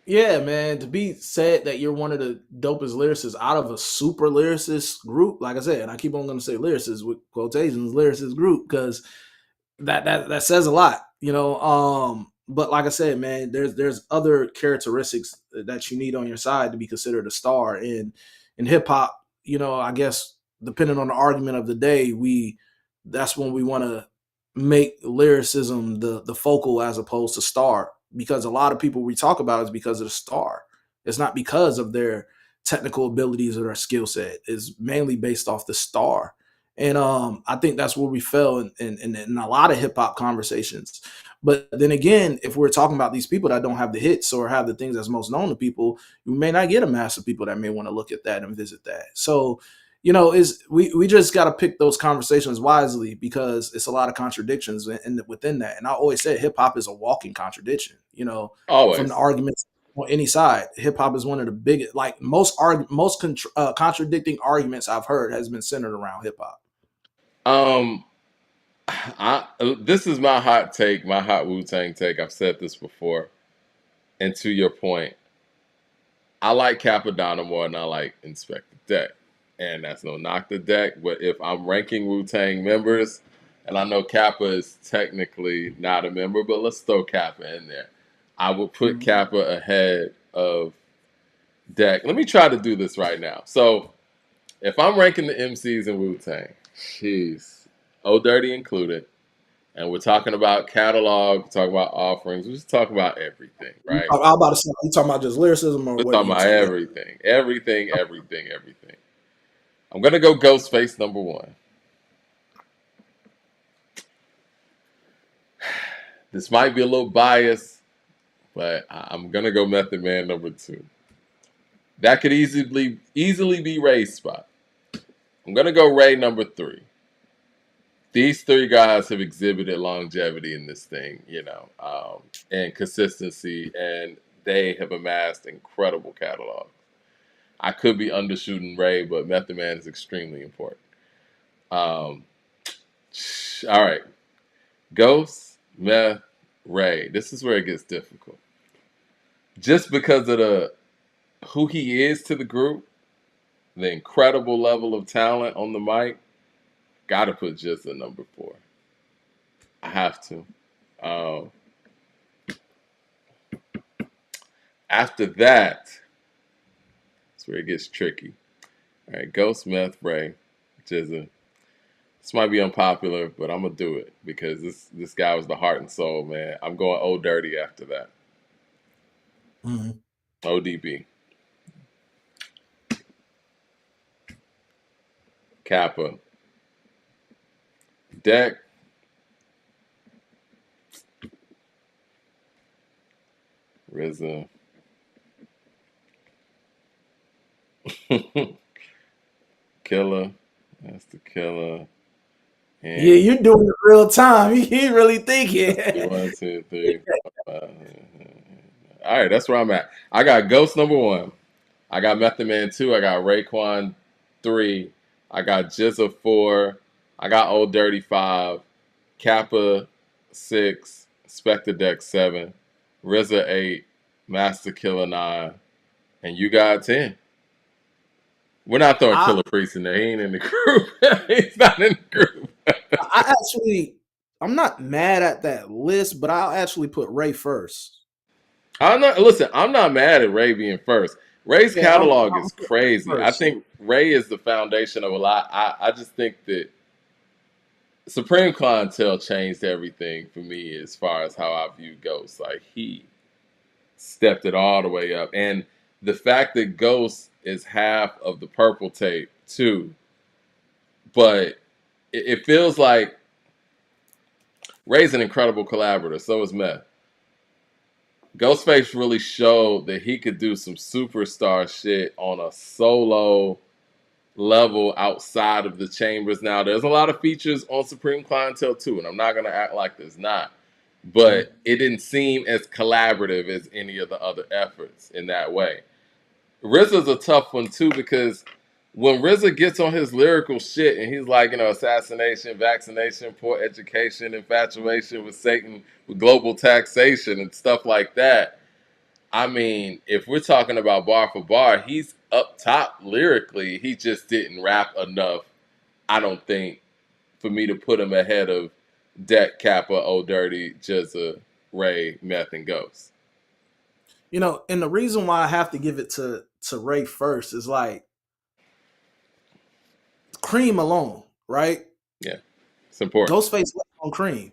Yeah, man, to be said that you're one of the dopest lyricists out of a super lyricist group, like I said, and I keep on going to say lyricists with quotations, lyricist group, because that says a lot, But like I said, man, there's other characteristics that you need on your side to be considered a star. In hip hop, I guess depending on the argument of the day, that's when we want to make lyricism the focal as opposed to star, because a lot of people we talk about is because of the star. It's not because of their technical abilities or their skill set. It's mainly based off the star. And I think that's where we fell in a lot of hip hop conversations. But then again, if we're talking about these people that don't have the hits or have the things that's most known to people, we may not get a mass of people that may want to look at that and visit that. So, we just got to pick those conversations wisely, because it's a lot of contradictions within that. And I always say hip hop is a walking contradiction, from the Always. arguments on any side. Hip hop is one of the biggest, like most contradicting arguments I've heard has been centered around hip hop. Um, this is my hot take, my hot Wu-Tang take. I've said this before, and to your point, I like Capadonna more than I like Inspector Deck, and that's no knock to Deck. But if I'm ranking Wu-Tang members, and I know Kappa is technically not a member, but let's throw Kappa in there. I would put Kappa ahead of Deck. Let me try to do this right now. So, if I'm ranking the MCs in Wu-Tang, jeez, Old Dirty included, and we're talking about catalog, we're talking about offerings, we're just talking about everything, right? I'm about to say, you talking about just lyricism, or We're what talking you about talking? everything, everything, everything, everything. I'm gonna go Ghostface number one. This might be a little biased, but I'm gonna go Method Man number two. That could easily be Ray's spot. I'm gonna go Ray number three. These three guys have exhibited longevity in this thing, and consistency, and they have amassed incredible catalogs. I could be undershooting Ray, but Method Man is extremely important. Um, all right, Ghost, Meth, Ray. This is where it gets difficult, just because of who he is to the group, the incredible level of talent on the mic. Got to put just a number four. I have to. Um, After that, that's where it gets tricky. All right, Ghost, Meth, Ray, Jizza. This might be unpopular, but I'm gonna do it because this guy was the heart and soul, man. I'm going Old Dirty after that. Mm-hmm. ODB. Kappa. Deck. RZA. Killer. That's the killer. And Yeah, you're doing it real time. You really thinking. 1, 2, 3, 4, 5. All right, that's where I'm at. I got Ghost number one. I got Method Man 2. I got Raekwon 3. I got Jizza 4. I got Old Dirty 5. Kappa 6. Spectre Deck 7. RZA 8. Master Killer 9. And you got 10. We're not throwing I, Killer Priest in there. He ain't in the group. He's not in the group. I actually I'm not mad at that list, but I'll actually put Ray first. I'm not mad at Ray being first. Ray's Yeah, catalog I'm is putting Ray crazy. I first. think Ray is the foundation of a lot. I just think that Supreme Clientele changed everything for me as far as how I view Ghost. Like he stepped it all the way up. And the fact that Ghost is half of the purple tape too, but it feels like Ray's an incredible collaborator. So is Meth. Ghostface really showed that he could do some superstar shit on a solo level outside of the chambers. Now, there's a lot of features on Supreme Clientele too, and I'm not gonna act like there's not. Mhm. But it didn't seem as collaborative as any of the other efforts in that way. RZA's a tough one too because when RZA gets on his lyrical shit and he's like, assassination, vaccination, poor education, infatuation with Satan, with global taxation and stuff like that. I mean, if we're talking about bar for bar, he's up top lyrically. He just didn't rap enough, I don't think, for me to put him ahead of Deck, Kappa, Old Dirty, Jizza, Ray, Meth, and Ghost. And the reason why I have to give it to Ray first is like Cream alone, right? Yeah, it's important. Ghostface left on Cream.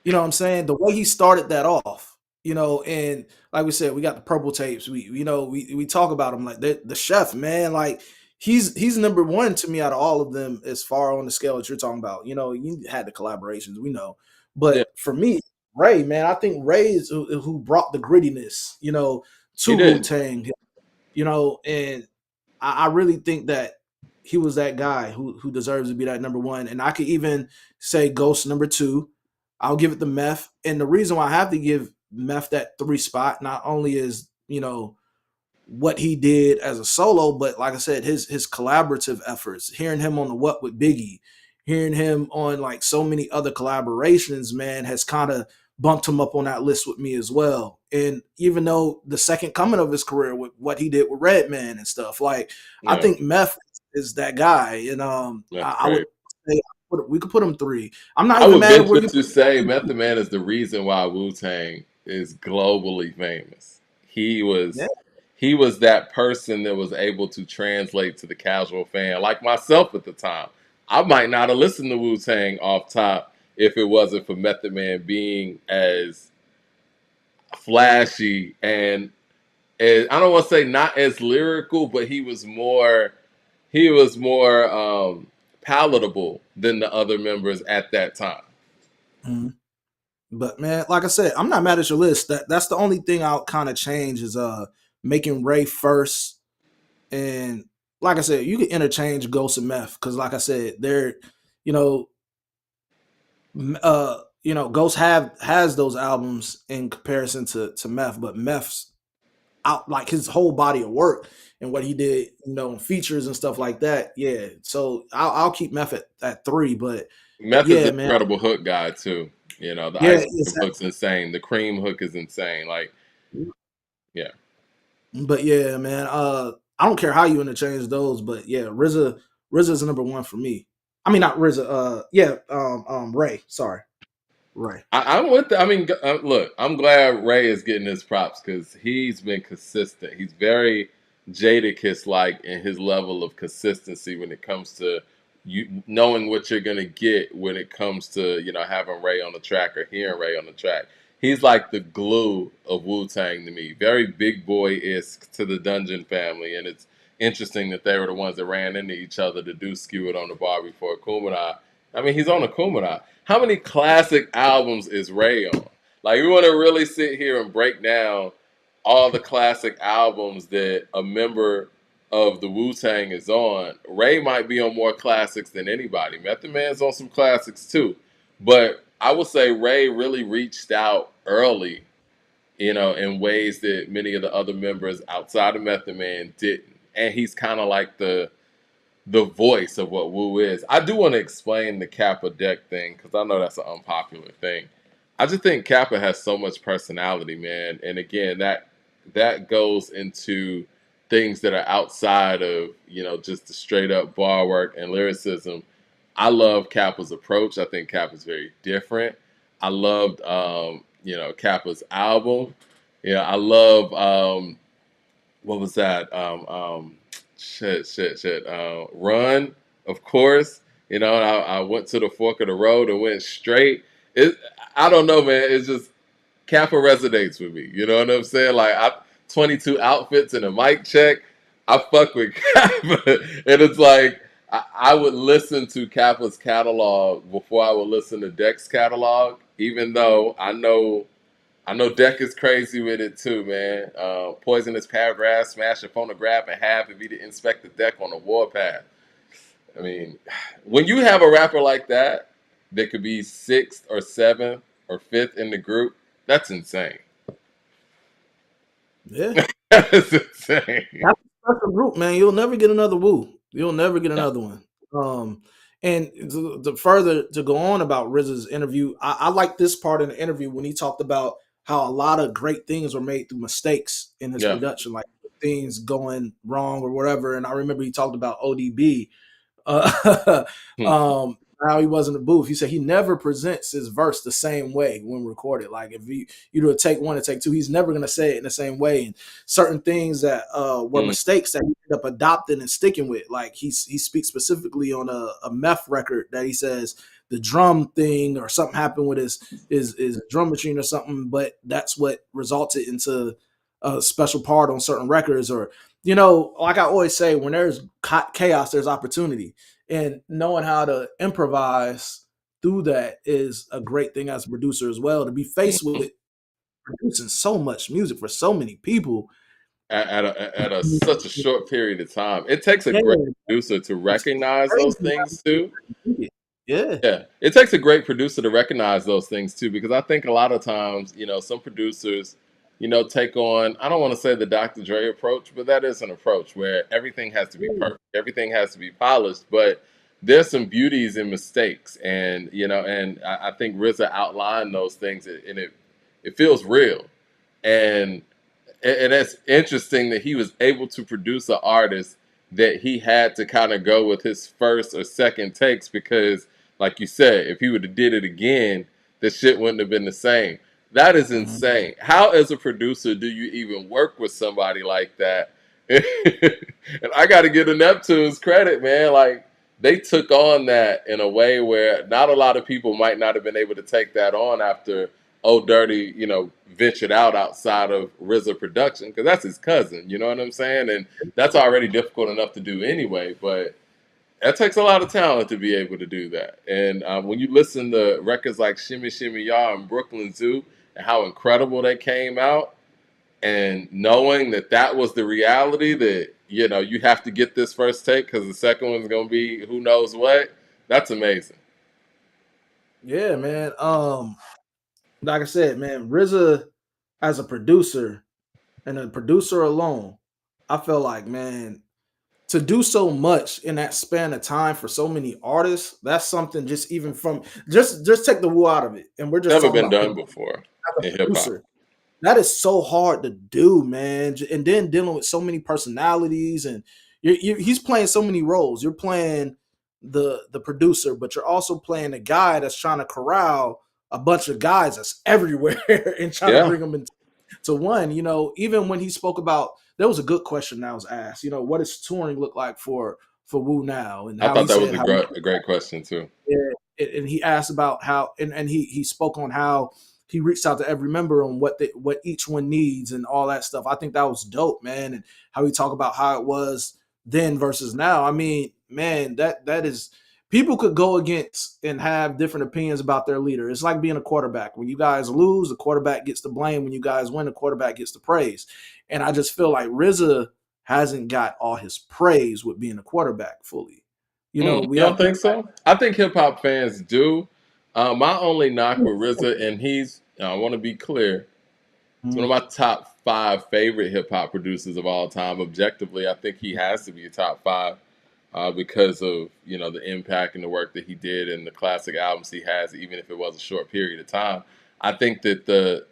You know what I'm saying? The way he started that off, and like we said, we got the purple tapes. We talk about him like the chef, man. Like he's number one to me out of all of them as far on the scale that you're talking about. You had the collaborations, we know, Yeah, but for me, Ray, man, I think Ray is who brought the grittiness, he to Wu did. Tang, and I really think that he was that guy who deserves to be that number one. And I could even say Ghost number two. I'll give it the Meth. And the reason why I have to give Meth that three spot, not only is, what he did as a solo, but like I said, his collaborative efforts, hearing him on the What with Biggie, hearing him on like so many other collaborations, man, has kind of bumped him up on that list with me as well. And even though the second coming of his career with what he did with Redman and stuff, like I Yeah, think Meth is that guy. And that's I would crazy. say we could put him three. I'm not I even would mad at where venture you to put say him. Method Man is the reason why Wu Tang is globally famous. He Yeah. was he was that person that was able to translate to the casual fan, like myself at the time. I might not have listened to Wu Tang off top if it wasn't for Method Man being as flashy and I don't want to say not as lyrical, but he was more palatable than the other members at that time. Mhm. But man, like I said, I'm not mad at your list. That's the only thing I'll kind of change is making Ray first. And like I said, you can interchange Ghost and Meth because like I said, they're you know Ghost has those albums in comparison to Meth, but Meth's out like his whole body of work and what he did, features and stuff like that. Yeah, so I'll keep Meth at three, but Meth is yeah, an man, incredible hook guy too. The yeah, ice cream hook's insane. The cream hook is insane. Like, yeah, but yeah, man. I don't care how you interchange those, but yeah, RZA's number one for me. I mean, not RZA. Yeah, Ray. Sorry, Ray. I'm with. I mean, look, I'm glad Ray is getting his props because he's been consistent. He's very Jadakiss like in his level of consistency when it comes to you knowing what you're gonna get when it comes to having Ray on the track or hearing Ray on the track. He's like the glue of Wu Tang to me. Very big boy isk to the Dungeon family, and it's interesting that they were the ones that ran into each other to do Skew It on the Bar before Kumina. I mean, he's on a Kumina. How many classic albums is Ray on? Like, we want to really sit here and break down all the classic albums that a member of the Wu Tang is on. Ray might be on more classics than anybody. Method Man's on some classics too. But I would say Ray really reached out early, in ways that many of the other members outside of Method Man didn't. And he's kind of like the voice of what Wu is. I do want to explain the Kappa deck thing because I know that's an unpopular thing. I just think Kappa has so much personality, man. And again, that goes into things that are outside of just the straight up bar work and lyricism. I love Kappa's approach. I think Kappa's very different. I loved Kappa's album. Yeah, I love what was that? Run, of course. And I went to the fork of the road and went straight. It, I don't know, man. It's just Kappa resonates with me. You know what I'm saying? Like 22 outfits and a mic check. I fuck with Kappa, and it's like I would listen to Kappa's catalog before I would listen to Deck's catalog, even though I know Deck is crazy with it too, man. Poisonous paragraph, smash a phonograph in half if he didn't inspect the deck on the warpath. I mean, when you have a rapper like that could be sixth or seventh or fifth in the group, that's insane. Yeah, That's insane. that's a special group, man. You'll never get another Wu. You'll never get Yeah. another one. And to further to go on about RZA's interview, I like this part in the interview when he talked about how a lot of great things were made through mistakes in his Yeah. production, like things going wrong or whatever. And I remember he talked about ODB. Uh, Hmm. how he was in the booth. He said he never presents his verse the same way when recorded. Like if you do a take one and take two, he's never gonna say it in the same way. And certain things that were Hmm. mistakes that he ended up adopting and sticking with. Like he speaks specifically on a meth record that he says the drum thing or something happened with his drum machine or something, but that's what resulted into a special part on certain records. Or like I always say, when there's chaos, there's opportunity, and knowing how to improvise through that is a great thing as a producer as well. To be faced Hmm. with producing so much music for so many people, At such a short period of time, it takes a yeah, great producer to it's recognize those crazy things too. how you yeah, Yeah, it takes a great producer to recognize those things too, because I think a lot of times, some producers, take on, I don't want to say the Dr. Dre approach, but that is an approach where everything has to be yeah, perfect, everything has to be polished, but there's some beauties and mistakes, and I think RZA outlined those things, and it feels real, and and that's interesting that he was able to produce an artist that he had to kind of go with his first or second takes because, like you said, if he would have did it again, the shit wouldn't have been the same. That is mhm. insane. How, as a producer, do you even work with somebody like that? And I got to give the Neptunes credit, man. Like they took on that in a way where not a lot of people might not have been able to take that on after Old Dirty, ventured out outside of RZA production because that's his cousin. You know what I'm saying? And that's already difficult enough to do anyway. But that takes a lot of talent to be able to do that. And when you listen to records like Shimmy Shimmy Ya and Brooklyn Zoo and how incredible they came out, and knowing that that was the reality that you have to get this first take because the second one's gonna be who knows what. That's amazing. Yeah, man. Like I said, man, RZA as a producer and a producer alone, I feel like, man, to do so much in that span of time for so many artists, that's something. Just even from just take the Wu out of it, and we're just Never talking been about done hip before as a in hip hop. producer. That is so hard to do, man. And then dealing with so many personalities, and he's playing so many roles. You're playing the producer, but you're also playing a guy that's trying to corral a bunch of guys that's everywhere and trying to Yeah, bring them into one. Even when he spoke about, there was a good question that was asked. What does touring look like for Wu now, and I how he thought that was said a how great question too. and he asked about how, and he spoke on how he reached out to every member on what each one needs and all that stuff. I think that was dope, man, and how he talked about how it was then versus now. I mean, man, that is, people could go against and have different opinions about their leader. It's like being a quarterback. When you guys lose, the quarterback gets the blame. When you guys win, the quarterback gets the praise. And I just feel like RZA hasn't got all his praise with being a quarterback fully. We You don't have think people so? I think hip hop fans do. My only knock with RZA, and I want to be clear, he's one of like, my top five favorite hip hop producers of all time. Objectively, I think he has to be a top five because of the impact and the work that he did and the classic albums he has, even if it was a short period of time. I think that the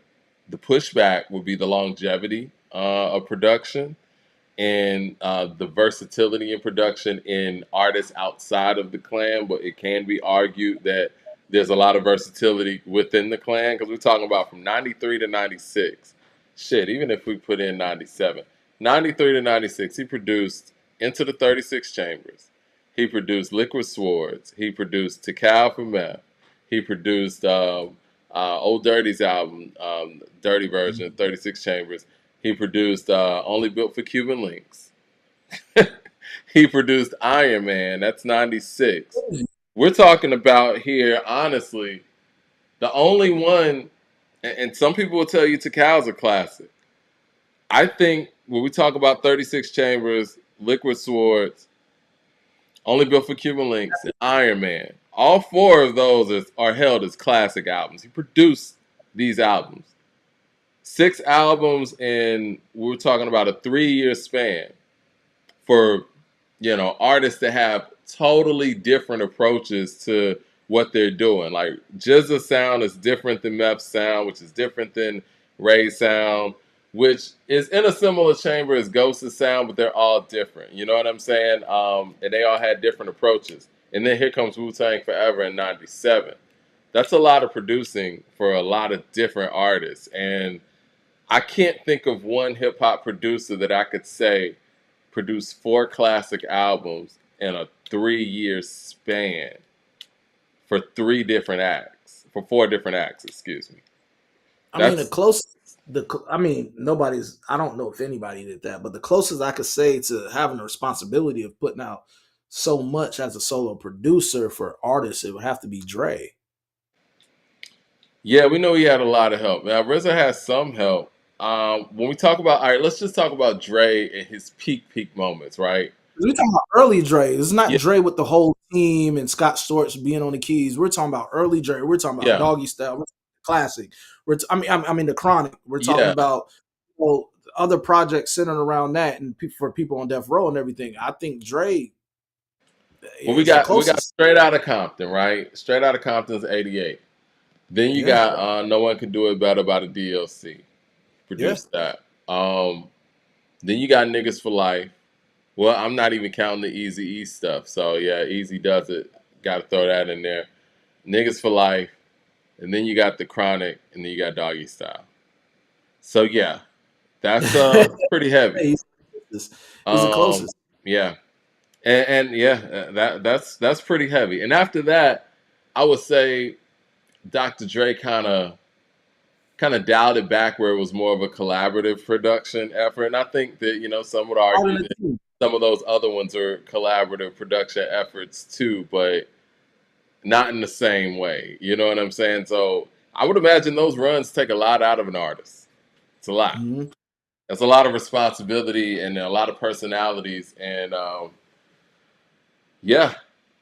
pushback would be the longevity of production in the versatility in production in artists outside of the clan, but it can be argued that there's a lot of versatility within the clan because we're talking about from 93 to 96. Shit, even if we put in 97. 93 to 96, he produced Into the 36 Chambers. He produced Liquid Swords. He produced Tikal for Meth. He produced Old Dirty's album, Dirty version of 36 Chambers. He produced Only Built for Cuban Links. He produced Iron Man. That's 96. We're talking about here, honestly, the only one, and some people will tell you Tikal's a classic. I think when we talk about 36 Chambers, Liquid Swords, Only Built for Cuban Links, and Iron Man, all four of those are held as classic albums. He produced these albums. 6 albums, and we're talking about a 3-year span for artists that have totally different approaches to what they're doing. Like GZA's sound is different than Meth's sound, which is different than Ray's sound, which is in a similar chamber as Ghost's sound, but they're all different. You know what I'm saying? And they all had different approaches. And then here comes Wu-Tang Forever in 97. That's a lot of producing for a lot of different artists. And I can't think of one hip hop producer that I could say produced 4 classic albums in a 3-year span for 3 different acts, for 4 different acts, excuse me. I mean, the closest, nobody's, I don't know if anybody did that, but the closest I could say to having the responsibility of putting out so much as a solo producer for artists, it would have to be Dre. Yeah, we know he had a lot of help. Now, RZA has some help. When we talk about, all right, let's just talk about Dre and his peak moments, right? We're talking about early Dre. It's not Yeah. Dre with the whole team and Scott Storch being on the keys. We're talking about early Dre. We're talking about Doggy Style. We're classic. I mean the Chronic. We're talking about other projects centered around that and for people on death row and everything. I think Dre. Well, we got Straight Outta Compton, right? Straight Outta Compton's 88. Then you got No One Can Do It Better by the DLC. Produced that. Then you got Niggas for Life. Well, I'm not even counting the Eazy-E stuff. So yeah, Easy does it. Got to throw that in there. Niggas for Life. And then you got The Chronic. And then you got Doggy Style. So yeah, that's pretty heavy. He's the closest. Yeah. And yeah, that's pretty heavy. And after that, I would say Dr. Dre kind of dialed it back where it was more of a collaborative production effort. And I think that, some would argue that some of those other ones are collaborative production efforts too, but not in the same way. You know what I'm saying? So I would imagine those runs take a lot out of an artist. It's a lot. Mm-hmm. That's a lot of responsibility and a lot of personalities. And yeah,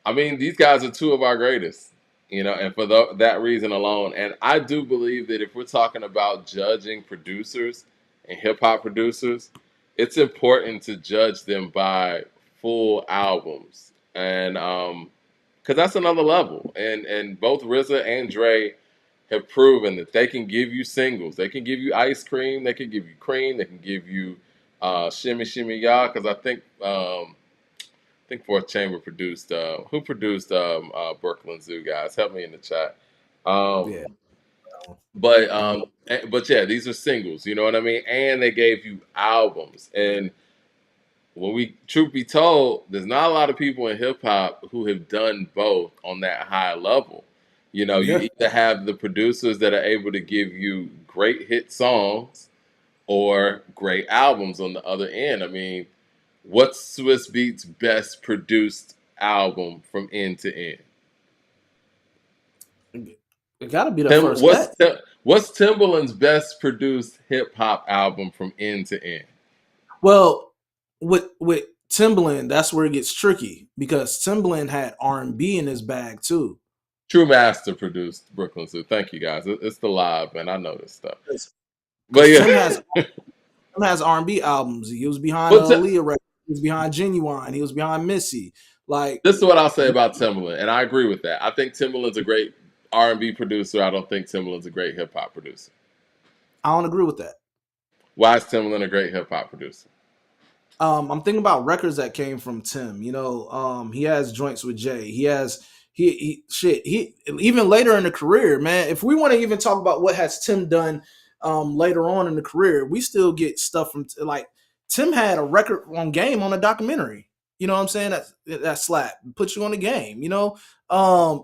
I mean, these guys are 2 of our greatest. And for that reason alone. And I do believe that if we're talking about judging producers and hip hop producers, it's important to judge them by full albums. And because that's another level. And both RZA and Dre have proven that they can give you singles. They can give you Ice Cream. They can give you Cream. They can give you Shimmy Shimmy Ya. Because I think 4th Chamber produced. Who produced Brooklyn Zoo, guys? Help me in the chat. But yeah, these are singles. You know what I mean? And they gave you albums. And truth be told, there's not a lot of people in hip hop who have done both on that high level. You either have the producers that are able to give you great hit songs or great albums on the other end. I mean, what's Swiss Beats' best produced album from end to end? It got to be the first bet. What's Timbaland's best produced hip hop album from end to end? Well, with Timbaland, that's where it gets tricky because Timbaland had R&B in his bag too. True Master produced Brooklyn Zoo. Thank you, guys. It's the live, man. I know this stuff. But yeah, Tim has R&B albums. He was behind Aaliyah record. He was behind Genuine. He was behind Missy. Like, this is what I'll say about Timbaland, and I agree with that. I think Timbaland's a great R&B producer. I don't think Timbaland's a great hip hop producer. I don't agree with that. Why is Timbaland a great hip hop producer? I'm thinking about records that came from Tim. He has joints with Jay. He shit. He even later in the career, man. If we want to even talk about what has Tim done later on in the career, we still get stuff from like Tim had a record on Game on a documentary. You know what I'm saying? That slap puts you on the game.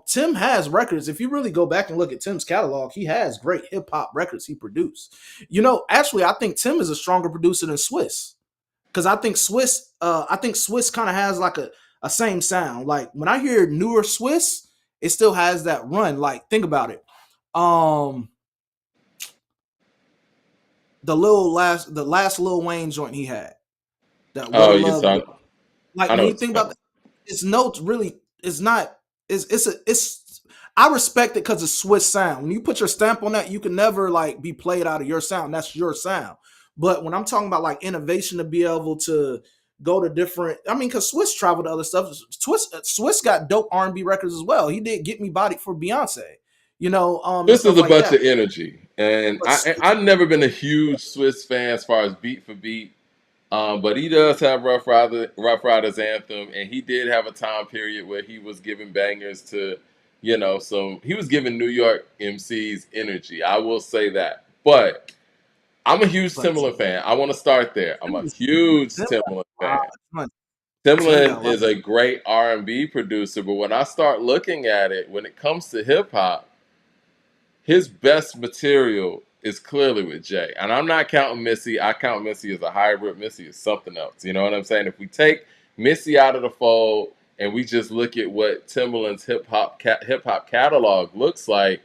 Tim has records. If you really go back and look at Tim's catalog, he has great hip hop records he produced. Actually, I think Tim is a stronger producer than Swiss because I think Swiss kind of has like a same sound. Like when I hear newer Swiss, it still has that run. Like think about it. Um, the last Lil Wayne joint he had, that What Oh, a you Love. talk. Like I know when you what think you're about that, it's notes really. It's not. It's. I respect it because it's Swiss sound. When you put your stamp on that, you can never like be played out of your sound. That's your sound. But when I'm talking about like innovation to be able to go to different, I mean, because Swiss traveled to other stuff. Swiss got dope R&B records as well. He did Get Me Bodied for Beyonce, and This is stuff a like bunch that. of energy, and But I've never been a huge Swiss fan as far as beat for beat. But he does have Rough Riders anthem, and he did have a time period where he was giving bangers to, some. He was giving New York MCs energy. I will say that. But I'm a huge but Timbaland fan. I want to start there. I'm a huge Tim got Timbaland a lot. fan. Tim got Timbaland a lot. is a great R&B producer, but when I start looking at it, when it comes to hip hop, his best material is clearly with Jay. And I'm not counting Missy. I count Missy as a hybrid. Missy is something else. You know what I'm saying? If we take Missy out of the fold and we just look at what Timbaland's hip hop catalog looks like,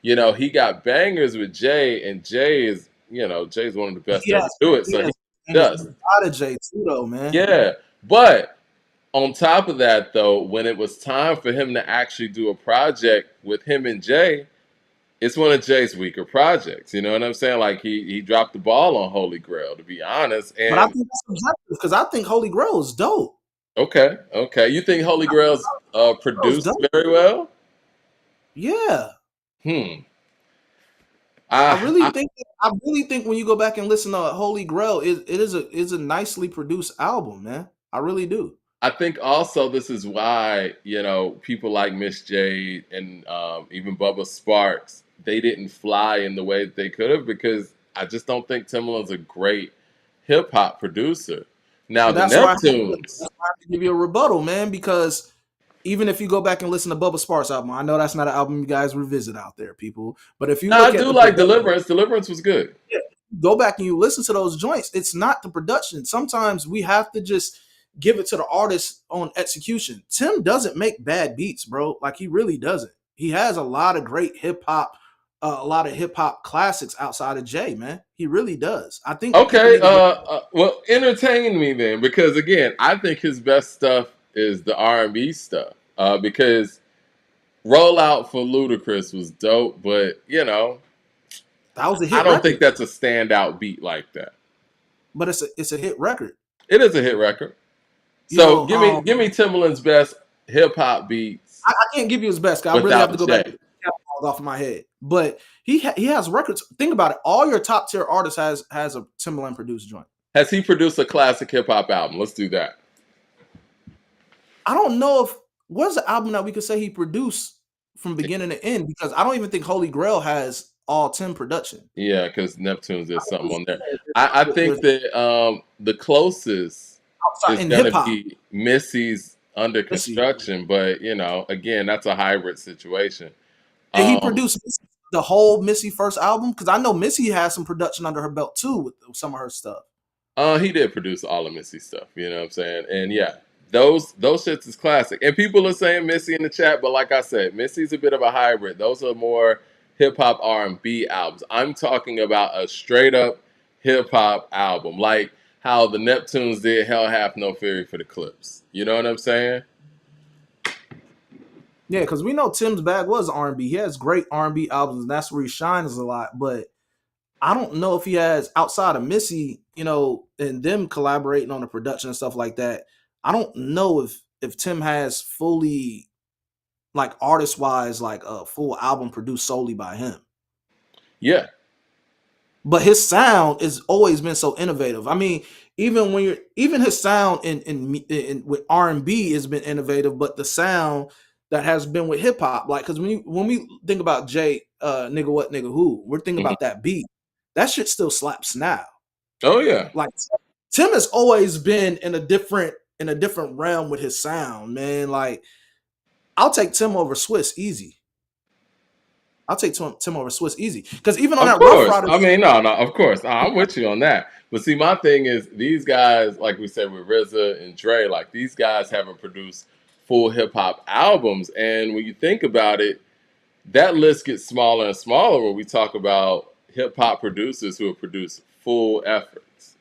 he got bangers with Jay, and Jay's one of the best to ever Yes, do it. So he yes. And it's does. out of J too, though, man. Yeah. But on top of that, though, when it was time for him to actually do a project with him and Jay, it's one of Jay's weaker projects. You know what I'm saying? Like he dropped the ball on Holy Grail, to be honest. But I And think that's subjective because I think Holy Grail is dope. okay, you think Holy Grail's Grail's produced dope. very well? Yeah. Hmm. I I, really I think I really think when you go back and listen to Holy Grail, it is a nicely produced album, man. I really do. I think also this is why people like Miss J and even Bubba Sparks, they didn't fly in the way that they could have, because I just don't think Timbaland's a great hip hop producer. Now But the that's why Neptunes. I have to give you a rebuttal, man, because even if you go back and listen to Bubba Sparks album, I know that's not an album you guys revisit out there, people. But if you Now I look at do the like production, Deliverance. Deliverance was good. go back and you listen to those joints, it's not the production. Sometimes we have to just give it to the artist on execution. Tim doesn't make bad beats, bro. Like he really doesn't. He has a lot of great hip hop, a lot of hip hop classics outside of Jay, man. He really does. I think people Okay, need to get well, entertain me then, because again, I think his best stuff is the R&B stuff. Because Rollout for Ludacris was dope, but that was a I hit don't think record, that's a standout beat like that. but it's a hit record. It is a hit record. You So know, give me Timbaland's best hip hop beats I can't give you his best. 'Cause I really have without to go back Jay. to the catalog off of my head. But he has records. Think about it. All your top tier artists has a Timbaland produced joint. Has he produced a classic hip hop album? Let's do that. I don't know if what's the album that we could say he produced from beginning to end, because I don't even think Holy Grail has all Tim production. Yeah, because Neptunes, there's something on there. There's I think that the closest outside is in hip gonna hop. be Missy's Under Let's see. Construction, but again, that's a hybrid situation. Did he Um, produce the whole Missy first album? Because I know Missy has some production under her belt too with some of her stuff. he did produce all of Missy stuff, you know what I'm saying? And yeah, those shits is classic. And people are saying Missy in the chat, but like I said, Missy's a bit of a hybrid. Those are more hip hop R&B albums. I'm talking about a straight up hip hop album, like how the Neptunes did Hell Hath No Fury for the Clips. You know what I'm saying? Yeah, because we know Tim's bag was R&B. He has great R&B albums, and that's where he shines a lot. But I don't know if he has outside of Missy, and them collaborating on the production and stuff like that. I don't know if Tim has fully like artist wise like a full album produced solely by him. Yeah. But his sound has always been so innovative. I mean, even when you're even his sound in with R&B has been innovative, but the sound that has been with hip hop, like because when we think about Jay, nigga what nigga who, we're thinking Mhm. about that beat. That shit still slaps now. Oh yeah, Like Tim has always been in a different realm with his sound, man. Like I'll take Tim over Swiss easy. I'll take Tim over Swiss easy because even on of that Rough course. Riders, I mean, no, no, of course. I'm with you on that. But see, my thing is these guys, like we said with RZA and Dre, like these guys haven't produced full hip hop albums. And when you think about it, that list gets smaller and smaller when we talk about hip hop producers who have produced full efforts.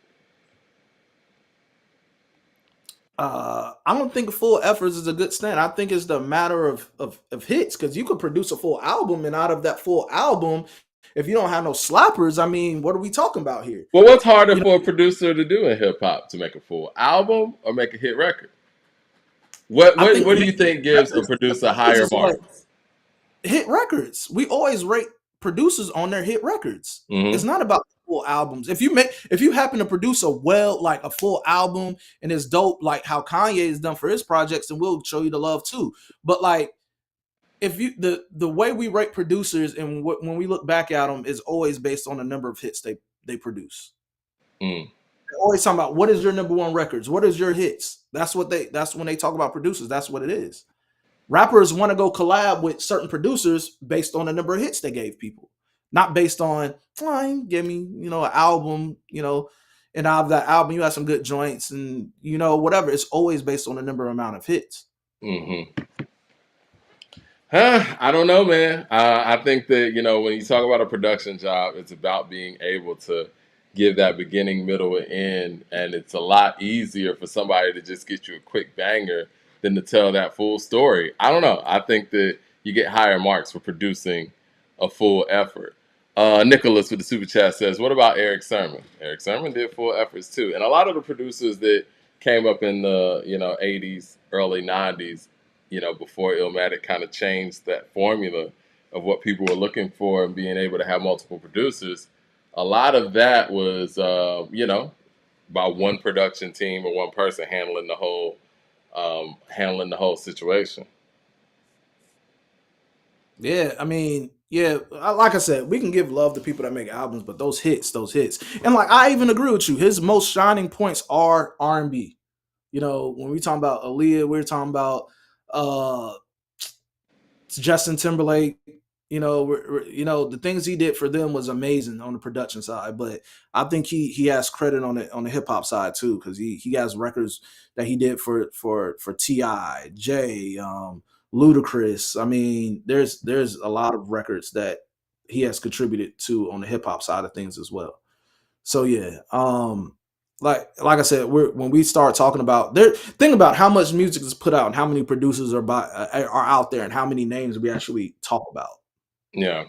I don't think full efforts is a good stand. I think it's the matter of hits because you could produce a full album, and out of that full album, if you don't have no slappers, I mean, what are we talking about here? Well, what's harder You know, for a producer to do in hip hop, to make a full album or make a hit record? What I what think what do you think gives a producer records higher is what marks? hit records. We always rate producers on their hit records. It's Hmm. not about full albums. If you happen to produce like a full album and it's dope, like how Kanye has done for his projects, then we'll show you the love too. But like if you the way we rate producers and when we look back at them is always based on the number of hits they produce. Mm. They're always talking about what is your number one records, what is your hits. That's when they talk about producers. That's what it is. Rappers want to go collab with certain producers based on the number of hits they gave people, not based on give me an album, and out of that album you have some good joints and whatever. It's always based on the number amount of hits. Hmm. I don't know, man. I think that when you talk about a production job, it's about being able to give that beginning, middle, and end, and it's a lot easier for somebody to just get you a quick banger than to tell that full story. I don't know. I think that you get higher marks for producing a full effort. Nicholas with the super chat says, "What about Eric Sermon? Eric Sermon did full efforts too, and a lot of the producers that came up in the '80s, early '90s." Before Illmatic kind of changed that formula of what people were looking for and being able to have multiple producers, a lot of that was, by one production team or one person handling the whole situation. Yeah, I mean, yeah, like I said, we can give love to people that make albums, but those hits, and like I even agree with you. His most shining points are R&B. When we talking about Aaliyah, we're talking about uh Justin Timberlake. The things he did for them was amazing on the production side. But I think he has credit on the hip hop side too because he has records that he did for Ti, Jay, Ludacris. I mean, there's a lot of records that he has contributed to on the hip hop side of things as well. So yeah, like I said, when we start talking about think about how much music is put out and how many producers are out there and how many names we actually talk about Yeah.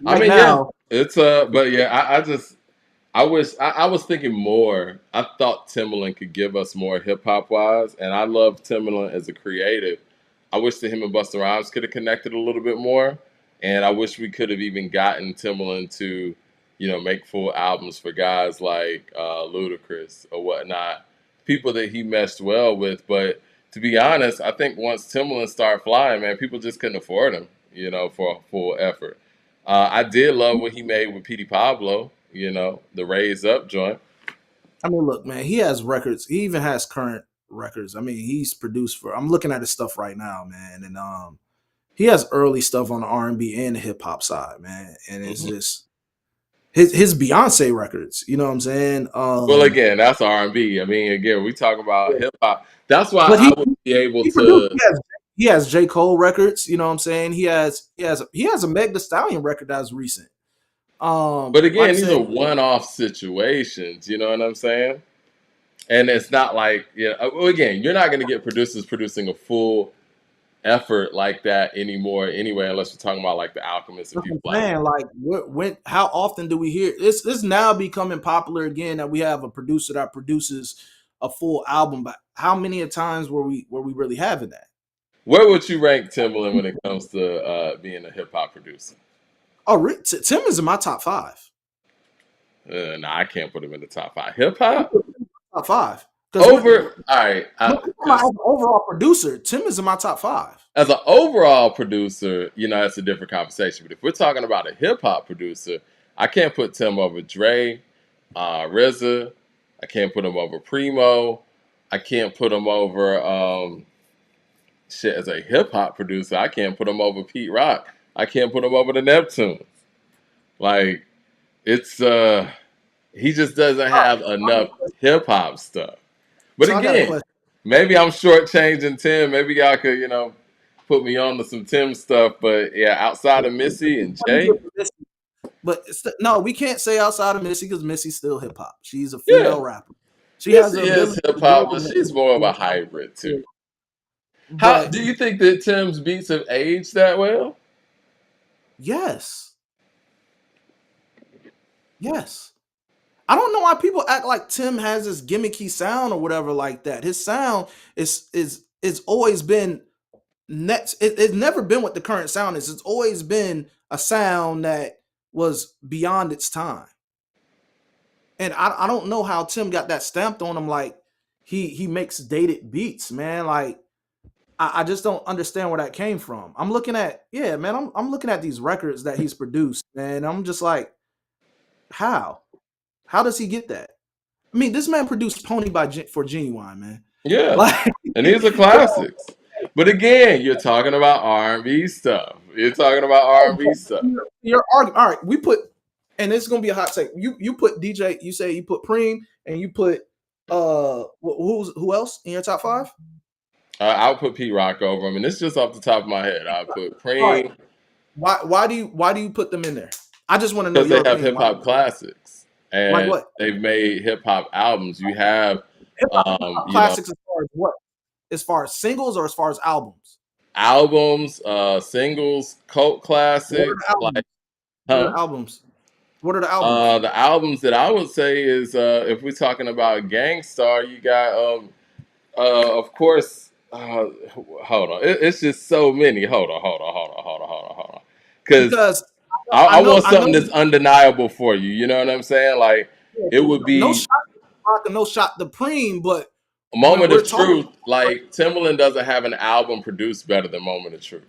I right mean, yeah, now. it's but yeah, I wish I was thinking more. I thought Timbaland could give us more hip hop wise, and I love Timbaland as a creative. I wish that him and Busta Rhymes could have connected a little bit more, and I wish we could have even gotten Timbaland to, make full albums for guys like Ludacris or whatnot, people that he meshed well with. But to be honest, I think once Timbaland started flying, man, people just couldn't afford him, for a full effort. I did love what he made with Petey Pablo, the Raise Up joint. I mean, look, man, he has records. He even has current records. I mean, he's produced for. I'm looking at his stuff right now, man, and he has early stuff on the R&B and the hip hop side, man, and it's Hmm. just his Beyonce records. You know what I'm saying? Well, again, that's R&B. I mean, again, we talk about hip hop. That's why But I would be able he produced. to. He has J. Cole records. You know what I'm saying? He has a Meg Thee Stallion record that's recent. But Like I again, these said, are one-off situations. You know what I'm saying? And it's not like, well, again, you're not going to get producers producing a full effort like that anymore anyway, unless we're talking about like the Alchemist and that's what people I'm like saying. Like, how often do we hear it's now becoming popular again that we have a producer that produces a full album? But how many a times were we really having that? where would you rank Timbaland when it comes to being a hip hop producer? Oh, Tim is in my top five. No, I can't put him in the top five. Hip hop? top five because Over, all right, as because an overall producer, Tim is in my top five. as an overall producer, it's a different conversation. But if we're talking about a hip hop producer, I can't put Tim over Dre, RZA. I can't put him over Primo. I can't put him over shit as a hip hop producer. I can't put him over Pete Rock. I can't put him over the Neptunes. Like it's he just doesn't have enough hip hop stuff. But So I got a again, question. maybe I'm shortchanging Tim. Maybe y'all could, put me on to some Tim stuff. But yeah, outside of Missy and Jay, But no, we can't say outside of Missy because Missy's still hip hop. She's a yeah, female rapper. She has Missy the is ability hip to do hop, all but that. she's more of a hybrid too. How But do you think that Tim's beats have aged that well? yes, yes. I don't know why people act like Tim has this gimmicky sound or whatever like that. His sound is always been it's never been what the current sound is. It's always been a sound that was beyond its time. And I don't know how Tim got that stamped on him. Like he makes dated beats, man. Like I just don't understand where that came from. I'm looking at man. I'm looking at these records that he's produced, man. I'm just like, how? How does he get that? I mean, this man produced Pony for Genuine, man. Yeah, Like, and these are classics. But again, you're talking about R&B stuff. You're talking about R&B stuff. you're arguing. All right, we put, and it's gonna be a hot take. You put DJ. You say you put Preem, and you put who else in your top five? I'll put Pete Rock over him, and it's just off the top of my head. I'll put All right. Preem Why do you put them in there? I just want to know because they your have opinion. hip hop classics, Like and what? they've made hip hop albums. You have, Hip hop classics as far as what? As far as singles or as far as albums? albums, singles, cult What are classics, the albums? like What are huh? the albums? What are the albums? The albums that I would say is if we're talking about Gangstar, you got of course. Hold on, it's just so many. Hold on. Because Because I want I know something that's undeniable for you. You know what I'm saying? Like it would no be shot and no shot the Preem, but a when Moment we're of talking, Truth. Like Timbaland doesn't have an album produced better than Moment of Truth.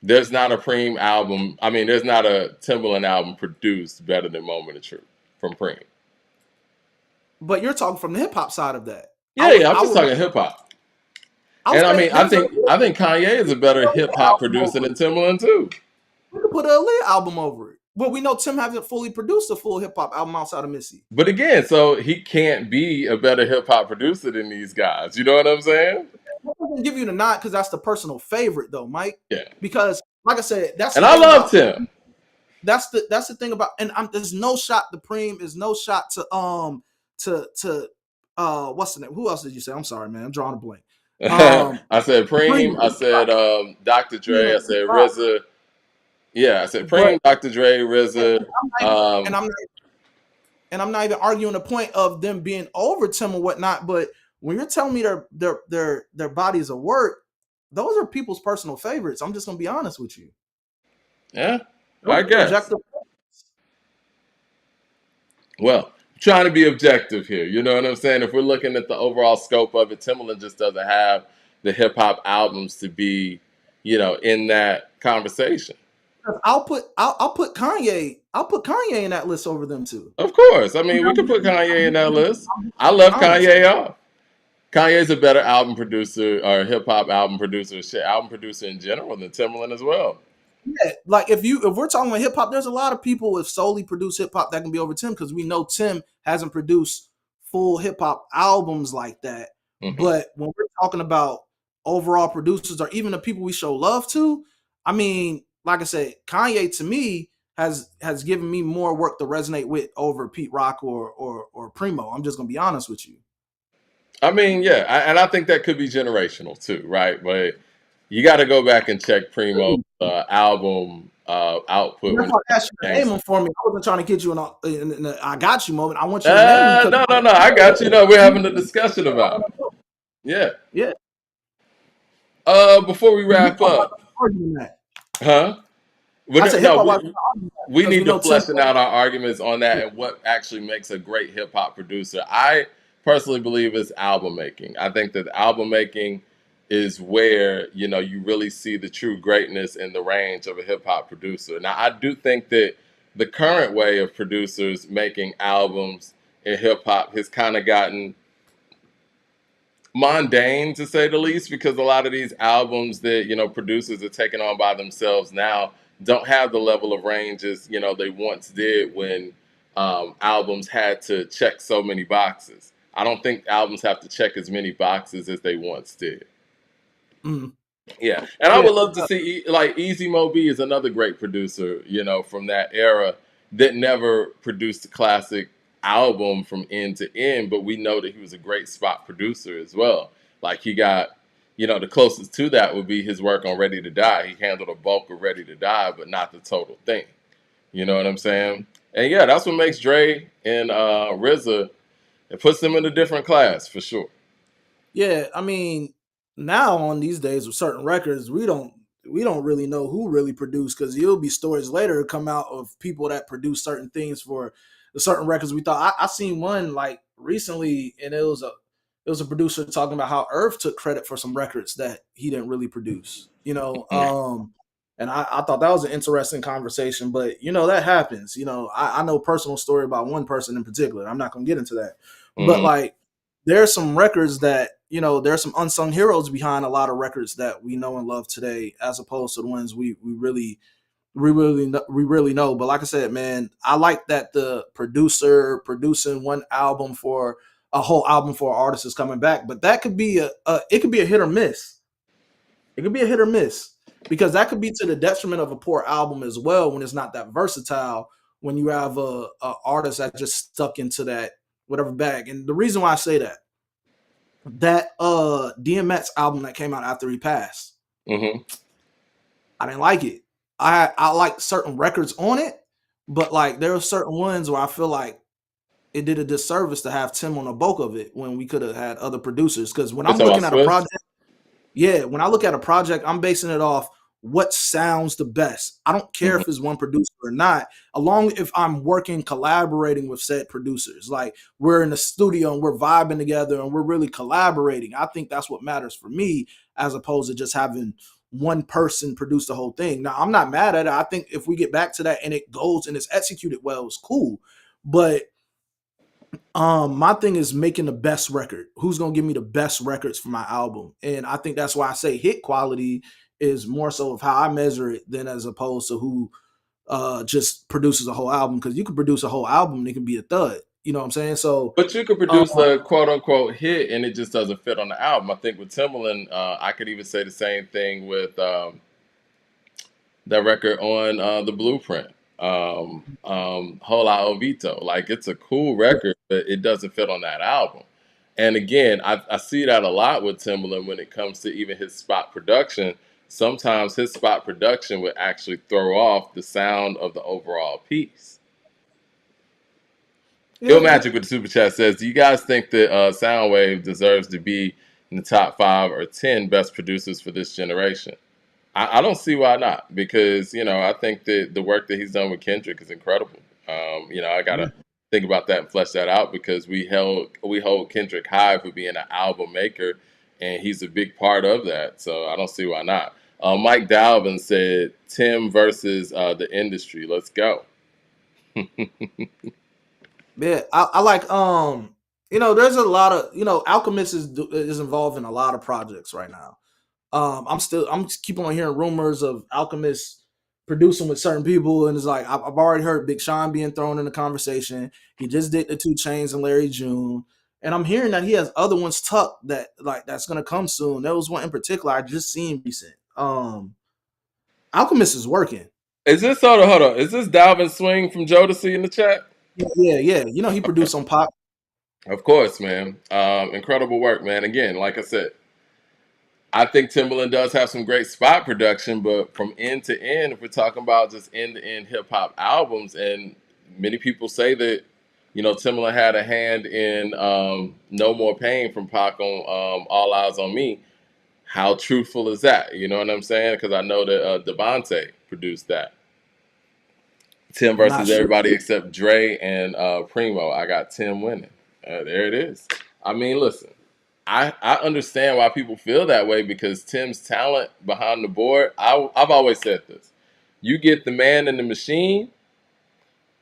There's not a Preem album. I mean, there's not a Timbaland album produced better than Moment of Truth from Preem. but you're talking from the hip hop side of that. Yeah, I'm I just would talking hip hop. I'll And I say mean, I think Kanye is a better hip hop producer than Timbaland too. we could put a Aaliyah album over it. But we know Tim hasn't fully produced a full hip hop album outside of Missy. But again, so he can't be a better hip hop producer than these guys. You know what I'm saying? I'm gonna give you the nod because that's the personal favorite, though, Mike. Yeah. Because, like I said, that's And the I thing love about Tim. that's the thing about, and there's no shot to Preem, there's no shot to what's the name? Who else did you say? I'm sorry, man, I'm drawing a blank. I said Preem. I said Dr. Dre. I said RZA. Yeah, I said Preem, But Dr. Dre, RZA. and I'm not even arguing the point of them being over Tim or whatnot. But when you're telling me their bodies of work, those are people's personal favorites. I'm just gonna be honest with you. Yeah, Those I are guess. objective. Well, trying to be objective here. You know what I'm saying? If we're looking at the overall scope of it, Timbaland just doesn't have the hip hop albums to be, in that conversation. I'll put Kanye. I'll put Kanye in that list over them too. Of course. I mean, we could put Kanye in that list. I left Honest. Kanye off. Kanye's a better album producer or hip hop album producer, album producer in general than Timbaland as well. Yeah, like if we're talking about hip hop, there's a lot of people with solely produced hip hop that can be over Tim because we know Tim hasn't produced full hip hop albums like that. Mm-hmm. But when we're talking about overall producers or even the people we show love to, I mean, like I said, Kanye to me has given me more work to resonate with over Pete Rock or Primo. I'm just gonna be honest with you. I mean, yeah, and I think that could be generational too, right? But you got to go back and check Primo's album output. That's When why I asked you to name them for me. I wasn't trying to get you in a I got you moment. I want you to name them because no, I got you. No, we're having a discussion about it. Yeah. Yeah. Before we wrap up, huh? I said hip hop. we because need we to know Tim. fleshing out our arguments on that and what actually makes a great hip hop producer. I personally believe it's album making. I think that album making is where you really see the true greatness in the range of a hip hop producer. Now, I do think that the current way of producers making albums in hip hop has kind of gotten mundane, to say the least, because a lot of these albums that producers are taking on by themselves now don't have the level of range as they once did when albums had to check so many boxes. I don't think albums have to check as many boxes as they once did. Mm, Yeah, and I yeah, would love to see like Easy Mo B is another great producer, from that era that never produced a classic album from end to end, but we know that he was a great spot producer as well. Like he got, the closest to that would be his work on Ready to Die. He handled a bulk of Ready to Die, but not the total thing. You know what I'm saying? And yeah, that's what makes Dre and RZA. It puts them in a different class for sure. yeah. I mean, now on these days with certain records, we don't really know who really produced because you'll be stories later come out of people that produce certain things for the certain records. We thought I seen one like recently, and it was a producer talking about how Earth took credit for some records that he didn't really produce. And I thought that was an interesting conversation, but that happens. I know a personal story about one person in particular. I'm not gonna get into that, but Mm-hmm. like there's some records that there's some unsung heroes behind a lot of records that we know and love today, as opposed to the ones we really know. But like I said, man, I like that the producer producing one album for a whole album for an artist is coming back, but that could be it could be a hit or miss. It could be a hit or miss because that could be to the detriment of a poor album as well when it's not that versatile. When you have a artist that just stuck into that whatever bag, and the reason why I say that DMX album that came out after he passed, Mm-hmm. I didn't like it. I like certain records on it, but like there are certain ones where I feel like it did a disservice to have Tim on the bulk of it when we could have had other producers. Because when You're I'm talking about looking at a Swiss? project, yeah, when I look at a project, I'm basing it off what sounds the best. I don't care Mm-hmm. if it's one producer or not, along if I'm working, collaborating with said producers. Like we're in the studio and we're vibing together and we're really collaborating. I think that's what matters for me, as opposed to just having one person produce the whole thing. Now, I'm not mad at it. I think if we get back to that and it goes and it's executed well, it's cool. But my thing is making the best record. Who's gonna give me the best records for my album? And I think that's why I say hit quality is more so of how I measure it than as opposed to who just produces a whole album. Because you can produce a whole album and it can be a thud. You know what I'm saying? So But you could um, produce a quote unquote hit and it just doesn't fit on the album. I think with Timbaland, I could even say the same thing with that record on the Blueprint, Hola Ovito. Like it's a cool record, but it doesn't fit on that album. And again, I see that a lot with Timbaland when it comes to even his spot production. Sometimes his spot production would actually throw off the sound of the overall piece. Ill yeah, Magic with the super chat says, "Do you guys think that Soundwave deserves to be in the top 5 or 10 best producers for this generation?" I don't see why not, because I think that the work that he's done with Kendrick is incredible. I yeah. gotta think about that and flesh that out because we hold Kendrick high for being an album maker, and he's a big part of that. So I don't see why not. Mike Dalvin said, "Tim versus the industry. Let's go." Yeah, I like there's a lot of Alchemist is involved in a lot of projects right now. I'm just keep on hearing rumors of Alchemist producing with certain people, and it's like I've already heard Big Sean being thrown in the conversation. He just did the 2 Chainz and Larry June, and I'm hearing that he has other ones tucked that's gonna come soon. There was one in particular I just seen recent. Alchemist is working. Is this hold on? Is this Dalvin Swing from Jodeci in the chat? Yeah, yeah, yeah. He produced on Pop. Of course, man. Incredible work, man. Again, like I said, I think Timbaland does have some great spot production, but from end to end, if we're talking about just end to end hip hop albums, and many people say that Timbaland had a hand in "No More Pain" from Pac on "All Eyes on Me." How truthful is that? You know what I'm saying? Because I know that Devontae produced that. Tim I'm not versus sure. everybody except Dre and Primo. I got Tim winning. There it is. I mean, listen, I understand why people feel that way because Tim's talent behind the board. I've always said this: you get the man in the machine,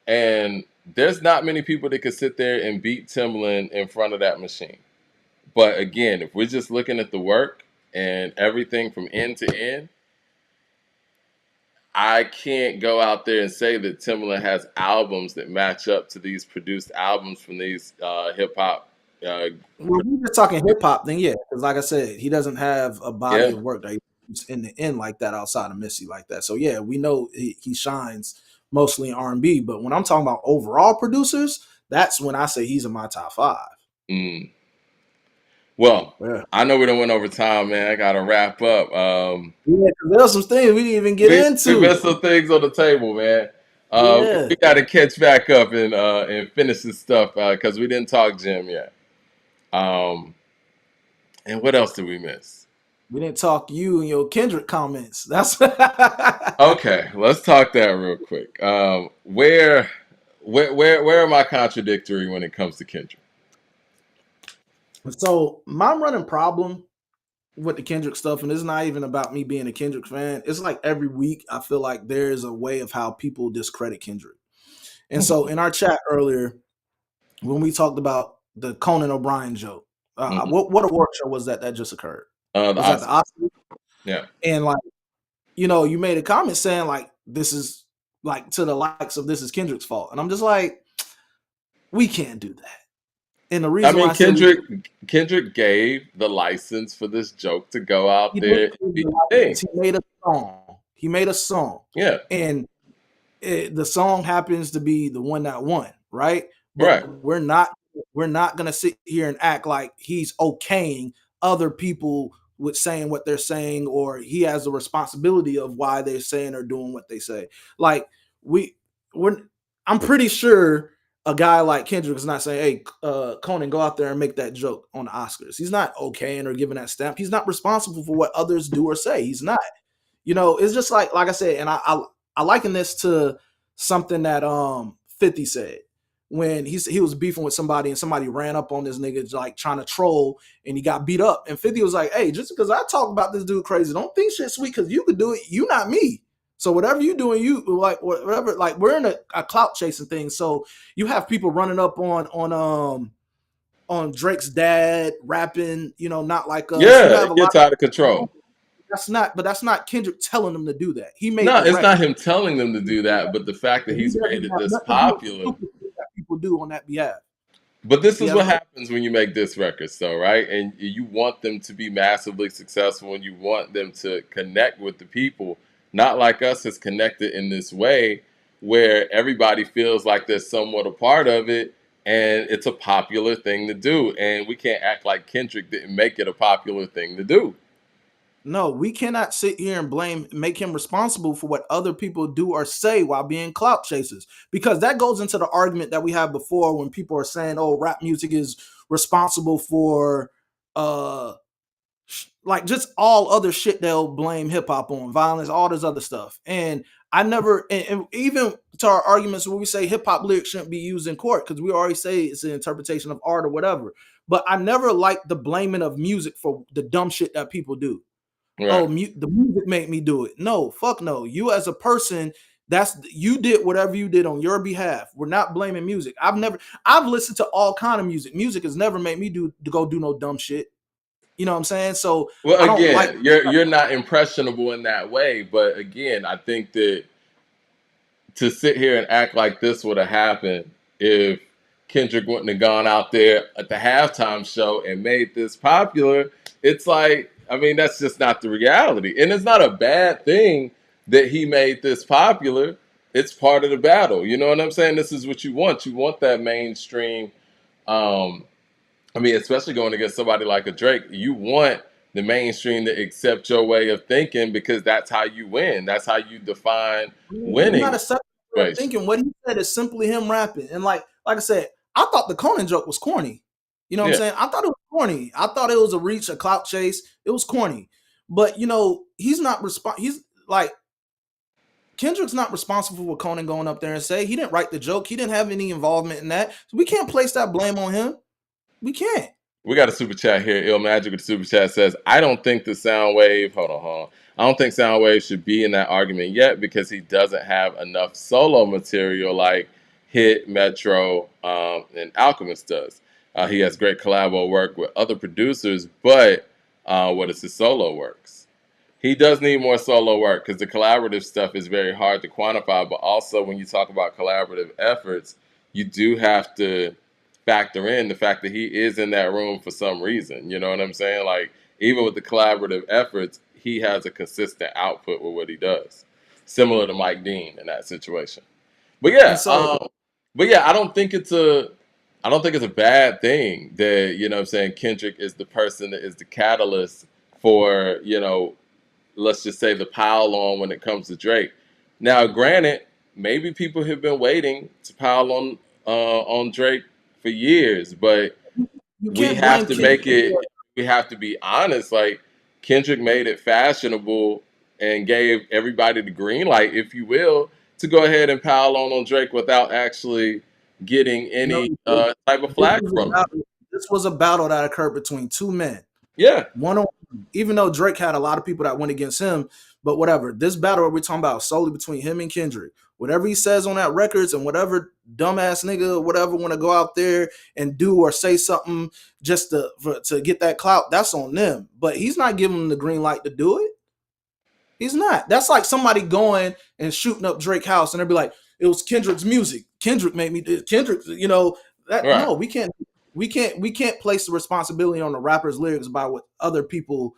and there's not many people that could sit there and beat Timbaland in front of that machine. But again, if we're just looking at the work and everything from end to end, I can't go out there and say that Timbaland has albums that match up to these produced albums from these hip hop. Uh, Well, we're just talking hip hop, then yeah, because like I said, he doesn't have a body yeah. of work that he puts in the end like that outside of Missy like that. So yeah, we know he shines mostly in R&B, but when I'm talking about overall producers, that's when I say he's in my top five. Mm. Well, Yeah, I know we don't went over time, man. I got to wrap up. yeah, 'cause there are some things we didn't even get We into. missed some things on the table, man. Yeah, We got to catch back up and finish this stuff because we didn't talk gym yet. Um, and what else did we miss? we didn't talk you and your Kendrick comments. That's Okay, let's talk that real quick. Where am I contradictory when it comes to Kendrick? so my running problem with the Kendrick stuff, and it's not even about me being a Kendrick fan. It's like every week I feel like there's a way of how people discredit Kendrick. And so in our chat earlier, when we talked about the Conan O'Brien joke, Mhm. what award show was that just occurred? The Was that the Oscars. Oscars? Yeah. And like, you made a comment saying like this is like to the likes of this is Kendrick's fault. And I'm just like, we can't do that. And the I reason why mean, I say Kendrick gave the license for this joke to go out he didn't there and give be the a thing. license, he made a song. He made a song. Yeah. And the song happens to be the one that won, right? But Right. we're not gonna sit here and act like he's okaying other people with saying what they're saying, or he has the responsibility of why they're saying or doing what they say. Like we we're I'm pretty sure a guy like Kendrick is not saying, "Hey, Conan, go out there and make that joke on the Oscars." He's not okaying or giving that stamp. He's not responsible for what others do or say. He's not. It's just like I said, and I liken this to something that 50 said when he was beefing with somebody and somebody ran up on this nigga like trying to troll and he got beat up. And 50 was like, "Hey, just because I talk about this dude crazy, don't think shit sweet because you could do it. You not me. So whatever you doing, you like whatever. Like we're in a clout chasing thing. So you have people running up on Drake's dad rapping, not like us. You Yeah, have it a lot gets out of control. that's not Kendrick telling them to do that. He made No, the it's not record. him telling them to do that, but the fact that He he's doesn't made it have this nothing to do with the popular. stupid shit that people do on that behalf. But this He is has what no. happens when you make diss records, though, right? And you want them to be massively successful, and you want them to connect with the people, not like us has connected in this way, where everybody feels like they're somewhat a part of it, and it's a popular thing to do. And we can't act like Kendrick didn't make it a popular thing to do. No, we cannot sit here and make him responsible for what other people do or say while being clout chasers. Because that goes into the argument that we had before when people are saying, "Oh, rap music is responsible for uh like just all other shit they'll blame hip hop on, violence, all this other stuff." And I never, and even to our arguments where we say hip hop lyrics shouldn't be used in court because we already say it's an interpretation of art or whatever. But I never liked the blaming of music for the dumb shit that people do. Right. Oh, the music made me do it. No, fuck no. You as a person, you did whatever you did on your behalf. We're not blaming music. I've listened to all kind of music. Music has never made me go do no dumb shit. You know what I'm saying? So Well, I don't like. again, you're not impressionable in that way, but again, I think that to sit here and act like this would have happened if Kendrick wouldn't have gone out there at the halftime show and made this popular, it's like, I mean, that's just not the reality. And it's not a bad thing that he made this popular. It's part of the battle. You know what I'm saying? This is what you want. You want that mainstream. Um, I mean, especially going against somebody like a Drake, you want the mainstream to accept your way of thinking because that's how you win. That's how you define I'm not winning. a sucker for Situation. thinking what he said is simply him rapping. And like I said, I thought the Conan joke was corny. You know what I'm Yeah. saying? I thought it was corny. I thought it was a reach, a clout chase. It was corny. But he's not respond. He's like Kendrick's not responsible for what Conan going up there and say. He didn't write the joke. He didn't have any involvement in that. So we can't place that blame on him. We can't. We got a super chat here. Ill Magic with the super chat says, I don't think the Soundwave, hold on. I don't think Soundwave should be in that argument yet because he doesn't have enough solo material like Hit, Metro, and Alchemist does. He has great collabo work with other producers, but what is his solo works? He does need more solo work because the collaborative stuff is very hard to quantify, but also when you talk about collaborative efforts, you do have to factor in the fact that he is in that room for some reason. You know what I'm saying? Like, even with the collaborative efforts, he has a consistent output with what he does, similar to Mike Dean in that situation. But And yeah, so I don't think it's a bad thing that, you know what I'm saying, Kendrick is the person that is the catalyst for, let's just say the pile on when it comes to Drake. Now, granted, maybe people have been waiting to pile on Drake for years, but you we can't have blame to Kendrick make it. for We have to be honest. Like, Kendrick made it fashionable and gave everybody the green light, if you will, to go ahead and pile on Drake without actually getting no. any type of This flack was a from him. battle. This was a battle that occurred between two men. Yeah, One on one. Even though Drake had a lot of people that went against him, but whatever. This battle we're talking about solely between him and Kendrick. Whatever he says on that records and whatever dumbass nigga, whatever want to go out there and do or say something just to get that clout, that's on them. But he's not giving them the green light to do it. He's not. That's like somebody going and shooting up Drake's house and they'll be like, it was Kendrick's music. Kendrick made me do Kendrick, that right. no, we can't place the responsibility on the rapper's lyrics by what other people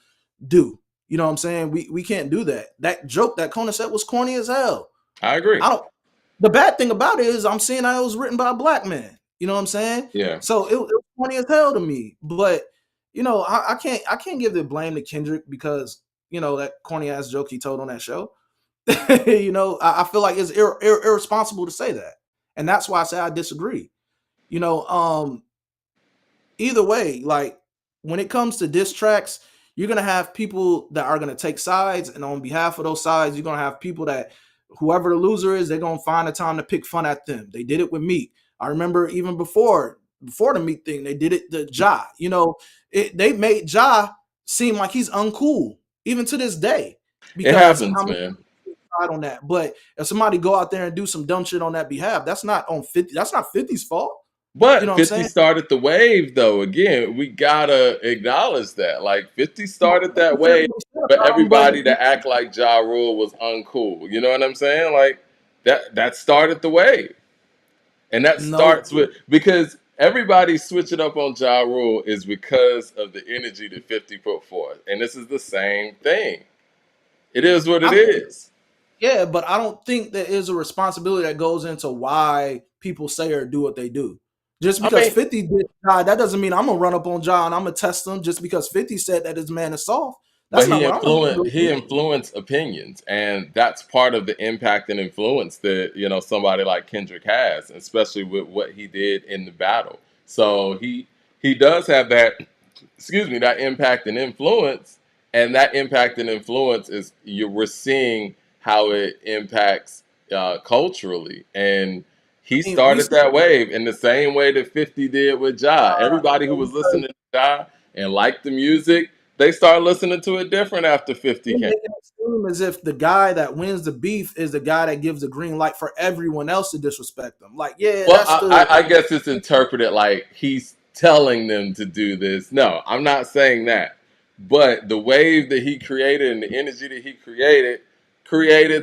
do. You know what I'm saying? We can't do that. That joke that Conan said was corny as hell. I agree. I don't The bad thing about it is I'm seeing that it was written by a black man. You know what I'm saying? Yeah, So it was funny as hell to me. But I can't give the blame to Kendrick because that corny ass joke he told on that show. I feel like it's irresponsible to say that, and that's why I say I disagree. You know, either way, like when it comes to diss tracks, you're gonna have people that are gonna take sides, and on behalf of those sides, you're gonna have people that whoever the loser is, they're gonna find a time to pick fun at them. They did it with Meek. I remember even before the Meek thing, they did it to Ja. They made Ja seem like he's uncool, even to this day, it because how happens, many man. side on that. But if somebody go out there and do some dumb shit on that behalf, that's not on 50. That's not 50's fault. You know But what I'm 50 saying? started the wave, though. Again, we gotta acknowledge that. Like, 50 No, started that 50 said wave what he said for about him, but everybody to act like Ja Rule was uncool. You know what I'm saying? Like, that started the wave. And that no, starts with, because everybody switching up on Ja Rule is because of the energy that 50 put forth. And this is the same thing. It is what it I mean, is. yeah, but I don't think there is a responsibility that goes into why people say or do what they do. Just I because mean, 50 did die, that doesn't mean I'm gonna run up on John and I'm gonna test him just because 50 said that his man is soft. but That's not what I'm gonna he do. influenced opinions, and that's part of the impact and influence that somebody like Kendrick has, especially with what he did in the battle. So he does have that, excuse me, that impact and influence, and that impact and influence is we're seeing how it impacts culturally, and he I mean, we started that wave in the same way that 50 did with Ja. Everybody who was because listening to Ja and liked the music, they started listening to it different after 50 you're came. making it seem as if the guy that wins the beef is the guy that gives the green light for everyone else to disrespect them. Like, yeah, Well, that's the I guess it's interpreted like he's telling them to do this. No, I'm not saying that. But the wave that he created and the energy that he created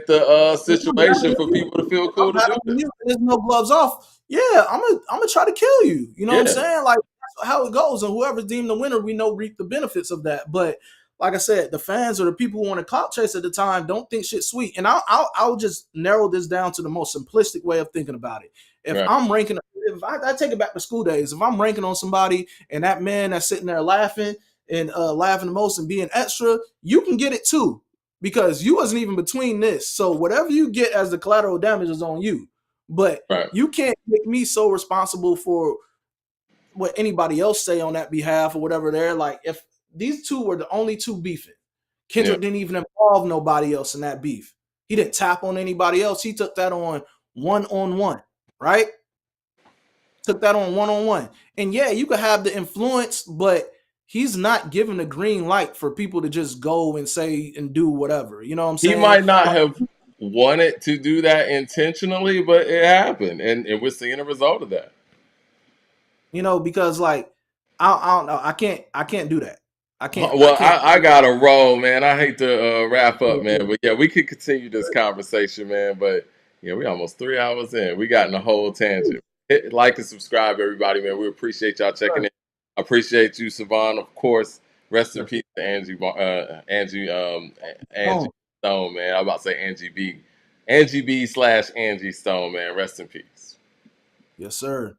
the situation for people to feel I'm cool to do battling this. you. There's no gloves off. Yeah, I'm gonna try to kill you. You know what I'm Yeah, saying? Like that's how it goes. And whoever's deemed the winner, we know reap the benefits of that. But like I said, the fans or the people who want to clout chase at the time don't think shit's sweet. And I'll just narrow this down to the most simplistic way of thinking about it. If right, I'm ranking, if I take it back to school days, if I'm ranking on somebody and that man that's sitting there laughing and laughing the most and being extra, you can get it too because you wasn't even between this. So whatever you get as the collateral damage is on you. But right, you can't make me so responsible for what anybody else say on that behalf or whatever. They're like, if these two were the only two beefing, yeah. Kendrick didn't even involve nobody else in that beef. He didn't tap on anybody else. He took that on one, right? Took that on one. And yeah, you could have the influence, but he's not giving the green light for people to just go and say and do whatever. You know what I'm He saying? might not Like, have wanted to do that intentionally, but it happened, and we're seeing a result of that. you know, because like I don't know. I can't do that. I Well, can't. I got to roll, man. I hate to wrap up, man, but yeah, we could continue this conversation, man. But yeah, we almost 3 hours in. We got in a whole tangent. Hit like and subscribe, everybody, man. We appreciate y'all checking in. I appreciate you, Savon, of course. Rest in peace to Angie Stone, man. I'm about to say Angie B slash Angie Stone, man. Rest in peace. Yes, sir.